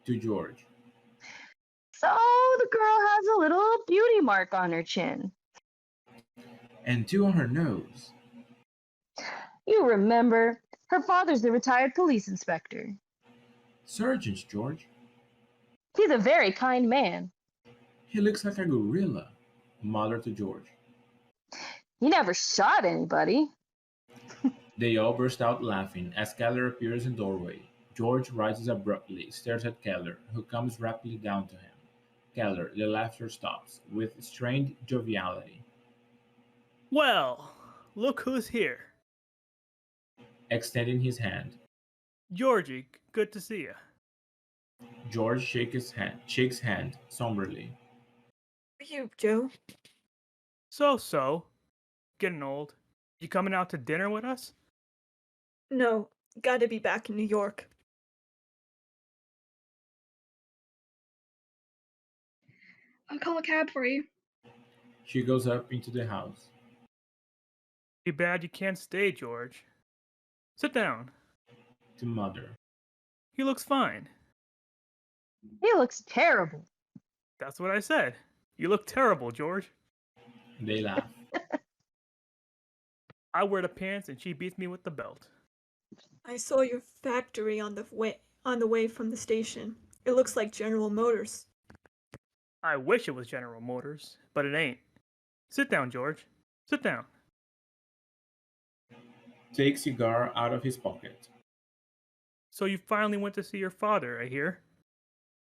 To George. So the girl has a little beauty mark on her chin. And 2 on her nose. You remember, her father's the retired police inspector. Surgeons, George. He's a very kind man. He looks like a gorilla. Mother to George. He never shot anybody. They all burst out laughing as Keller appears in the doorway. George rises abruptly, stares at Keller, who comes rapidly down to him. Keller, the laughter stops, with strained joviality. Well, look who's here. Extending his hand. Georgie, good to see you. George shakes hand somberly. You, Joe? So. Getting old. You coming out to dinner with us? No, gotta be back in New York. I'll call a cab for you. She goes up into the house. Too bad you can't stay, George. Sit down. To Mother. He looks fine. He looks terrible. That's what I said. You look terrible, George. They laugh. I wear the pants and she beats me with the belt. I saw your factory on the way from the station. It looks like General Motors. I wish it was General Motors, but it ain't. Sit down, George. Sit down. Takes cigar out of his pocket. So you finally went to see your father, I hear?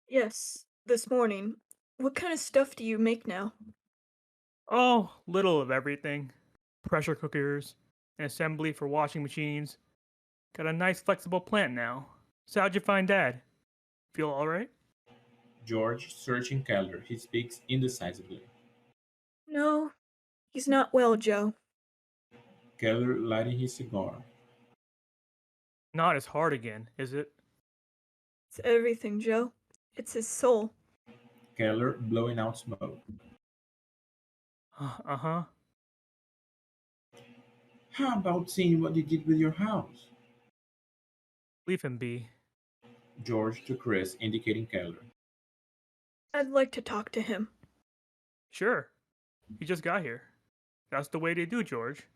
Yes, this morning. What kind of stuff do you make now? Oh, little of everything. Pressure cookers, an assembly for washing machines. Got a nice flexible plant now. So how'd you find Dad? Feel alright? George searching Keller. He speaks indecisively. No, he's not well, Joe. Keller lighting his cigar. Not as hard again, is it? It's everything, Joe. It's his soul. Keller blowing out smoke. Uh-huh. How about seeing what you did with your house? Leave him be. George to Chris, indicating Keller. I'd like to talk to him. Sure. He just got here. That's the way they do, George.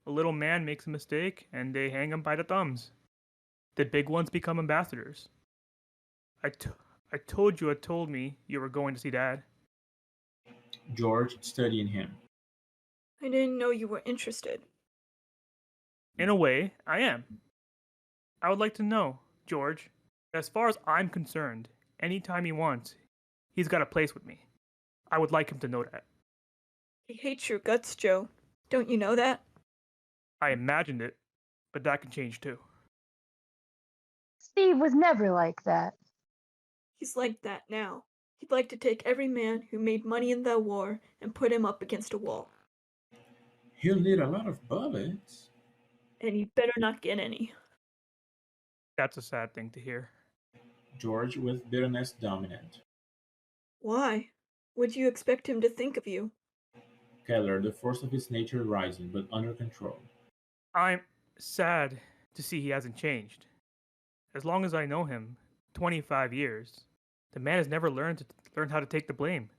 A little man makes a mistake, and they hang him by the thumbs. The big ones become ambassadors. I told you had told me you were going to see Dad. George studying him. I didn't know you were interested. In a way, I am. I would like to know, George, that as far as I'm concerned, anytime he wants, he's got a place with me. I would like him to know that. He hates your guts, Joe. Don't you know that? I imagined it, but that can change too. Steve was never like that. He's like that now. He'd like to take every man who made money in the war and put him up against a wall. He'll need a lot of bullets. And he'd better not get any. That's a sad thing to hear. George with bitterness dominant. Why? What do you expect him to think of you? Keller, the force of his nature rising, but under control. I'm sad to see he hasn't changed. As long as I know him, 25 years, the man has never learned how to take the blame.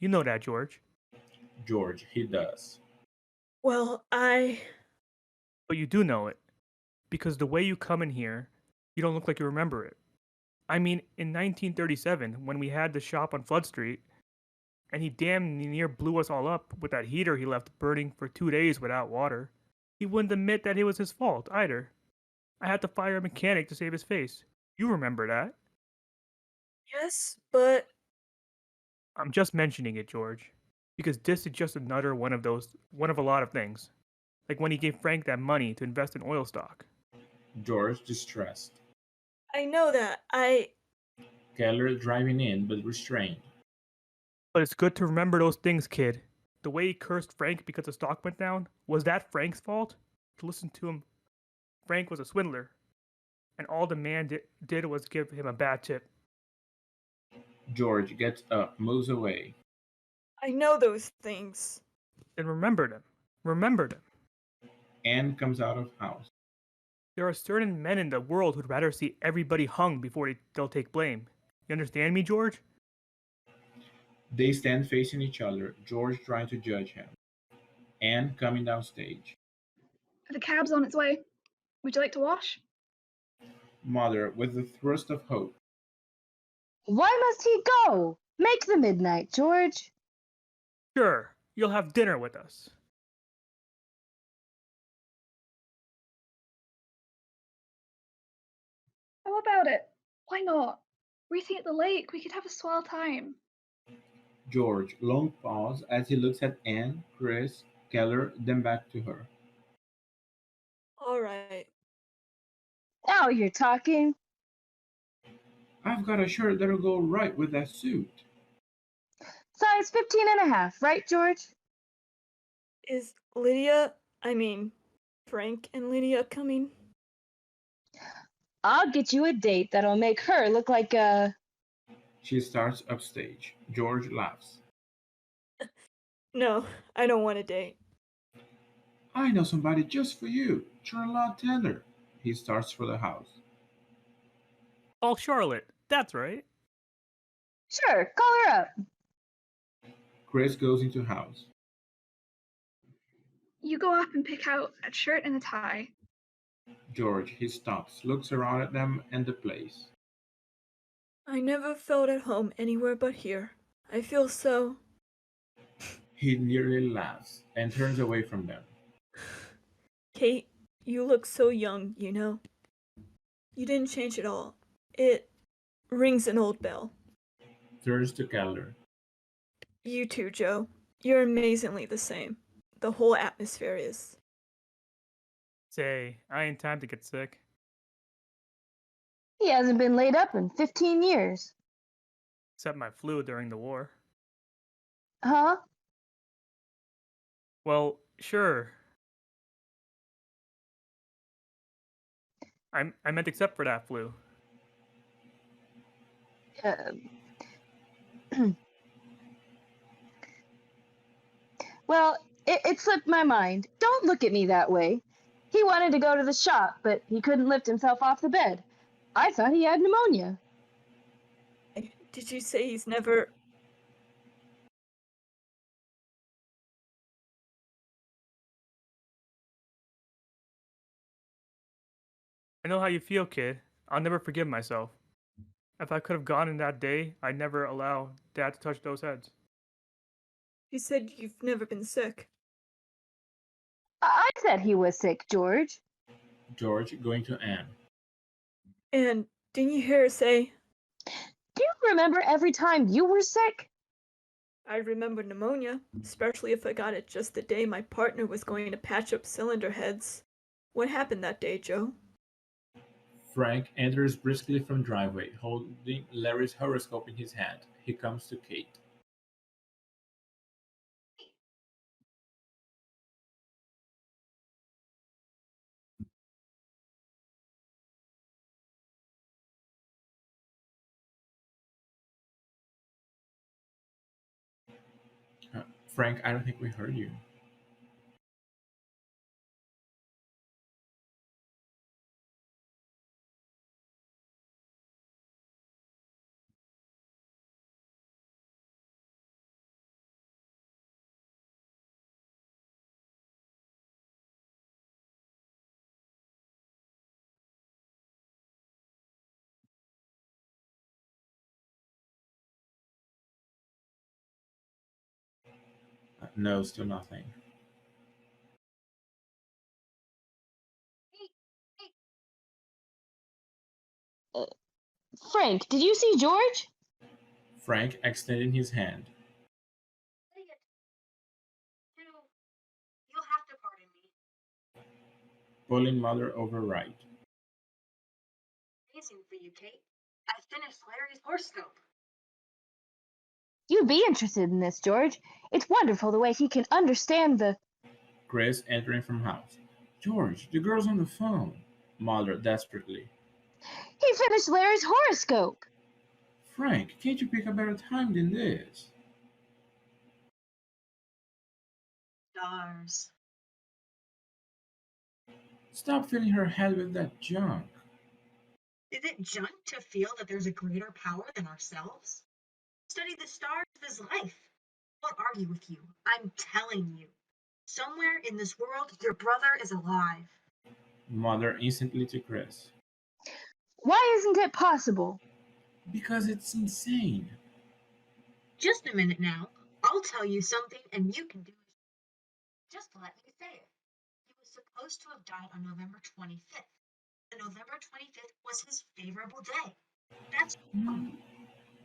You know that, George. George, he does. Well, But you do know it, because the way you come in here, you don't look like you remember it. I mean, in 1937, when we had the shop on Flood Street, and he damn near blew us all up with that heater he left burning for 2 days without water, he wouldn't admit that it was his fault either. I had to fire a mechanic to save his face. You remember that. yes, but I'm just mentioning it, George, because this is just another one of a lot of things. Like when he gave Frank that money to invest in oil stock. George distressed. I know that. Keller driving in, but restrained. But it's good to remember those things, kid. The way he cursed Frank because the stock went down, was that Frank's fault? To listen to him, Frank was a swindler, and all the man did was give him a bad tip. George gets up, moves away. I know those things. Then remember them. Remember them. Anne comes out of house. There are certain men in the world who'd rather see everybody hung before they'll take blame. You understand me, George? They stand facing each other, George trying to judge him. Anne coming downstage. The cab's on its way. Would you like to wash? Mother with the thrust of hope. Why must he go? Make the midnight, George. Sure, you'll have dinner with us. How about it? Why not? We're eating at the lake. We could have a swell time. George, long pause as he looks at Anne, Chris, Keller, then back to her. All right. Now you're talking. I've got a shirt that'll go right with that suit. Size 15.5, right, George? Is Frank and Lydia coming? I'll get you a date that'll make her look like a... She starts upstage. George laughs. No, I don't want a date. I know somebody just for you. Charlotte Taylor. He starts for the house. Oh, Charlotte, that's right. Sure, call her up. Chris goes into house. You go up and pick out a shirt and a tie. George, he stops, looks around at them and the place. I never felt at home anywhere but here. I feel so... He nearly laughs and turns away from them. Kate, you look so young, you know. You didn't change at all. It rings an old bell. Turns to Keller. You too, Joe. You're amazingly the same. The whole atmosphere is. Say, I ain't time to get sick. He hasn't been laid up in 15 years. Except my flu during the war. Huh? Well, sure. I meant except for that flu. Well, it slipped my mind. Don't look at me that way. He wanted to go to the shop, but he couldn't lift himself off the bed. I thought he had pneumonia. Did you say he's never. I know how you feel, kid. I'll never forgive myself. If I could have gone in that day, I'd never allow Dad to touch those heads. You said you've never been sick. I said he was sick, George. George going to Anne. And didn't you hear her say? Do you remember every time you were sick? I remember pneumonia, especially if I got it just the day my partner was going to patch up cylinder heads. What happened that day, Joe? Frank enters briskly from driveway, holding Larry's horoscope in his hand. He comes to Kate. Frank, I don't think we heard you. No, still nothing. Frank, did you see George? Frank extending his hand. You'll have to pardon me. Pulling mother over right. Amazing for you, Kate. I finished Larry's horoscope. You'd be interested in this, George. It's wonderful the way he can understand the... Chris entering from house. George, the girl's on the phone. Mother desperately. He finished Larry's horoscope. Frank, can't you pick a better time than this? Stars. Stop filling her head with that junk. Is it junk to feel that there's a greater power than ourselves? Study the stars of his life. I won't argue with you. I'm telling you. Somewhere in this world, your brother is alive. Mother instantly to Chris. Why isn't it possible? Because it's insane. Just a minute now. I'll tell you something and you can do it. Just let me say it. He was supposed to have died on November 25th. And November 25th was his favorable day. That's No,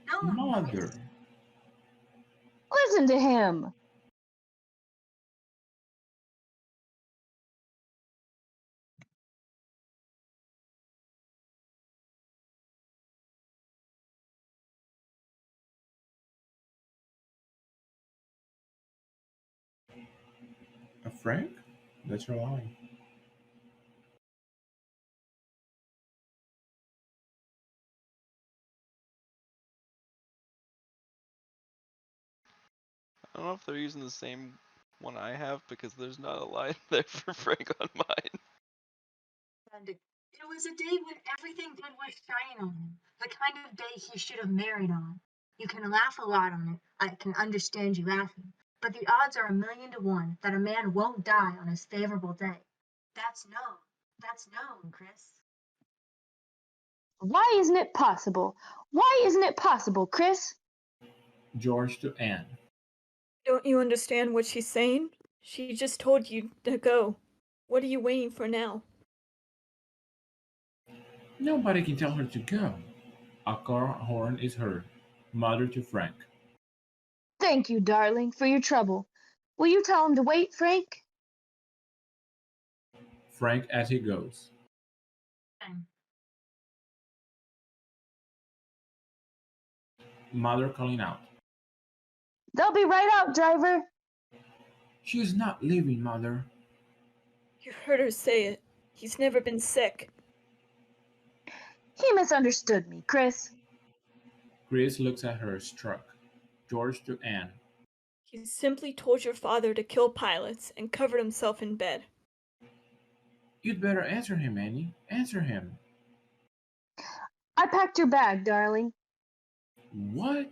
no. Mother. Listen to him. Frank? That's your line. I don't know if they're using the same one I have because there's not a line there for Frank on mine. And it was a day when everything good was shining on him. The kind of day he should have married on. You can laugh a lot on it. I can understand you laughing. But the odds are 1,000,000 to 1 that a man won't die on his favorable day. That's known. That's known, Chris. Why isn't it possible? Why isn't it possible, Chris? George to Anne. Don't you understand what she's saying? She just told you to go. What are you waiting for now? Nobody can tell her to go. A car horn is heard. Mother to Frank. Thank you, darling, for your trouble. Will you tell him to wait, Frank? Frank as he goes. Fine. Mother calling out. They'll be right out, driver. She is not leaving, Mother. You heard her say it. He's never been sick. He misunderstood me, Chris. Chris looks at her, struck. George to Anne. He simply told your father to kill pilots and covered himself in bed. You'd better answer him, Annie. Answer him. I packed your bag, darling. What?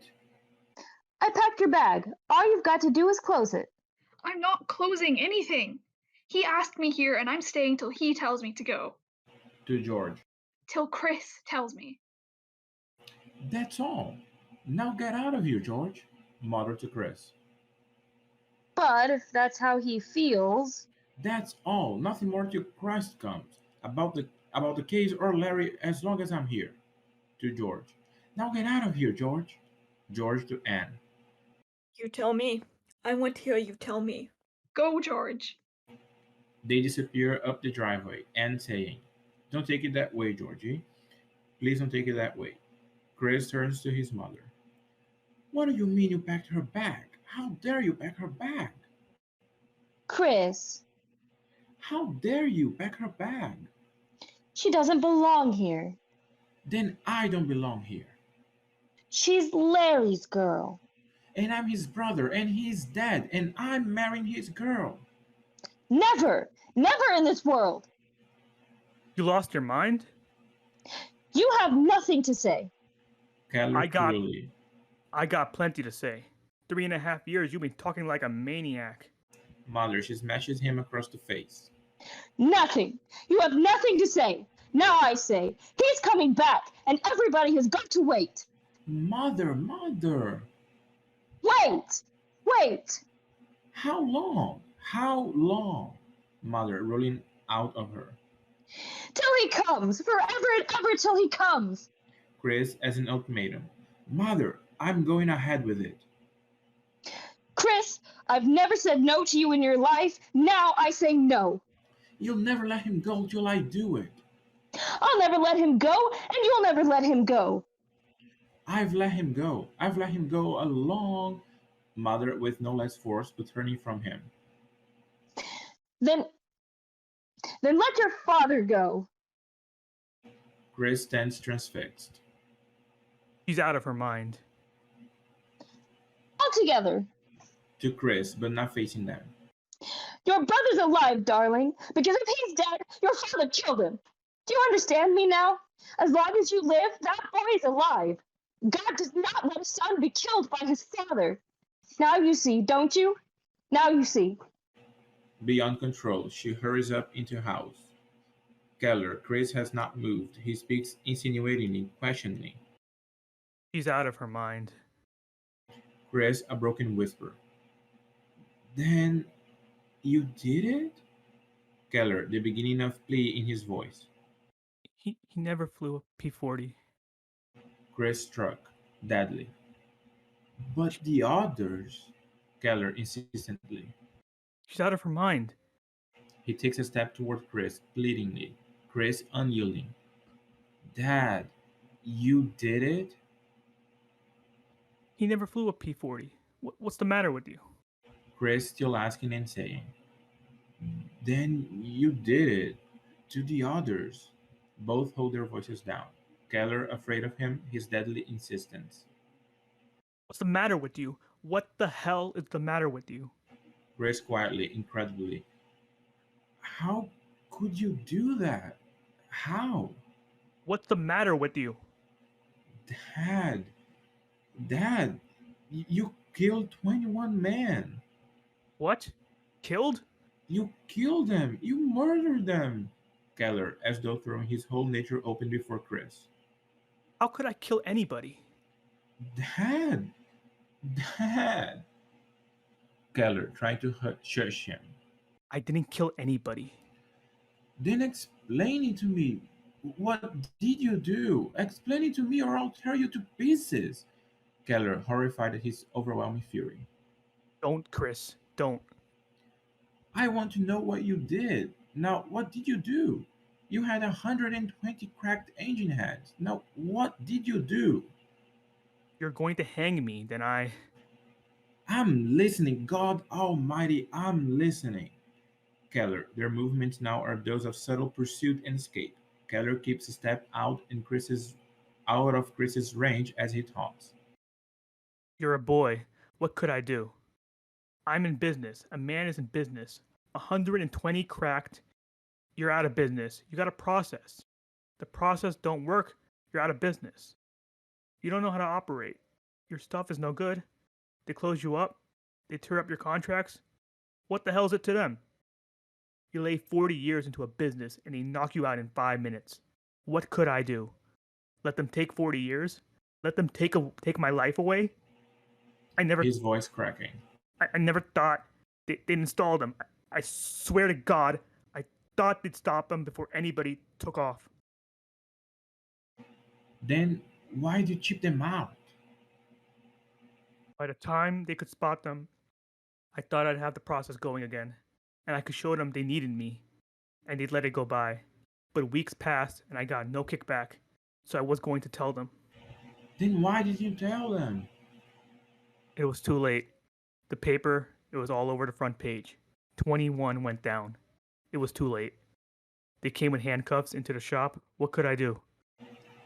I packed your bag. All you've got to do is close it. I'm not closing anything. He asked me here, and I'm staying till he tells me to go. To George. Till Chris tells me. That's all. Now get out of here, George. Mother to Chris. But if that's how he feels... That's all. Nothing more till Christ comes. About the case or Larry as long as I'm here. To George. Now get out of here, George. George to Anne. You tell me. I want to hear you tell me. Go, George. They disappear up the driveway, Anne saying, Don't take it that way, Georgie. Please don't take it that way. Chris turns to his mother. What do you mean you packed her bag? How dare you pack her bag? Chris, How dare you pack her bag? she doesn't belong here. Then I don't belong here. She's Larry's girl. And I'm his brother, and he's dead, and I'm marrying his girl. Never! Never in this world! You lost your mind? You have nothing to say. Keller I got plenty to say. 3.5 years you've been talking like a maniac. Mother, she smashes him across the face. Nothing. You have nothing to say. Now I say, he's coming back, and everybody has got to wait. Mother. Wait! How long? How long? Mother, rolling out of her. Till he comes, forever and ever till he comes. Chris as an ultimatum. Mother, I'm going ahead with it. Chris, I've never said no to you in your life. Now I say no. You'll never let him go till I do it. I'll never let him go, and you'll never let him go. I've let him go. I've let him go along. Mother with no less force, but turning from him. Then let your father go. Chris stands transfixed. She's out of her mind. Altogether. To Chris, but not facing them. Your brother's alive, darling, because if he's dead, your father killed him. Do you understand me now? As long as you live, that boy is alive. God does not let a son be killed by his father. Now you see, don't you? Now you see. Beyond control, she hurries up into house. Keller, Chris has not moved. He speaks insinuatingly, questioningly. She's out of her mind. Chris, a broken whisper. Then you did it? Keller, the beginning of plea in his voice. He never flew a P-40. Chris struck, deadly. But the others? Keller insistently. She's out of her mind. He takes a step toward Chris, pleadingly. Chris unyielding. Dad, you did it? He never flew a P-40. What's the matter with you? Chris still asking and saying. Then you did it. To the others. Both hold their voices down. Keller, afraid of him, his deadly insistence. What's the matter with you? What the hell is the matter with you? Chris quietly, incredibly. How could you do that? How? What's the matter with you? Dad, you killed 21 men. What? Killed? You killed them. You murdered them. Keller, as though throwing his whole nature open before Chris. How could I kill anybody? Dad. Keller, trying to shush him. I didn't kill anybody. Then explain it to me. What did you do? Explain it to me or I'll tear you to pieces. Keller, horrified at his overwhelming fury. Don't, Chris. Don't. I want to know what you did. Now, what did you do? You had 120 cracked engine heads. Now, what did you do? You're going to hang me, then I'm listening, God Almighty, I'm listening. Keller, their movements now are those of subtle pursuit and escape. Keller keeps a step out of Chris's range as he talks. You're a boy. What could I do? I'm in business. A man is in business. 120 cracked. You're out of business. You got a process. The process don't work. You're out of business. You don't know how to operate. Your stuff is no good. They close you up. They tear up your contracts. What the hell is it to them? You lay 40 years into a business and they knock you out in 5 minutes. What could I do? Let them take 40 years? Let them take my life away? His voice cracking. I never thought they'd install them. I swear to God, I thought they'd stop them before anybody took off. Then why did you chip them out? By the time they could spot them, I thought I'd have the process going again, and I could show them they needed me, and they'd let it go by. But weeks passed, and I got no kickback, so I was going to tell them. Then why did you tell them? It was too late. The paper, it was all over the front page. 21 went down. It was too late. They came with handcuffs into the shop. What could I do?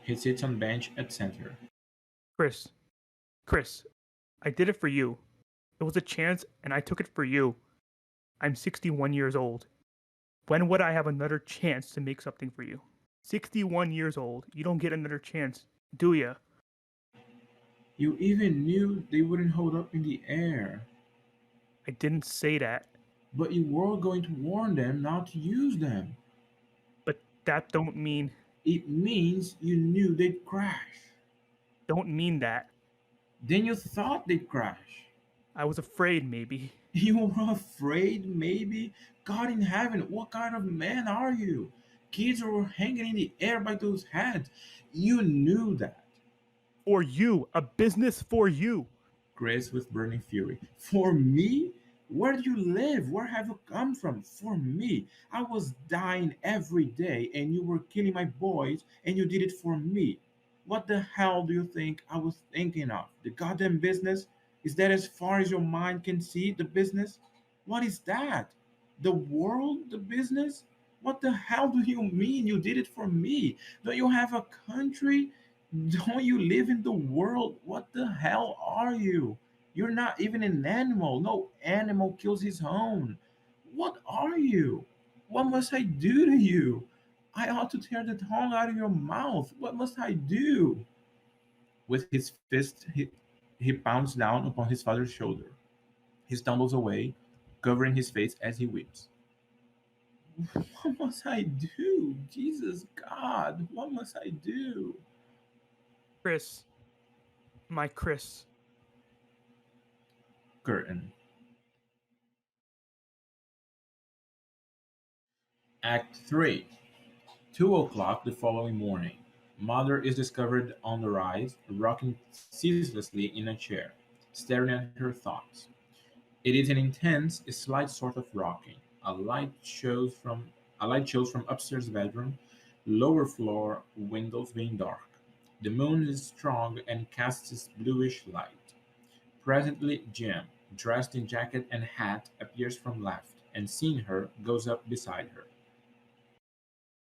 He sits on bench at center. Chris, I did it for you. It was a chance, and I took it for you. I'm 61 years old. When would I have another chance to make something for you? 61 years old. You don't get another chance, do ya? You even knew they wouldn't hold up in the air. I didn't say that. But you were going to warn them not to use them. But that don't mean... It means you knew they'd crash. Don't mean that. Then you thought they'd crash. I was afraid, maybe. You were afraid, maybe? God in heaven, what kind of man are you? Kids were hanging in the air by those heads. You knew that. For you. A business for you. Grace with burning fury. For me? Where do you live? Where have you come from? For me. I was dying every day and you were killing my boys and you did it for me. What the hell do you think I was thinking of? The goddamn business? Is that as far as your mind can see, the business? What is that? The world? The business? What the hell do you mean you did it for me? Don't you have a country? Don't you live in the world? What the hell are you? You're not even an animal. No animal kills his own. What are you? What must I do to you? I ought to tear the tongue out of your mouth. What must I do? With his fist, he pounds down upon his father's shoulder. He stumbles away, covering his face as he weeps. What must I do? Jesus God, what must I do? Chris. My Chris. Curtain. Act 3. 2 o'clock the following morning. Mother is discovered on the rise, rocking ceaselessly in a chair, staring at her thoughts. It is an intense, slight sort of rocking. A light shows from upstairs bedroom, lower floor windows being dark. The moon is strong and casts its bluish light. Presently Jim, dressed in jacket and hat, appears from left, and seeing her, goes up beside her.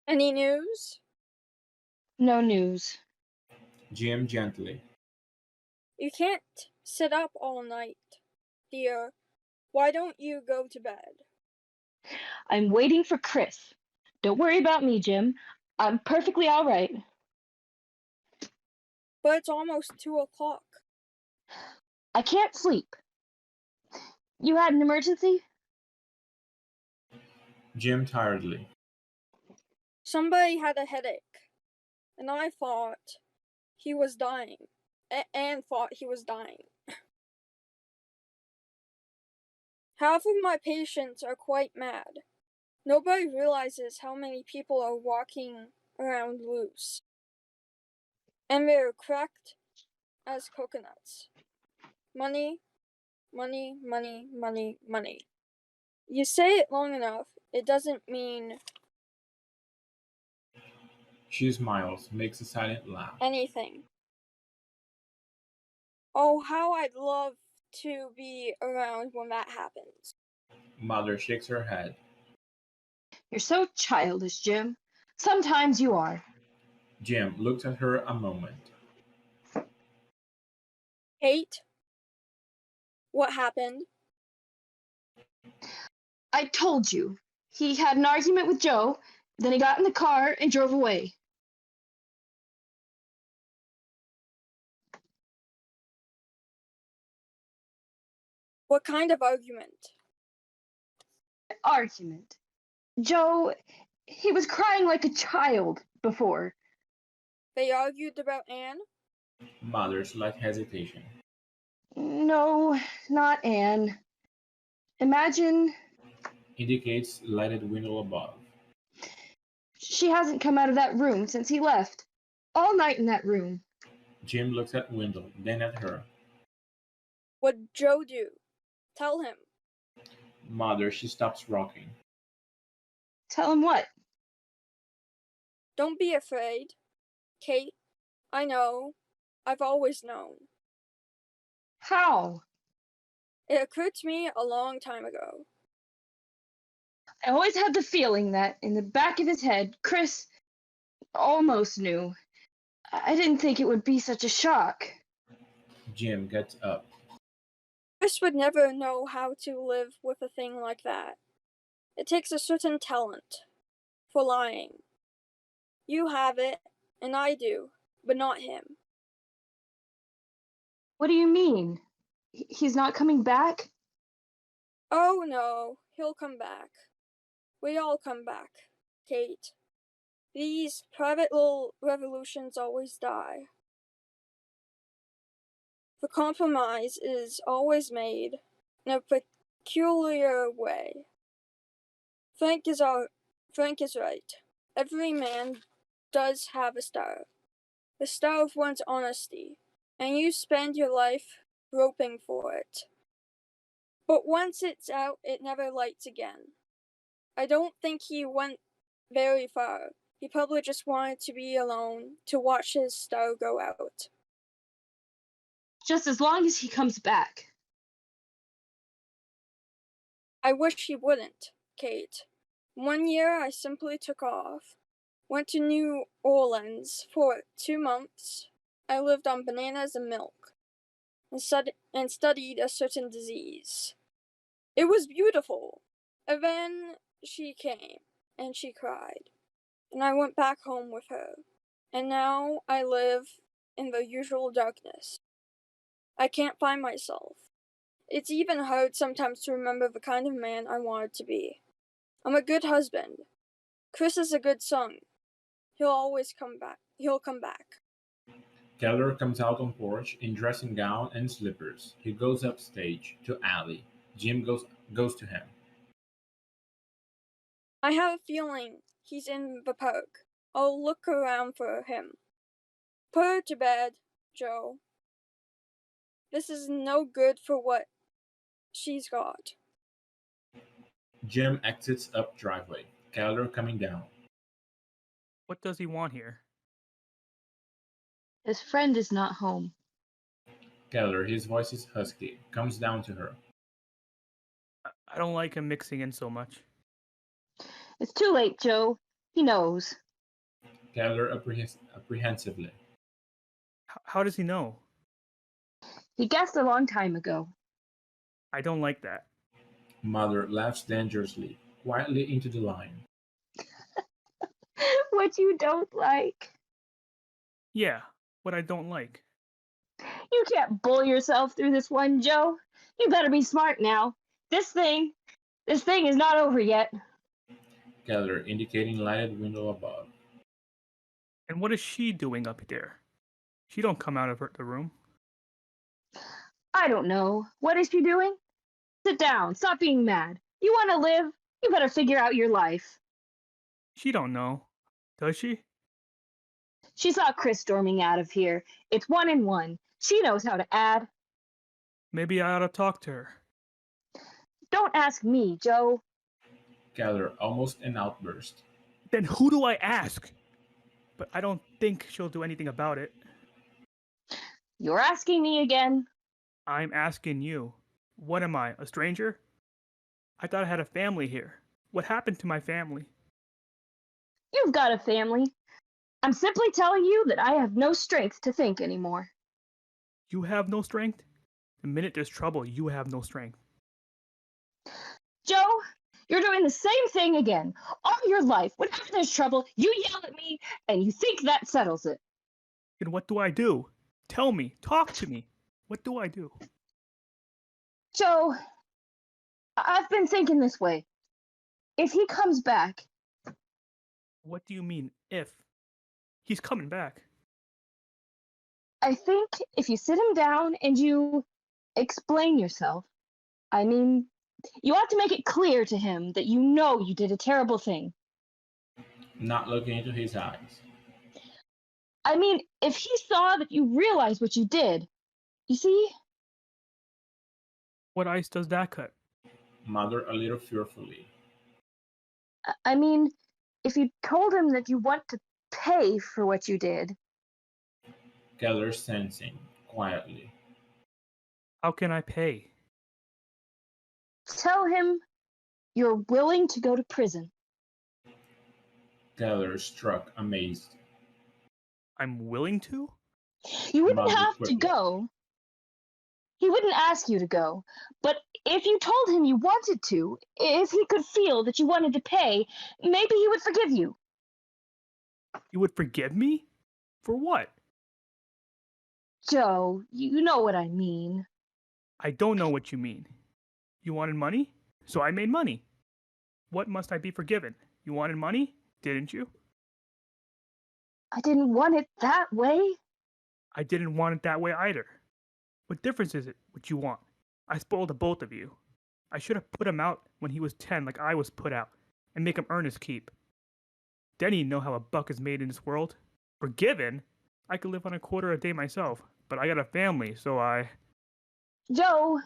Any news? No news. Jim gently. You can't sit up all night, dear. Why don't you go to bed? I'm waiting for Chris. Don't worry about me, Jim. I'm perfectly all right. But it's almost 2 o'clock. I can't sleep. You had an emergency? Jim tiredly. Somebody had a headache, and I thought he was dying. And thought he was dying. Half of my patients are quite mad. Nobody realizes how many people are walking around loose. And they're cracked as coconuts. Money, money, money, money, money. You say it long enough, it doesn't mean She smiles, makes a silent laugh. anything. Oh, how I'd love to be around when that happens. Mother shakes her head. You're so childish, Jim. Sometimes you are. Jim looks at her a moment. Kate? What happened? I told you. He had an argument with Joe, then he got in the car and drove away. What kind of argument? Argument. Joe, he was crying like a child before. They argued about Anne? Mother slight hesitation. No, not Anne. Imagine Indicates lighted window above. she hasn't come out of that room since he left. All night in that room. Jim looks at window, then at her. What'd Joe do? Tell him. Mother, she stops rocking. Tell him what? Don't be afraid. Kate, I know. I've always known. How? It occurred to me a long time ago. I always had the feeling that in the back of his head, Chris almost knew. I didn't think it would be such a shock. Jim gets up. Chris would never know how to live with a thing like that. It takes a certain talent for lying. You have it, and I do, but not him. What do you mean? He's not coming back? Oh no, he'll come back. We all come back, Kate. These private little revolutions always die. The compromise is always made in a peculiar way. Frank is right. Every man does have a star. The star of one's honesty, and you spend your life groping for it. But once it's out, it never lights again. I don't think he went very far. He probably just wanted to be alone to watch his star go out. Just as long as he comes back. I wish he wouldn't, Kate. One year I simply took off. Went to New Orleans for 2 months. I lived on bananas and milk and studied a certain disease. It was beautiful. And then she came and she cried. And I went back home with her. And now I live in the usual darkness. I can't find myself. It's even hard sometimes to remember the kind of man I wanted to be. I'm a good husband. Chris is a good son. He'll always come back. He'll come back. Keller comes out on porch in dressing gown and slippers. He goes upstage to Allie. Jim goes to him. I have a feeling he's in the park. I'll look around for him. Put her to bed, Joe. This is no good for what she's got. Jim exits up driveway. Keller coming down. What does he want here? His friend is not home. Keller, his voice is husky, comes down to her. I don't like him mixing in so much. It's too late, Joe. He knows. Keller apprehensively. How does he know? He guessed a long time ago. I don't like that. Mother laughs dangerously, quietly into the line. What you don't like. Yeah, what I don't like. You can't bull yourself through this one, Joe. You better be smart now. This thing is not over yet. Keller indicating lighted window above. And what is she doing up there? She don't come out of the room. I don't know. What is she doing? Sit down. Stop being mad. You want to live? You better figure out your life. She don't know. Does she? She saw Chris storming out of here. It's 1 and 1. She knows how to add. Maybe I ought to talk to her. Don't ask me, Joe. Keller, almost an outburst. Then who do I ask? But I don't think she'll do anything about it. You're asking me again. I'm asking you. What am I, a stranger? I thought I had a family here. What happened to my family? You've got a family. I'm simply telling you that I have no strength to think anymore. You have no strength? The minute there's trouble, you have no strength. Joe, you're doing the same thing again. All your life, whenever there's trouble, you yell at me, and you think that settles it. And what do I do? Tell me. Talk to me. What do I do? Joe, I've been thinking this way. If he comes back... What do you mean, if? He's coming back. I think if you sit him down and you explain yourself, I mean, you ought to make it clear to him that you know you did a terrible thing. Not looking into his eyes. I mean, if he saw that you realized what you did, you see? What ice does that cut? Mother a little fearfully. I mean, if you told him that you want to pay for what you did. Keller sensing, quietly. How can I pay? Tell him you're willing to go to prison. Keller struck, amazed. I'm willing to? You wouldn't Mother have to quickly. go. He wouldn't ask you to go. But if you told him you wanted to, if he could feel that you wanted to pay, maybe he would forgive you. You would forgive me? For what? Joe, you know what I mean. I don't know what you mean. You wanted money? So I made money. What must I be forgiven? You wanted money? Didn't you? I didn't want it that way. I didn't want it that way either. What difference is it what you want? I spoiled the both of you. I should have put him out when he was 10 like I was put out, and make him earn his keep. Then he'd know how a buck is made in this world. Forgiven? I could live on a quarter a day myself, but I got a family, so I... Joe,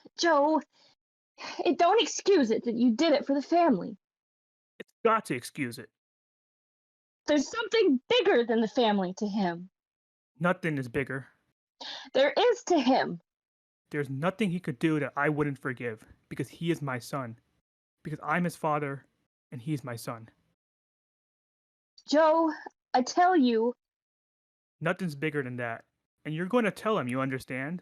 it don't excuse it that you did it for the family. It's got to excuse it. There's something bigger than the family to him. Nothing is bigger. There is to him. There's nothing he could do that I wouldn't forgive, because he is my son. Because I'm his father, and he's my son. Joe, I tell you... Nothing's bigger than that. And you're going to tell him, you understand?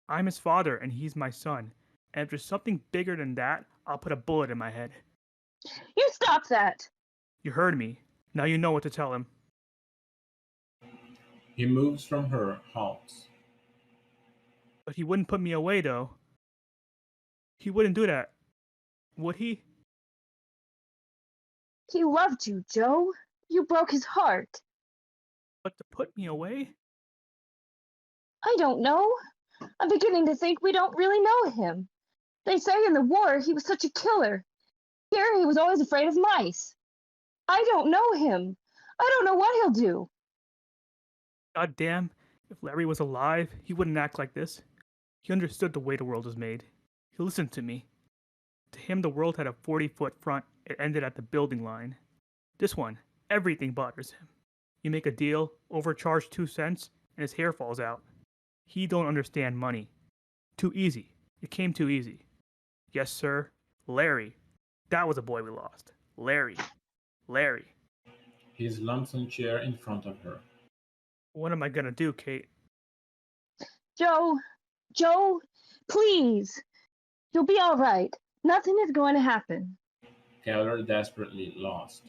I'm his father, and he's my son. And if there's something bigger than that, I'll put a bullet in my head. You stop that! You heard me. Now you know what to tell him. He moves from her, halts. But he wouldn't put me away, though. He wouldn't do that. Would he? He loved you, Joe. You broke his heart. But to put me away? I don't know. I'm beginning to think we don't really know him. They say in the war he was such a killer. Here he was always afraid of mice. I don't know him. I don't know what he'll do. God damn, if Larry was alive, he wouldn't act like this. He understood the way the world was made. He listened to me. To him, the world had a 40-foot front. It ended at the building line. This one, everything bothers him. You make a deal, overcharge 2 cents, and his hair falls out. He don't understand money. Too easy. It came too easy. Yes, sir. Larry. That was a boy we lost. Larry. He slumps on a chair in front of her. What am I gonna do, Kate? Joe, please. You'll be all right. Nothing is going to happen. Keller desperately lost.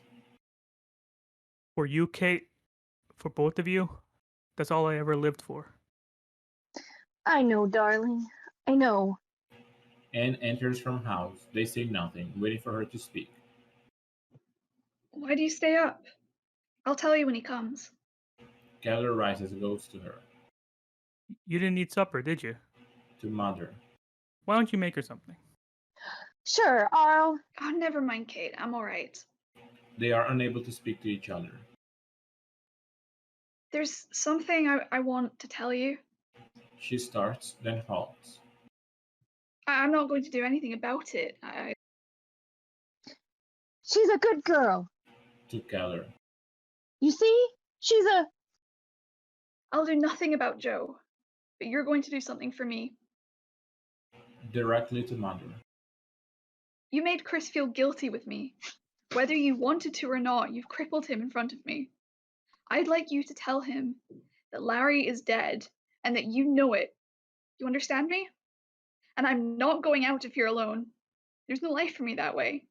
For you, Kate, for both of you, that's all I ever lived for. I know, darling. I know. Anne enters from house. They say nothing, waiting for her to speak. Why do you stay up? I'll tell you when he comes. Keller rises and goes to her. You didn't eat supper, did you? To Mother. Why don't you make her something? Sure, I'll... Oh, never mind, Kate. I'm all right. They are unable to speak to each other. There's something I want to tell you. She starts, then halts. I'm not going to do anything about it. She's a good girl. To Keller. You see? She's a... I'll do nothing about Joe, but you're going to do something for me. Directly to Mother. You made Chris feel guilty with me. Whether you wanted to or not, you've crippled him in front of me. I'd like you to tell him that Larry is dead and that you know it. You understand me? And I'm not going out of here alone. There's no life for me that way.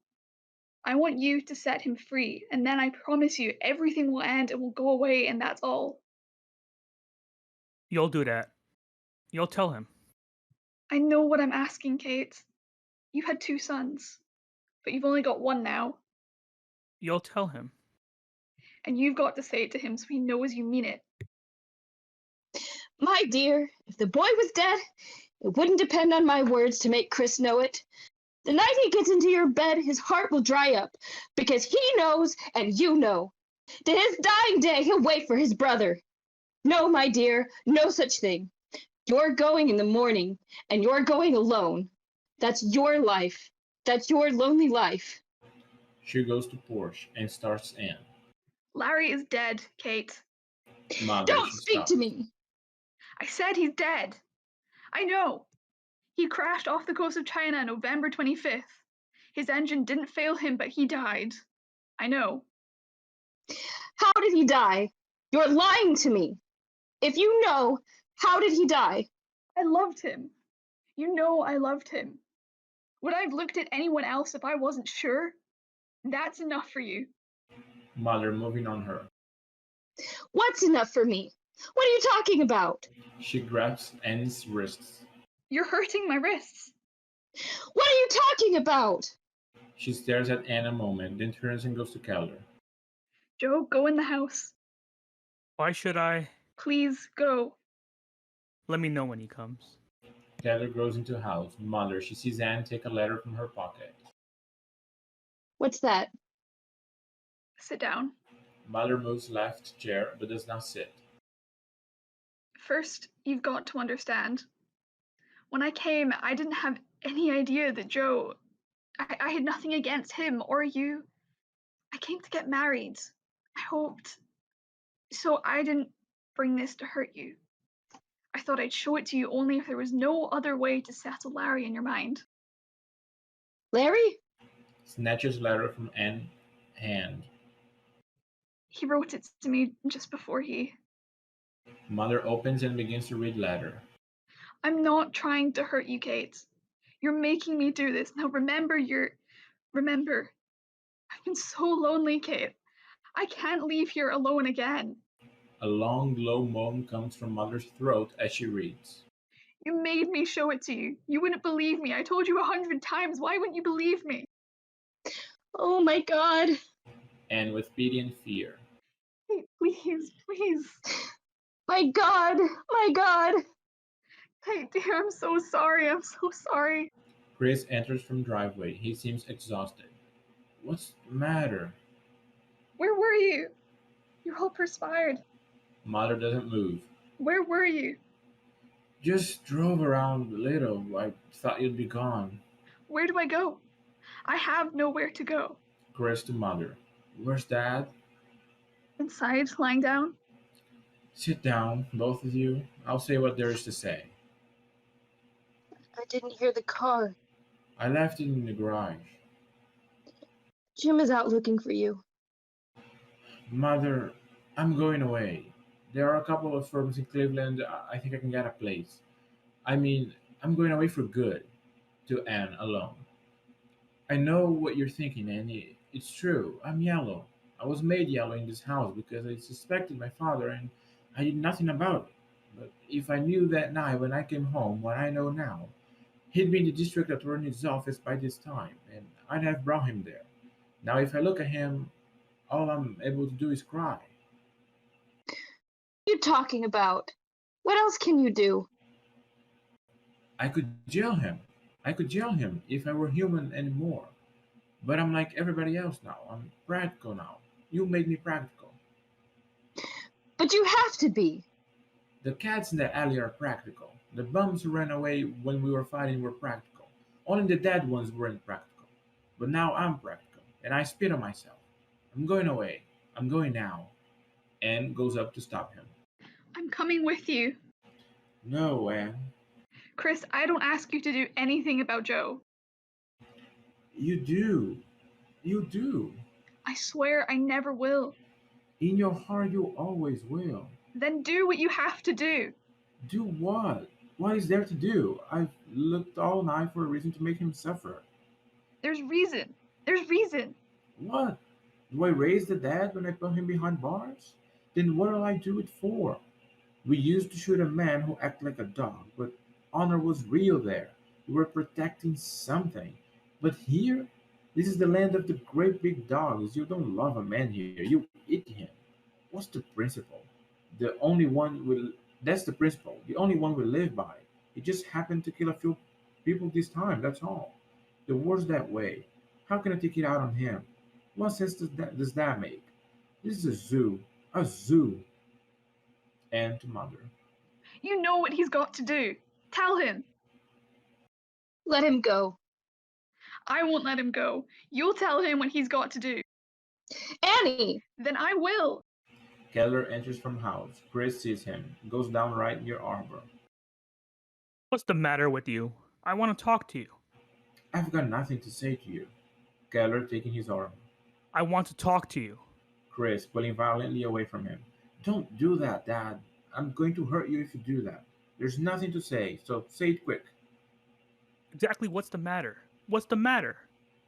I want you to set him free, and then I promise you everything will end and will go away, and that's all. You'll do that. You'll tell him. I know what I'm asking, Kate. You had 2 sons, but you've only got 1 now. You'll tell him. And you've got to say it to him so he knows you mean it. My dear, if the boy was dead, it wouldn't depend on my words to make Chris know it. The night he gets into your bed, his heart will dry up, because he knows, and you know. To his dying day, he'll wait for his brother. No, my dear, no such thing. You're going in the morning, and you're going alone. That's your life. That's your lonely life. She goes to porch and starts in. Larry is dead, Kate. Mother, Don't she speak stops. to me. I said he's dead. I know. He crashed off the coast of China on November 25th. His engine didn't fail him, but he died. I know. How did he die? You're lying to me. If you know, how did he die? I loved him. You know I loved him. Would I have looked at anyone else if I wasn't sure? That's enough for you. Mother moving on her. What's enough for me? What are you talking about? She grabs Anne's wrists. You're hurting my wrists. What are you talking about? She stares at Anne a moment, then turns and goes to Keller. Joe, go in the house. Why should I? Please go. Let me know when he comes. Keller goes into the house. Mother, she sees Anne take a letter from her pocket. What's that? Sit down. Mother moves left chair, but does not sit. First, you've got to understand. When I came, I didn't have any idea that Joe... I had nothing against him or you. I came to get married. I hoped. So I didn't bring this to hurt you. I thought I'd show it to you only if there was no other way to settle Larry in your mind. Larry? Snatches letter from Anne's hand. He wrote it to me just before he... Mother opens and begins to read letter. I'm not trying to hurt you, Kate. You're making me do this. Now remember, I've been so lonely, Kate. I can't leave here alone again. A long, low moan comes from Mother's throat as she reads. You made me show it to you. You wouldn't believe me. I told you 100 times. Why wouldn't you believe me? Oh my God. And with pity and fear. Kate, please, please. My God. My God. Kate, dear, I'm so sorry. I'm so sorry. Chris enters from driveway. He seems exhausted. What's the matter? Where were you? You're all perspired. Mother doesn't move. Where were you? Just drove around a little. I thought you'd be gone. Where do I go? I have nowhere to go. Chris to Mother. Where's Dad? Inside, lying down? Sit down, both of you. I'll say what there is to say. I didn't hear the car. I left it in the garage. Jim is out looking for you. Mother, I'm going away. There are a couple of firms in Cleveland. I think I can get a place. I mean, I'm going away for good. To Anne alone. I know what you're thinking, Annie. It's true. I'm yellow. I was made yellow in this house because I suspected my father and I did nothing about it. But if I knew that night when I came home what I know now, he'd be in the district attorney's office by this time, and I'd have brought him there. Now, if I look at him, all I'm able to do is cry. What are you talking about? What else can you do? I could jail him. I could jail him if I were human anymore. But I'm like everybody else now. I'm practical now. You made me practical. But you have to be. The cats in the alley are practical. The bums who ran away when we were fighting were practical. Only the dead ones weren't practical. But now I'm practical, and I spit on myself. I'm going away. I'm going now. Anne goes up to stop him. I'm coming with you. No, Anne. Chris, I don't ask you to do anything about Joe. You do. You do. I swear I never will. In your heart, you always will. Then do what you have to do. Do what? What is there to do? I've looked all night for a reason to make him suffer. There's reason. There's reason. What? Do I raise the dead when I put him behind bars? Then what will I do it for? We used to shoot a man who acted like a dog, but honor was real there. We were protecting something. But here, this is the land of the great big dogs. You don't love a man here, you eat him. What's the principle? The only one will That's the principle. The only one we live by. It just happened to kill a few people this time, that's all. The war's that way. How can I take it out on him? What sense does that make? This is a zoo. A zoo. And to mother. You know what he's got to do. Tell him. Let him go. I won't let him go. You'll tell him what he's got to do. Annie! Then I will. Keller enters from house. Chris sees him, goes down right near Arbor. What's the matter with you? I want to talk to you. I've got nothing to say to you. Keller taking his arm. I want to talk to you. Chris pulling violently away from him. Don't do that, Dad. I'm going to hurt you if you do that. There's nothing to say, so say it quick. Exactly what's the matter? What's the matter?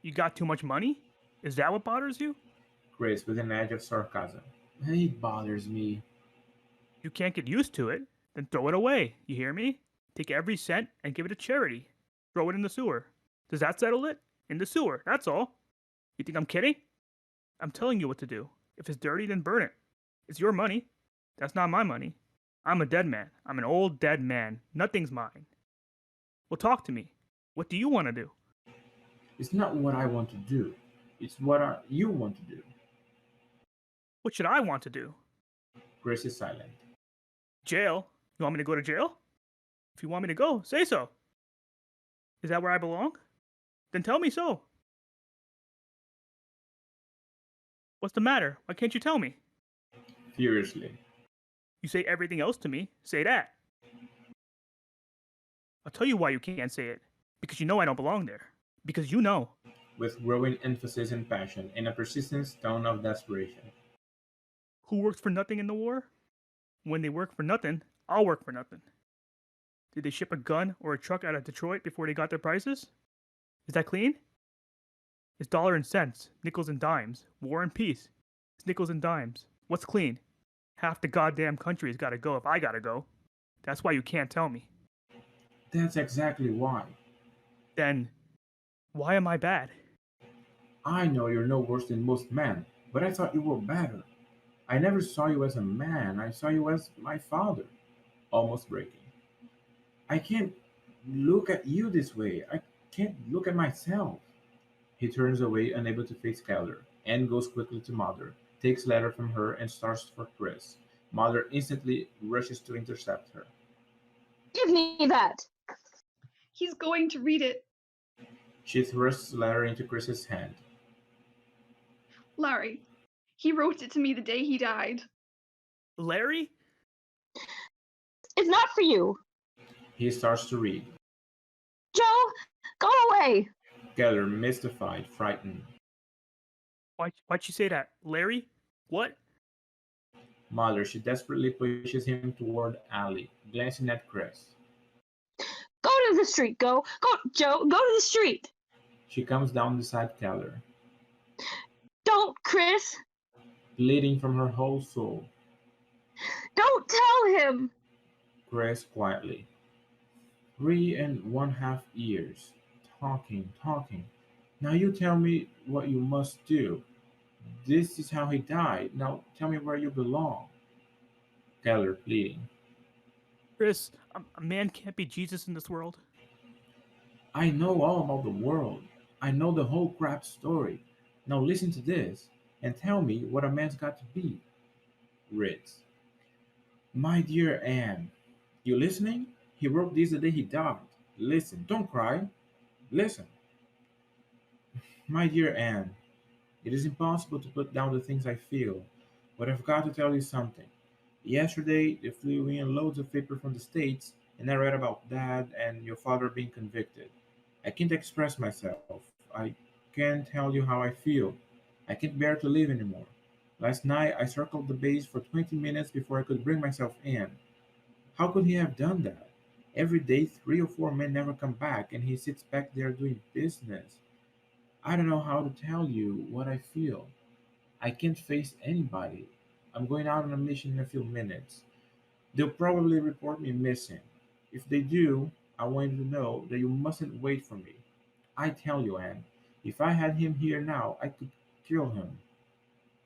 You got too much money? Is that what bothers you? Chris with an edge of sarcasm. It bothers me. You can't get used to it? Then throw it away. You hear me? Take every cent and give it to charity. Throw it in the sewer. Does that settle it? In the sewer, that's all. You think I'm kidding? I'm telling you what to do. If it's dirty, then burn it. It's your money. That's not my money. I'm a dead man. I'm an old dead man. Nothing's mine. Well, talk to me. What do you want to do? It's not what I want to do. It's what you want to do. What should I want to do? Chris is silent. Jail? You want me to go to jail? If you want me to go, say so. Is that where I belong? Then tell me so. What's the matter? Why can't you tell me? Furiously. You say everything else to me. Say that. I'll tell you why you can't say it. Because you know I don't belong there. Because you know. With growing emphasis and passion in a persistent tone of desperation. Who works for nothing in the war? When they work for nothing, I'll work for nothing. Did they ship a gun or a truck out of Detroit before they got their prices? Is that clean? It's dollar and cents, nickels and dimes. War and peace. It's nickels and dimes. What's clean? Half the goddamn country's gotta go if I gotta go. That's why you can't tell me. That's exactly why. Then, why am I bad? I know you're no worse than most men, but I thought you were better. I never saw you as a man. I saw you as my father. Almost breaking. I can't look at you this way. I can't look at myself. He turns away, unable to face Keller. Anne goes quickly to Mother, takes letter from her, and starts for Chris. Mother instantly rushes to intercept her. Give me that! He's going to read it. She thrusts the letter into Chris's hand. Larry, he wrote it to me the day he died. Larry? It's not for you. He starts to read. Joe, go away! Keller, mystified, frightened. Why'd she say that? Larry? What? Mother, she desperately pushes him toward Allie, glancing at Chris. Go to the street, go, Joe, go to the street! She comes down beside Keller, Don't, Chris! bleeding from her whole soul. Don't tell him! Chris quietly. 3.5 years. Talking. Now you tell me what you must do. This is how he died. Now tell me where you belong. Keller pleading. Chris, a man can't be Jesus in this world. I know all about the world. I know the whole crap story. Now listen to this and tell me what a man's got to be. Ritz. My dear Anne, you listening? He wrote this the day he died. Listen, don't cry. Listen. My dear Anne, it is impossible to put down the things I feel, but I've got to tell you something. Yesterday, they flew in loads of paper from the States, and I read about Dad and your father being convicted. I can't express myself. I can't tell you how I feel. I can't bear to live anymore. Last night, I circled the base for 20 minutes before I could bring myself in. How could he have done that? Every day, three or four men never come back, and he sits back there doing business. I don't know how to tell you what I feel. I can't face anybody. I'm going out on a mission in a few minutes. They'll probably report me missing. If they do, I want you to know that you mustn't wait for me. I tell you, Anne, if I had him here now, I could kill him.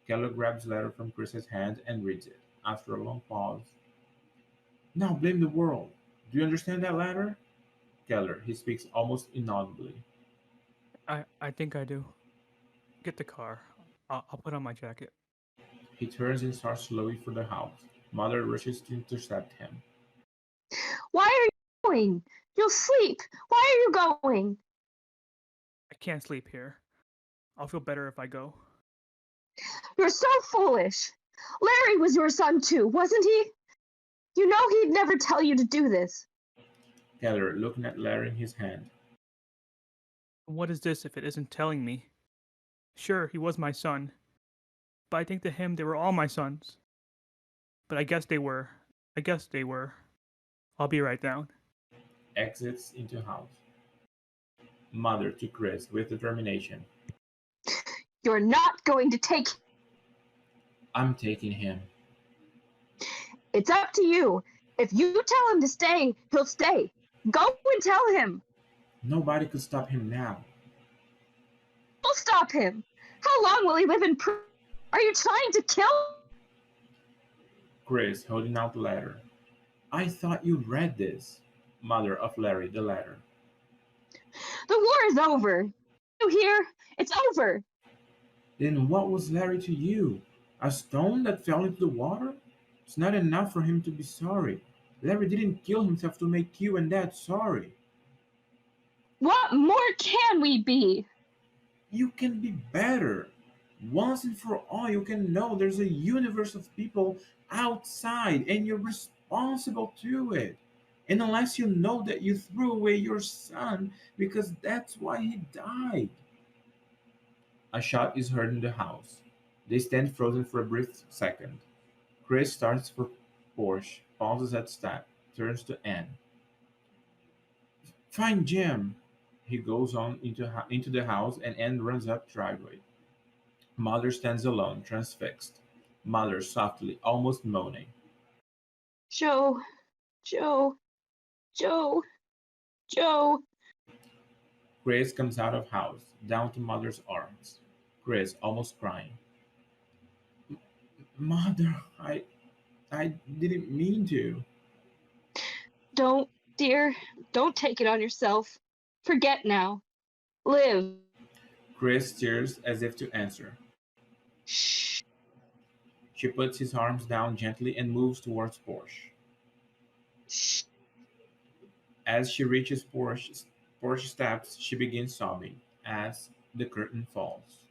Keller grabs the letter from Chris's hand and reads it. After a long pause, now blame the world. Do you understand that letter? Keller, he speaks almost inaudibly. I think I do. Get the car. I'll put on my jacket. He turns and starts slowly for the house. Mother rushes to intercept him. Why are you going? You'll sleep. Why are you going? I can't sleep here. I'll feel better if I go. You're so foolish. Larry was your son too, wasn't he? You know he'd never tell you to do this. Keller, looking at Larry in his hand. What is this if it isn't telling me? Sure, he was my son. But I think to him they were all my sons. But I guess they were. I guess they were. I'll be right down. Exits into house. Mother to Chris with determination. You're not going to take. I'm taking him. It's up to you. If you tell him to stay, he'll stay. Go and tell him. Nobody could stop him now. We'll stop him. How long will he live in prison? Are you trying to kill? Chris, holding out the letter. I thought you read this. Mother of Larry, the letter. The war is over. You hear? It's over. Then what was Larry to you? A stone that fell into the water? It's not enough for him to be sorry. Larry didn't kill himself to make you and Dad sorry. What more can we be? You can be better. Once and for all, you can know there's a universe of people outside and you're responsible to it. And unless you know that you threw away your son because that's why he died. A shot is heard in the house. They stand frozen for a brief second. Chris starts for Porsche, pauses at step, turns to Anne. Find Jim. He goes on into the house and Anne runs up driveway. Mother stands alone, transfixed. Mother softly, almost moaning. Joe, Joe, Joe, Joe. Chris comes out of house, down to Mother's arms. Chris almost crying. Mother, I didn't mean to. Don't, dear, don't take it on yourself. Forget now. Live. Chris stirs as if to answer. Shh. She puts his arms down gently and moves towards Porsche. Shh. As she reaches Porsche steps, she begins sobbing as the curtain falls.